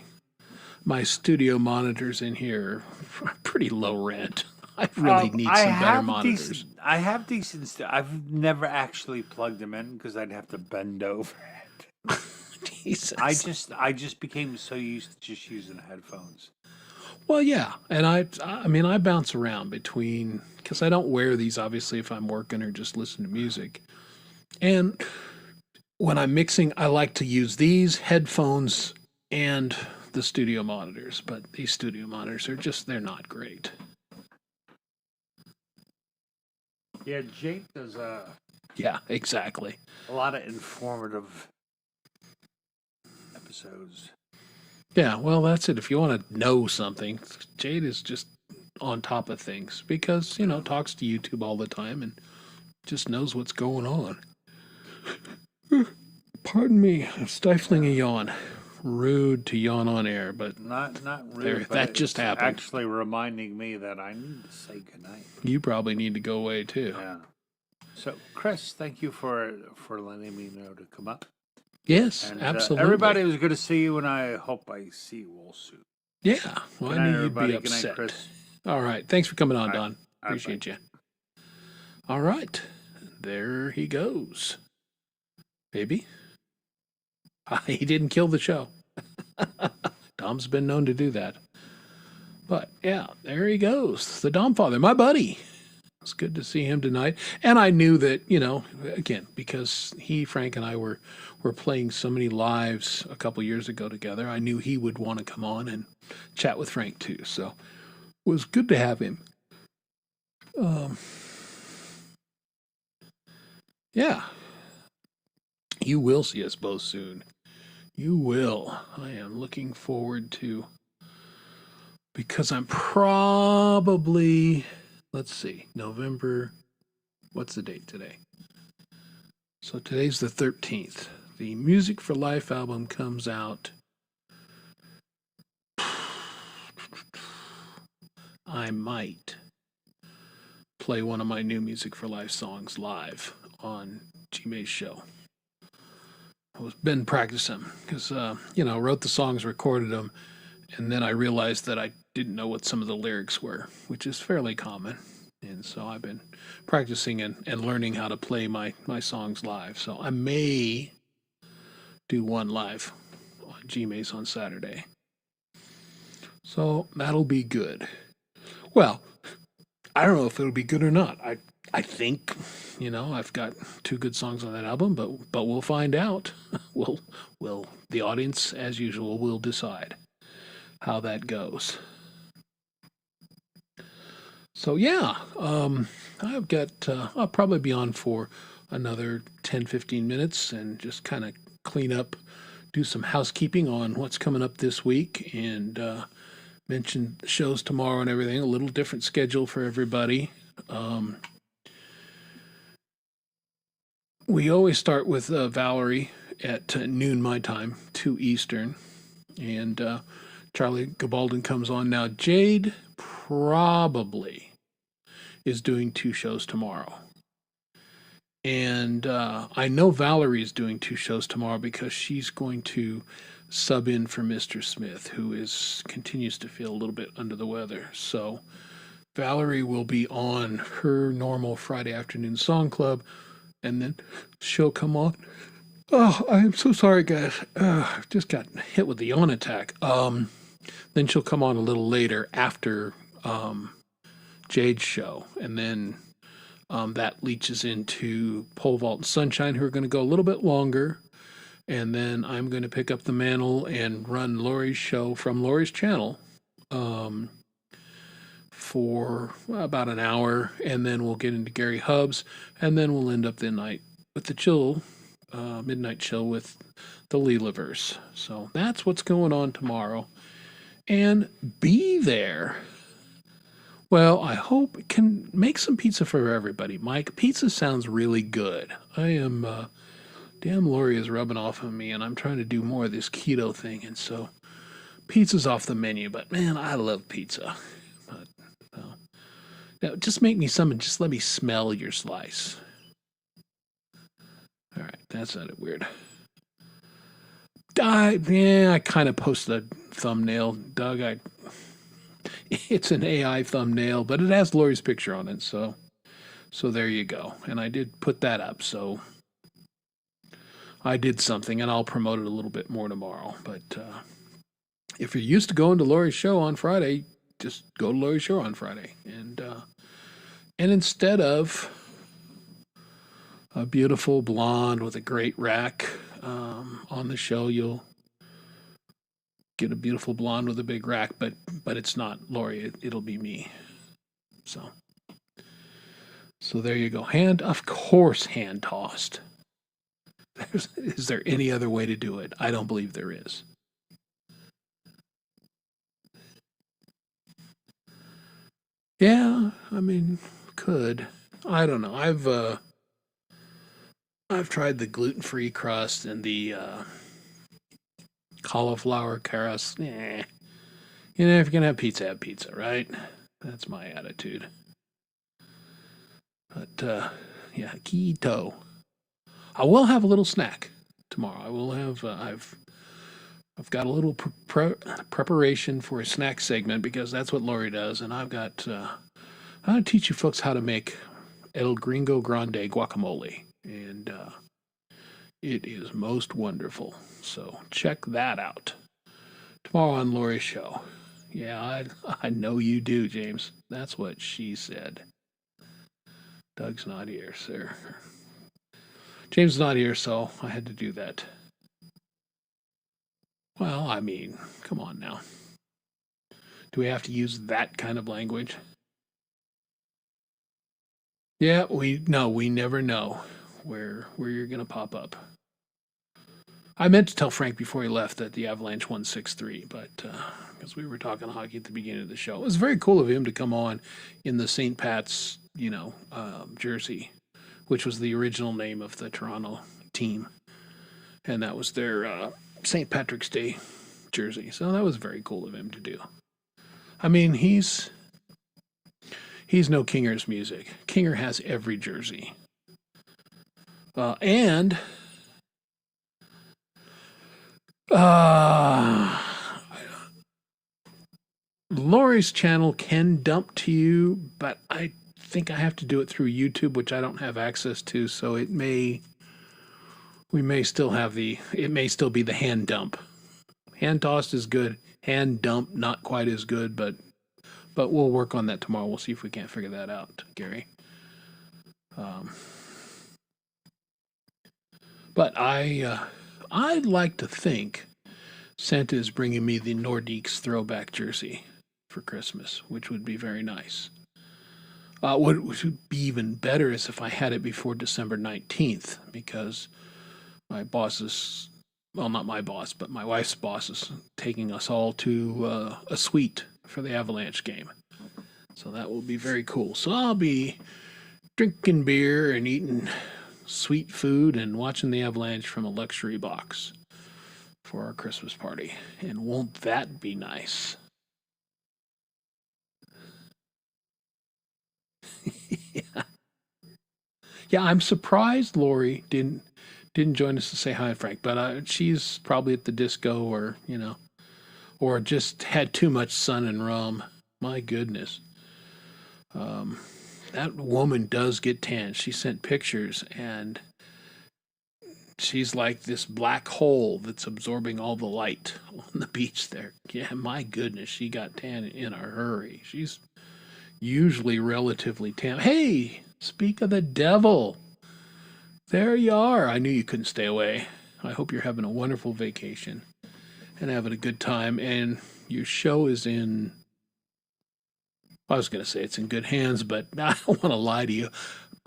studio monitors in here are pretty low rent. I really need some better monitors. I have decent stuff. I've never actually plugged them in because I'd have to bend over it. Jesus. I just became so used to just using headphones. Well, yeah, and I mean, I bounce around between because I don't wear these obviously if I'm working or just listen to music. And when I'm mixing, I like to use these headphones and the studio monitors, but these studio monitors are they're not great. Yeah, Jake does Yeah, exactly. a lot of informative episodes. Yeah, well, that's it. If you want to know something, Jade is just on top of things because, you know, talks to YouTube all the time and just knows what's going on. Pardon me, I'm stifling a yawn. Rude to yawn on air, but Not There, rude. that just happened. Actually, reminding me that I need to say goodnight. you probably need to go away too. Yeah. So, Chris, thank you for letting me know to come up. Yes, And, absolutely. everybody, it was good to see you, and I hope I see you all soon. Yeah, well, Good I night, knew you'd be everybody. Good night, upset. Chris. All right, thanks for coming on, All right. Don. All right, Appreciate you. All right, there he goes. Baby. He didn't kill the show. Dom's been known to do that. But yeah, there he goes. The Dom Father, my buddy. It's good to see him tonight. And I knew that, you know, again, because Frank and I were playing so many lives a couple years ago together, I knew he would want to come on and chat with Frank too. So it was good to have him. Yeah. You will see us both soon. You will. I am looking forward to, because I'm probably, let's see, November, what's the date today? So today's the 13th. The Music for Life album comes out. I might play one of my new Music for Life songs live on G-May's show. I've been practicing because, wrote the songs, recorded them, and then I realized that I didn't know what some of the lyrics were, which is fairly common. And so I've been practicing and learning how to play my songs live. So I may do one live on G-Mays on Saturday. So that'll be good. Well, I don't know if it'll be good or not. I think, I've got 2 good songs on that album, but we'll find out. We'll the audience, as usual, will decide how that goes. So yeah, I've got I'll probably be on for another 10-15 minutes and just kind of clean up do some housekeeping on what's coming up this week and mention shows tomorrow and everything. A little different schedule for everybody. We always start with Valerie at noon my time, 2 Eastern. And Charlie Gabaldon comes on. Now, Jade probably is doing 2 shows tomorrow. And I know Valerie is doing 2 shows tomorrow because she's going to sub in for Mr. Smith, who continues to feel a little bit under the weather. So Valerie will be on her normal Friday afternoon song club, and then she'll come on. Oh, I am so sorry, guys. I've just got hit with the yawn attack. Then she'll come on a little later after Jade's show, and then that leaches into Pole Vault and Sunshine, who are going to go a little bit longer. And then I'm going to pick up the mantle and run Lori's show from Lori's channel for about an hour. And then we'll get into Gary Hubbs. And then we'll end up the night with the chill, midnight chill with the Leelaverse. So that's what's going on tomorrow. And be there. Well, I hope it can make some pizza for everybody. Mike, pizza sounds really good. I am, damn Lori is rubbing off on me, and I'm trying to do more of this keto thing, and so pizza's off the menu, but man, I love pizza. But, now, just make me some and just let me smell your slice. All right, that sounded weird. I kind of posted a thumbnail, Doug. It's an AI thumbnail, but it has Lori's picture on it, so there you go. And I did put that up, so I did something, and I'll promote it a little bit more tomorrow. But if you're used to going to Lori's show on Friday, just go to Lori's show on Friday, and instead of a beautiful blonde with a great rack on the show, you'll get a beautiful blonde with a big rack, but it's not Lori. It'll be me. So there you go. Of course, hand tossed. Is there any other way to do it? I don't believe there is. Yeah, I mean, could. I don't know. I've tried the gluten-free crust and the cauliflower crust. You know, if you're gonna have pizza, right? That's my attitude. But yeah, keto. I will have a little snack tomorrow. I will have. I've got a little preparation for a snack segment because that's what Lori does, and I've got. I'm gonna teach you folks how to make El Gringo Grande guacamole, and it is most wonderful. So check that out tomorrow on Lori's show. Yeah, I know you do, James. That's what she said. Doug's not here, sir. James is not here, so I had to do that. Well, I mean, come on now. Do we have to use that kind of language? Yeah, we never know where you're gonna pop up. I meant to tell Frank before he left that the Avalanche won 6-3, but because we were talking hockey at the beginning of the show, it was very cool of him to come on in the St. Pat's, jersey, which was the original name of the Toronto team, and that was their St. Patrick's Day jersey. So that was very cool of him to do. I mean, he's no Kinger's music. Kinger has every jersey, and Lori's channel can dump to you, but I think I have to do it through YouTube, which I don't have access to, so it may still be the hand dump. Hand tossed is good. Hand dump, not quite as good, but we'll work on that tomorrow. We'll see if we can't figure that out, Gary. But I'd like to think Santa is bringing me the Nordiques throwback jersey for Christmas, which would be very nice. What would be even better is if I had it before December 19th, because my boss's well, not my boss, but my wife's boss is taking us all to a suite for the Avalanche game. So that will be very cool. So I'll be drinking beer and eating sweet food and watching the Avalanche from a luxury box for our Christmas party. And won't that be nice? Yeah. Yeah, I'm surprised Lori didn't join us to say hi, Frank. But she's probably at the disco, or or just had too much sun and rum. My goodness, that woman does get tan. She sent pictures, and she's like this black hole that's absorbing all the light on the beach there. Yeah, my goodness, she got tan in a hurry. She's usually relatively tan. Hey, speak of the devil. There you are. I knew you couldn't stay away. I hope you're having a wonderful vacation and having a good time. And your show is in, I was going to say it's in good hands, but I don't want to lie to you.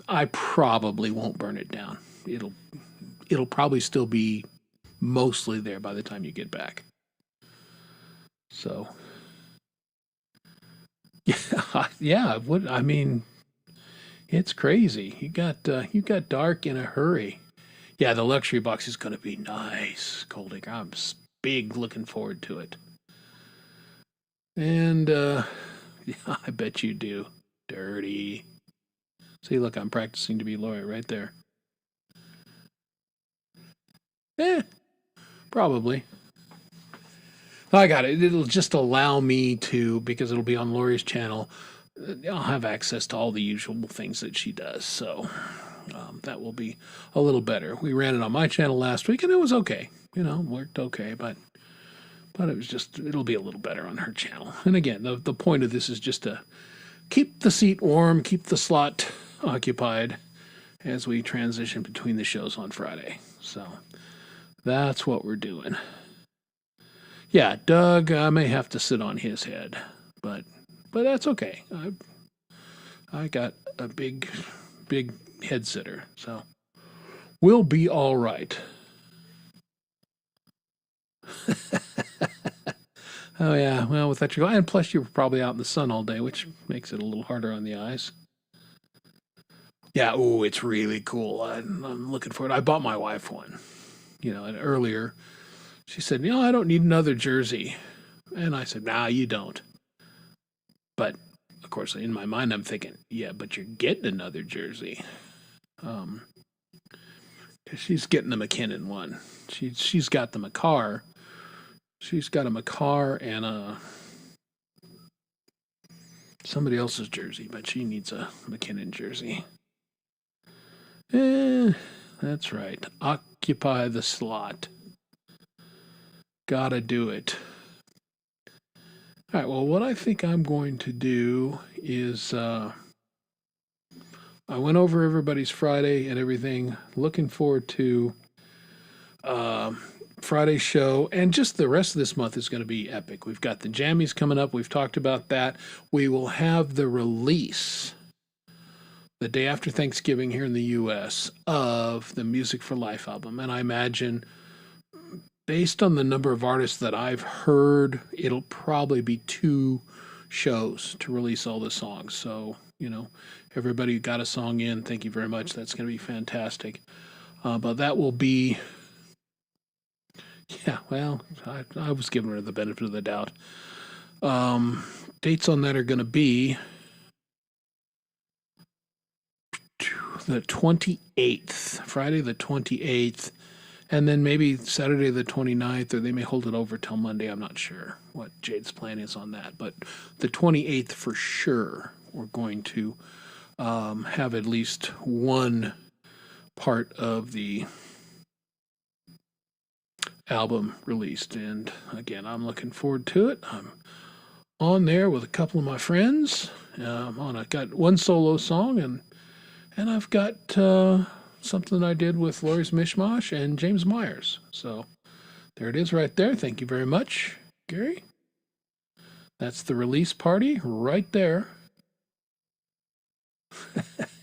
I probably won't burn it down. It'll probably still be mostly there by the time you get back. So, yeah. What I mean, it's crazy. You got dark in a hurry. Yeah, the luxury box is going to be nice, Coldick. I'm big looking forward to it. And yeah, I bet you do. Dirty. See, look, I'm practicing to be Lori right there. Probably. I got it. It'll just allow me to, because it'll be on Lori's channel, I'll have access to all the usual things that she does. So that will be a little better. We ran it on my channel last week, and it was okay. Worked okay, but it was just, it'll be a little better on her channel. And again, the point of this is just to keep the seat warm, keep the slot occupied as we transition between the shows on Friday. So that's what we're doing. Yeah, Doug, I may have to sit on his head, but that's okay. I got a big head sitter, so we'll be all right. Oh yeah, well, with that you go, and plus you were probably out in the sun all day, which makes it a little harder on the eyes. Yeah, it's really cool. I'm looking for it. I bought my wife one, and earlier she said, I don't need another jersey. And I said, nah, you don't. But, of course, in my mind, I'm thinking, yeah, but you're getting another jersey. 'Cause she's getting the McKinnon one. She's got the Makar. She's got a Makar and somebody else's jersey, but she needs a McKinnon jersey. That's right. Occupy the slot. Gotta do it. All right, well, what I think I'm going to do is I went over everybody's Friday and everything. Looking forward to Friday's show. And just the rest of this month is going to be epic. We've got the Jammies coming up. We've talked about that. We will have the release the day after Thanksgiving here in the U.S. of the Music for Life album. And I imagine, based on the number of artists that I've heard, it'll probably be 2 shows to release all the songs. So, everybody who got a song in, thank you very much. That's going to be fantastic. But that will be, yeah, well, I was giving her the benefit of the doubt. Dates on that are going to be the 28th, Friday the 28th, and then maybe Saturday the 29th, or they may hold it over till Monday. I'm not sure what Jade's plan is on that. But the 28th for sure, we're going to have at least one part of the album released. And again, I'm looking forward to it. I'm on there with a couple of my friends. I got one solo song, and I've got something I did with Lori's Mishmash and James Myers. So there it is right there. Thank you very much, Gary. That's the release party right there.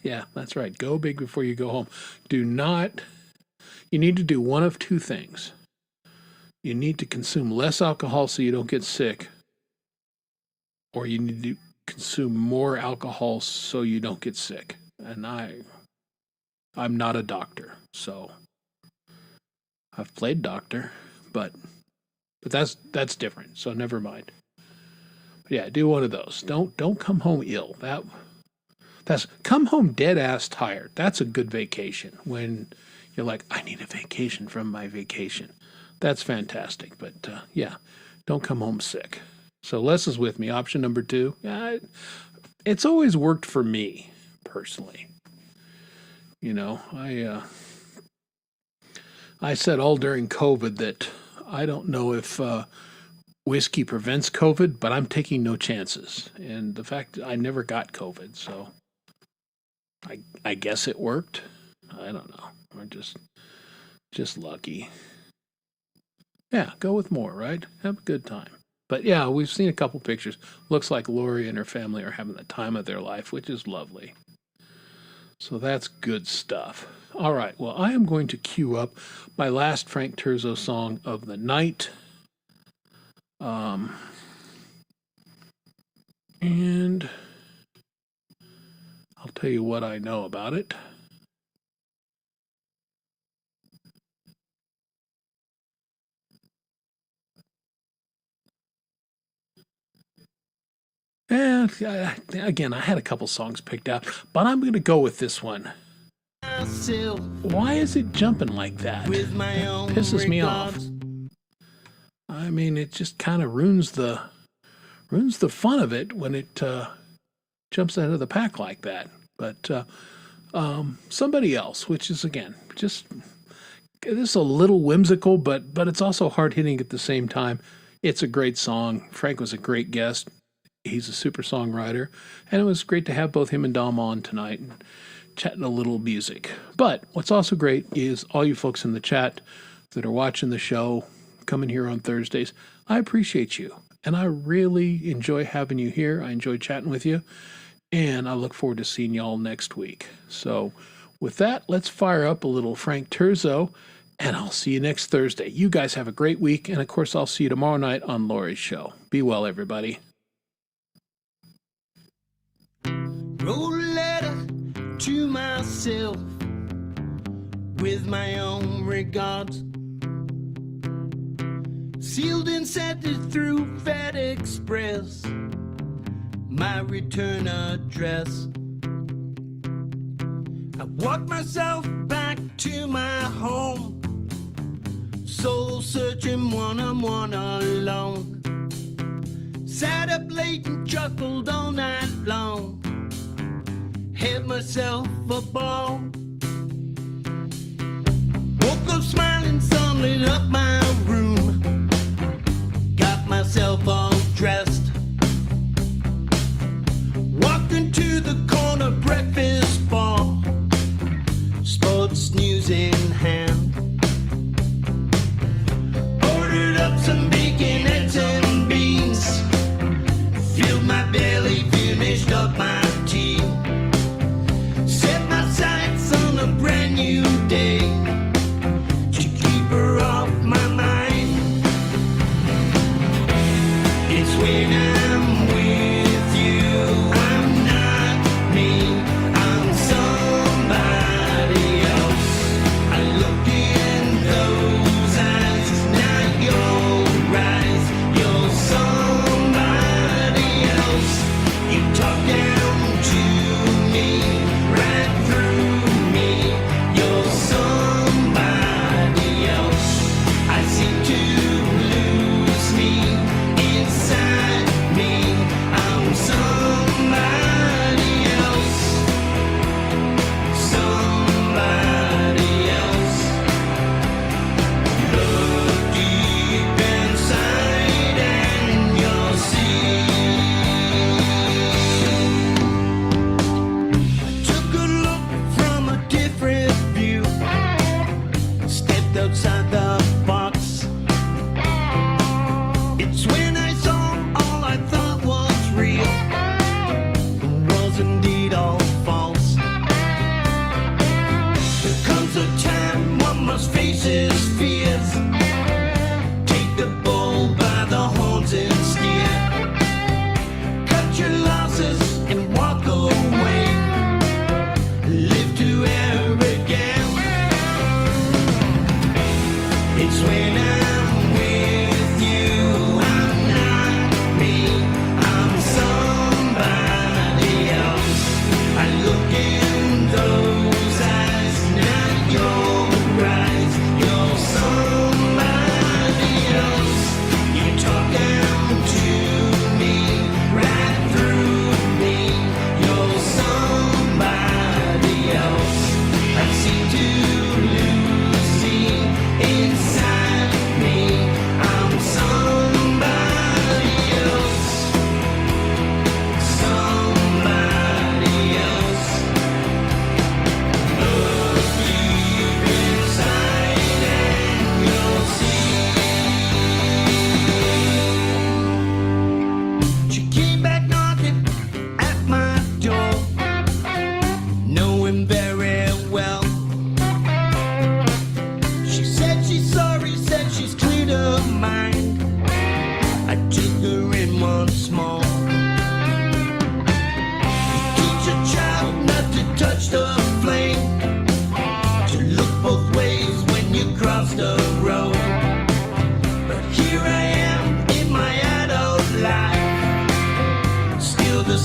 Yeah, that's right. Go big before you go home. You need to do one of 2 things. You need to consume less alcohol so you don't get sick, or you need to consume more alcohol so you don't get sick. And I'm not a doctor, so I've played doctor, but that's different. So never mind. But yeah, do one of those. Don't come home ill. That's come home dead ass tired. That's a good vacation. When you're like, I need a vacation from my vacation. That's fantastic. But yeah, don't come home sick. So Les is with me. Option number 2. It's always worked for me personally. You know, I said all during COVID that I don't know if whiskey prevents COVID, but I'm taking no chances. And the fact that I never got COVID, so I guess it worked. I don't know. We're just lucky. Yeah, go with more, right? Have a good time. But yeah, we've seen a couple pictures. Looks like Lori and her family are having the time of their life, which is lovely. So that's good stuff. All right, well, I am going to cue up my last Frank Terzo song of the night. And I'll tell you what I know about it. And again, I had a couple songs picked out, but I'm going to go with this one. Why is it jumping like that? It pisses me off. I mean, it just kind of ruins the fun of it when it jumps out of the pack like that. But somebody else, which is again just this is a little whimsical, but it's also hard hitting at the same time. It's a great song. Frank was a great guest. He's a super songwriter, and it was great to have both him and Dom on tonight and chatting a little music. But what's also great is all you folks in the chat that are watching the show, coming here on Thursdays. I appreciate you, and I really enjoy having you here. I enjoy chatting with you, and I look forward to seeing y'all next week. So with that, let's fire up a little Frank Terzo, and I'll see you next Thursday. You guys have a great week, and of course, I'll see you tomorrow night on Lori's show. Be well, everybody. Wrote a letter to myself with my own regards. Sealed and sent it through FedEx Express, my return address. I walked myself back to my home, soul searching one-on-one alone. Sat up late and chuckled all night long, had myself a ball. Woke up smiling, sun lit up my room, got myself all dressed, walked into the corner breakfast bar, sports news in hand, ordered up some bacon, eggs and beans, filled my belly, finished up my tea, set my sights on a brand new day to keep her off my mind. It's when I'm with you, I'm not me, I'm somebody else. I look in those eyes, it's not your eyes, you're somebody else. You talk down to me, right through me, you're somebody else. I seem to lose me inside me.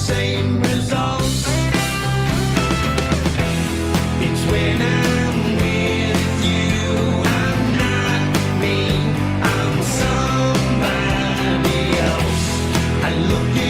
same results. It's when I'm with you, I'm not me, I'm somebody else. I look